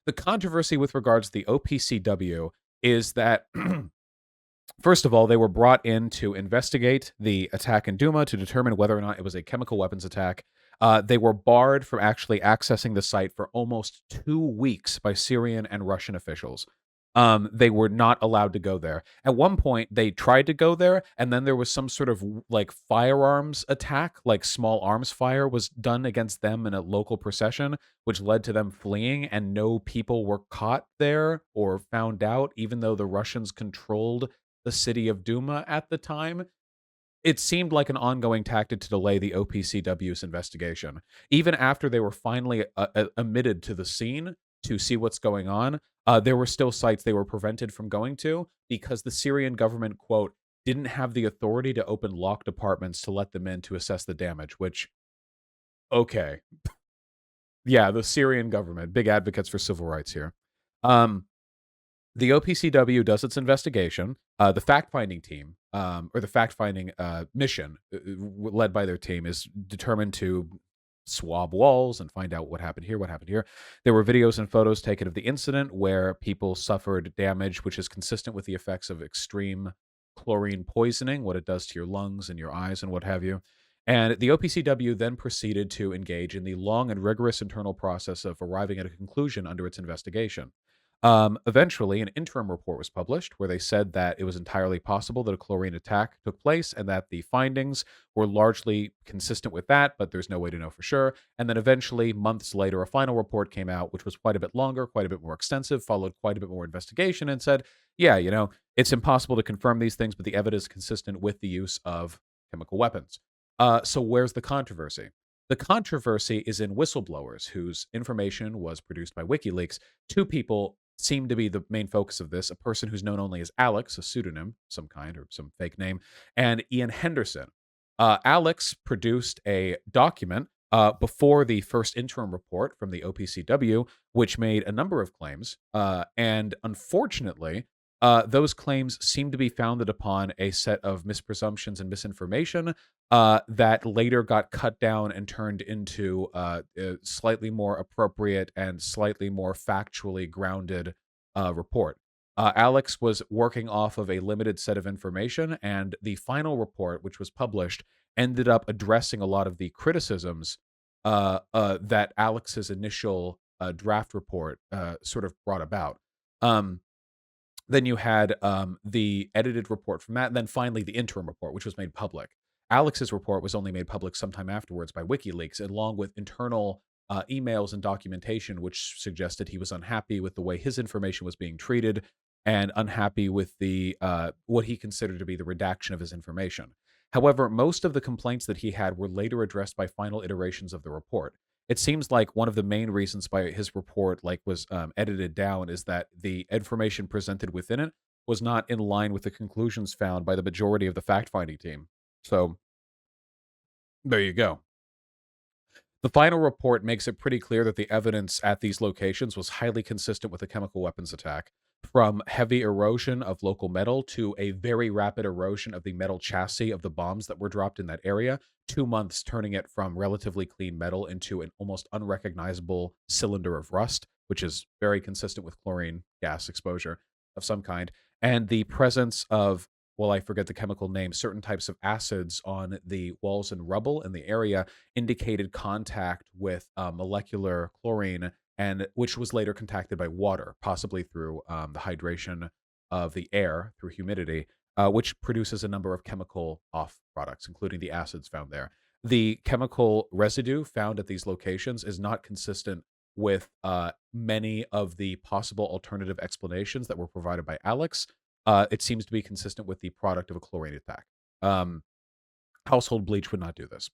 The controversy with regards to the OPCW is that... First of all, they were brought in to investigate the attack in Douma to determine whether or not it was a chemical weapons attack. They were barred from actually accessing the site for almost 2 weeks by Syrian and Russian officials. They were not allowed to go there. At one point, they tried to go there, and then there was some sort of like firearms attack, like small arms fire was done against them in a local procession, which led to them fleeing, and no people were caught there or found out, even though the Russians controlled the city of Douma at the time. It seemed like an ongoing tactic to delay the OPCW's investigation. Even after they were finally admitted to the scene to see what's going on, there were still sites they were prevented from going to because the Syrian government, quote, didn't have the authority to open locked apartments to let them in to assess the damage, which, Okay. Yeah, the Syrian government, big advocates for civil rights here. The OPCW does its investigation. The fact-finding team, or the fact-finding mission led by their team, is determined to swab walls and find out what happened here, what happened here. There were videos and photos taken of the incident where people suffered damage, which is consistent with the effects of extreme chlorine poisoning, what it does to your lungs and your eyes and what have you. And the OPCW then proceeded to engage in the long and rigorous internal process of arriving at a conclusion under its investigation. Eventually, an interim report was published where they said that it was entirely possible that a chlorine attack took place and that the findings were largely consistent with that, but there's no way to know for sure. And then eventually, months later, a final report came out, which was quite a bit longer, quite a bit more extensive, followed quite a bit more investigation, and said, yeah, it's impossible to confirm these things, but the evidence is consistent with the use of chemical weapons. So where's the controversy? The controversy is in whistleblowers whose information was produced by WikiLeaks. Two people seem to be the main focus of this: a person who's known only as Alex, a pseudonym, some kind, or some fake name, and Ian Henderson. Alex produced a document before the first interim report from the OPCW, which made a number of claims. And unfortunately, those claims seem to be founded upon a set of mispresumptions and misinformation that later got cut down and turned into a slightly more appropriate and slightly more factually grounded report. Alex was working off of a limited set of information, and the final report, which was published, ended up addressing a lot of the criticisms that Alex's initial draft report sort of brought about. Then you had the edited report from that, and then finally the interim report, which was made public. Alex's report was only made public sometime afterwards by WikiLeaks, along with internal emails and documentation, which suggested he was unhappy with the way his information was being treated and unhappy with the what he considered to be the redaction of his information. However, most of the complaints that he had were later addressed by final iterations of the report. It seems like one of the main reasons why his report was edited down is that the information presented within it was not in line with the conclusions found by the majority of the fact-finding team. So there you go. The final report makes it pretty clear that the evidence at these locations was highly consistent with a chemical weapons attack, from heavy erosion of local metal to a very rapid erosion of the metal chassis of the bombs that were dropped in that area, 2 months turning it from relatively clean metal into an almost unrecognizable cylinder of rust, which is very consistent with chlorine gas exposure of some kind, and the presence of, well, I forget the chemical name, certain types of acids on the walls and rubble in the area indicated contact with molecular chlorine, and which was later contacted by water, possibly through the hydration of the air through humidity, which produces a number of chemical off products, including the acids found there. The chemical residue found at these locations is not consistent with many of the possible alternative explanations that were provided by Alex. It seems to be consistent with the product of a chlorine attack. Household bleach would not do this.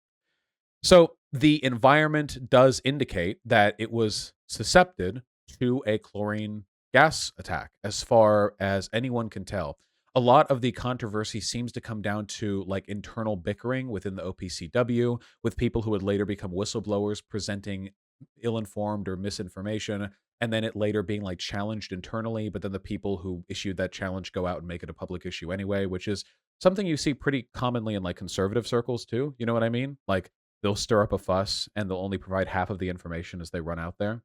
So the environment does indicate that it was susceptible to a chlorine gas attack, as far as anyone can tell. A lot of the controversy seems to come down to internal bickering within the OPCW, with people who would later become whistleblowers presenting ill-informed or misinformation, and then it later being challenged internally, but then the people who issued that challenge go out and make it a public issue anyway, which is something you see pretty commonly in conservative circles too. You know what I mean? They'll stir up a fuss and they'll only provide half of the information as they run out there,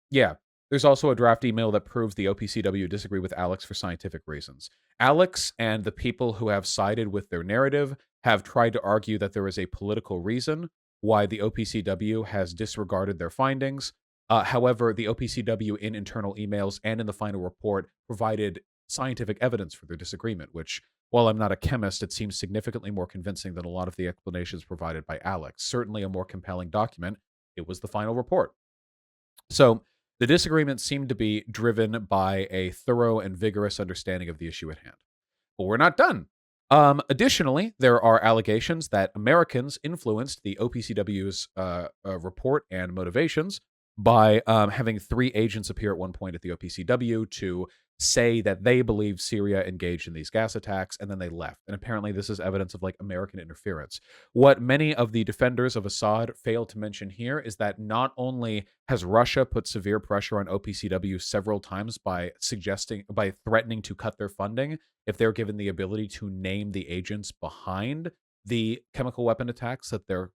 Yeah. There's also a draft email that proves the OPCW disagree with Alex for scientific reasons. Alex and the people who have sided with their narrative have tried to argue that there is a political reason why the OPCW has disregarded their findings. However, the OPCW in internal emails and in the final report provided scientific evidence for their disagreement, which, while I'm not a chemist, it seems significantly more convincing than a lot of the explanations provided by Alex. Certainly a more compelling document. It was the final report. So the disagreement seemed to be driven by a thorough and vigorous understanding of the issue at hand. But we're not done. Additionally, there are allegations that Americans influenced the OPCW's report and motivations, by having 3 agents appear at one point at the OPCW to say that they believe Syria engaged in these gas attacks, and then they left. And apparently this is evidence of like American interference. What many of the defenders of Assad fail to mention here is that not only has Russia put severe pressure on OPCW several times by threatening to cut their funding if they're given the ability to name the agents behind the chemical weapon attacks that they're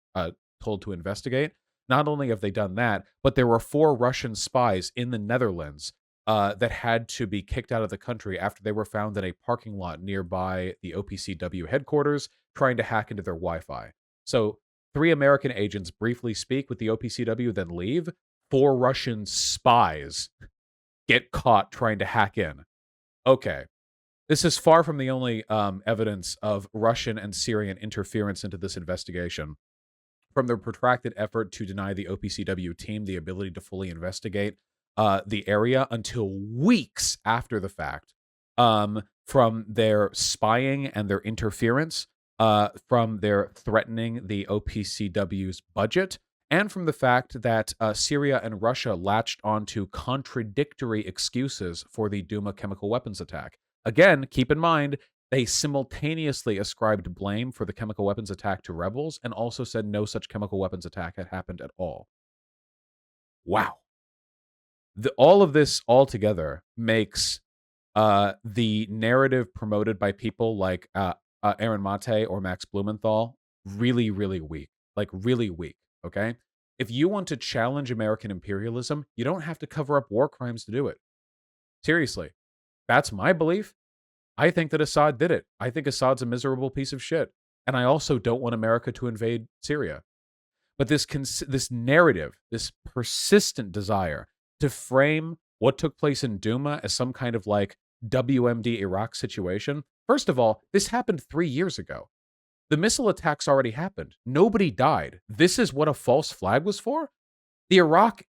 told to investigate. Not only have they done that, but there were 4 Russian spies in the Netherlands that had to be kicked out of the country after they were found in a parking lot nearby the OPCW headquarters trying to hack into their Wi-Fi. So 3 American agents briefly speak with the OPCW, then leave. 4 Russian spies get caught trying to hack in. Okay. This is far from the only evidence of Russian and Syrian interference into this investigation. From the protracted effort to deny the OPCW team the ability to fully investigate the area until weeks after the fact, from their spying and their interference, from their threatening the OPCW's budget, and from the fact that Syria and Russia latched onto contradictory excuses for the Douma chemical weapons attack. Again, keep in mind, they simultaneously ascribed blame for the chemical weapons attack to rebels and also said no such chemical weapons attack had happened at all. Wow. All of this altogether makes the narrative promoted by people like Aaron Mate or Max Blumenthal really, really weak. Like, really weak, okay? If you want to challenge American imperialism, you don't have to cover up war crimes to do it. Seriously. That's my belief. I think that Assad did it. I think Assad's a miserable piece of shit. And I also don't want America to invade Syria. But this narrative, this persistent desire to frame what took place in Douma as some kind of like WMD Iraq situation. First of all, this happened 3 years ago. The missile attacks already happened. Nobody died. This is what a false flag was for? The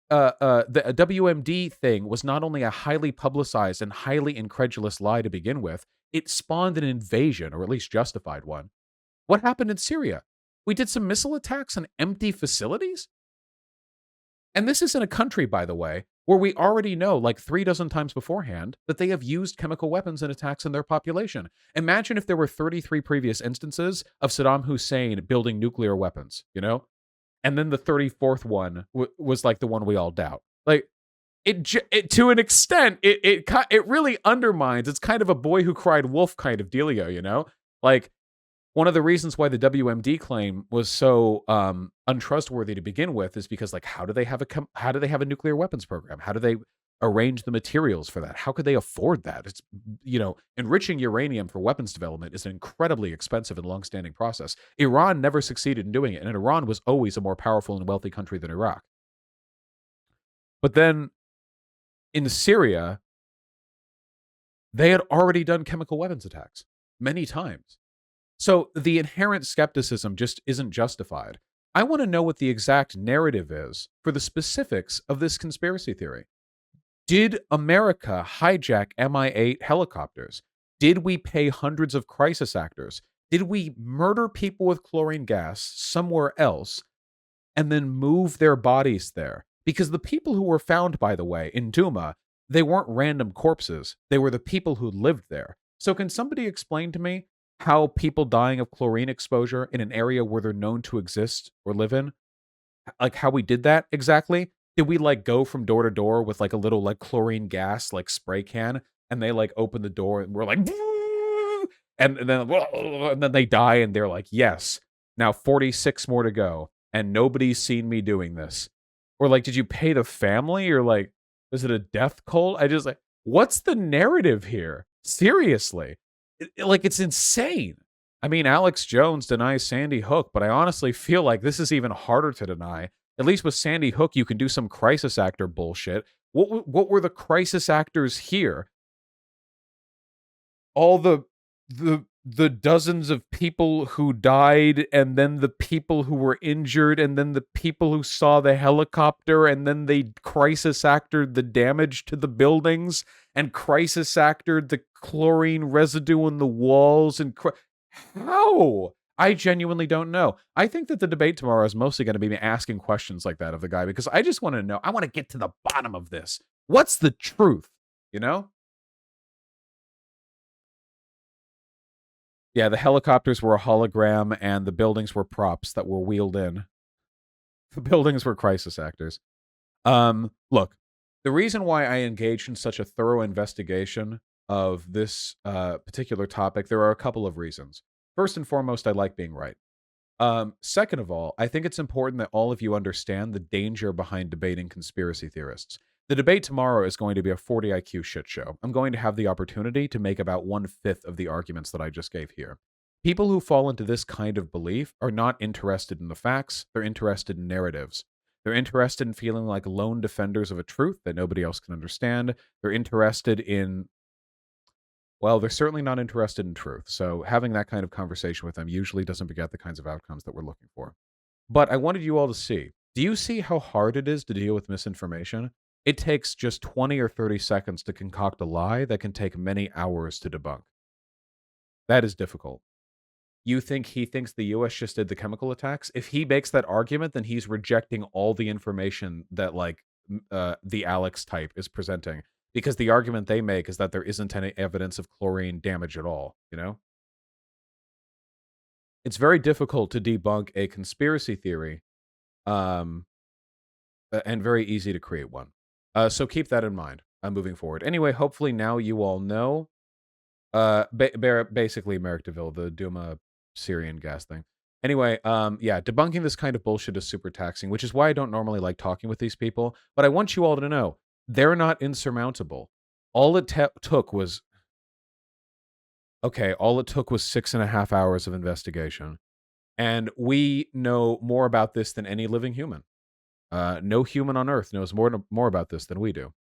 the WMD thing was not only a highly publicized and highly incredulous lie to begin with, it spawned an invasion, or at least justified one. What happened in Syria? We did some missile attacks on empty facilities? And this is in a country, by the way, where we already know, like 3 dozen times beforehand, that they have used chemical weapons in attacks in their population. Imagine if there were 33 previous instances of Saddam Hussein building nuclear weapons, you know? And then the 34th one was like the one we all doubt. Like, it to an extent, it really undermines. It's kind of a boy who cried wolf kind of dealio, you know? Like, one of the reasons why the WMD claim was so untrustworthy to begin with is because, like, how do they have a nuclear weapons program? How do they arrange the materials for that? How could they afford that? It's, you know, enriching uranium for weapons development is an incredibly expensive and long-standing process. Iran never succeeded in doing it, and Iran was always a more powerful and wealthy country than Iraq. But then in Syria, they had already done chemical weapons attacks many times. So the inherent skepticism just isn't justified. I want to know what the exact narrative is for the specifics of this conspiracy theory. Did America hijack Mi-8 helicopters? Did we pay hundreds of crisis actors? Did we murder people with chlorine gas somewhere else and then move their bodies there? Because the people who were found, by the way, in Douma, they weren't random corpses. They were the people who lived there. So can somebody explain to me how people dying of chlorine exposure in an area where they're known to exist or live in, like how we did that exactly? Did we like go from door to door with like a little like chlorine gas like spray can, and they like open the door and we're like, and then they die and they're like, yes, now 46 more to go and nobody's seen me doing this? Or like, did you pay the family, or like, is it a death cult? I just like, what's the narrative here? Seriously. Like, it's insane. I mean, Alex Jones denies Sandy Hook, but I honestly feel like this is even harder to deny. At least with Sandy Hook, you can do some crisis actor bullshit. What were the crisis actors here? All the dozens of people who died, and then the people who were injured, and then the people who saw the helicopter, and then they crisis acted the damage to the buildings, and crisis acted the chlorine residue on the walls, and how? I genuinely don't know. I think that the debate tomorrow is mostly going to be me asking questions like that of the guy because I just want to know. I want to get to the bottom of this. What's the truth? You know? Yeah, the helicopters were a hologram and the buildings were props that were wheeled in. The buildings were crisis actors. Look, the reason why I engaged in such a thorough investigation of this particular topic, there are a couple of reasons. First and foremost, I like being right. Second of all, I think it's important that all of you understand the danger behind debating conspiracy theorists. The debate tomorrow is going to be a 40 IQ shit show. I'm going to have the opportunity to make about 1/5 of the arguments that I just gave here. People who fall into this kind of belief are not interested in the facts, they're interested in narratives. They're interested in feeling like lone defenders of a truth that nobody else can understand. They're interested in, well, they're certainly not interested in truth. So having that kind of conversation with them usually doesn't beget the kinds of outcomes that we're looking for. But I wanted you all to see. Do you see how hard it is to deal with misinformation? It takes just 20 or 30 seconds to concoct a lie that can take many hours to debunk. That is difficult. You think he thinks the US just did the chemical attacks? If he makes that argument, then he's rejecting all the information that, like, the Alex type is presenting. Because the argument they make is that there isn't any evidence of chlorine damage at all, you know? It's very difficult to debunk a conspiracy theory, and very easy to create one. So keep that in mind moving forward. Anyway, hopefully now you all know. Basically, Merrick DeVille, the Douma Syrian gas thing. Anyway, yeah, debunking this kind of bullshit is super taxing, which is why I don't normally like talking with these people. But I want you all to know, they're not insurmountable. All it took was... Okay, all it took was 6.5 hours of investigation. And we know more about this than any living human. No human on Earth knows more about this than we do.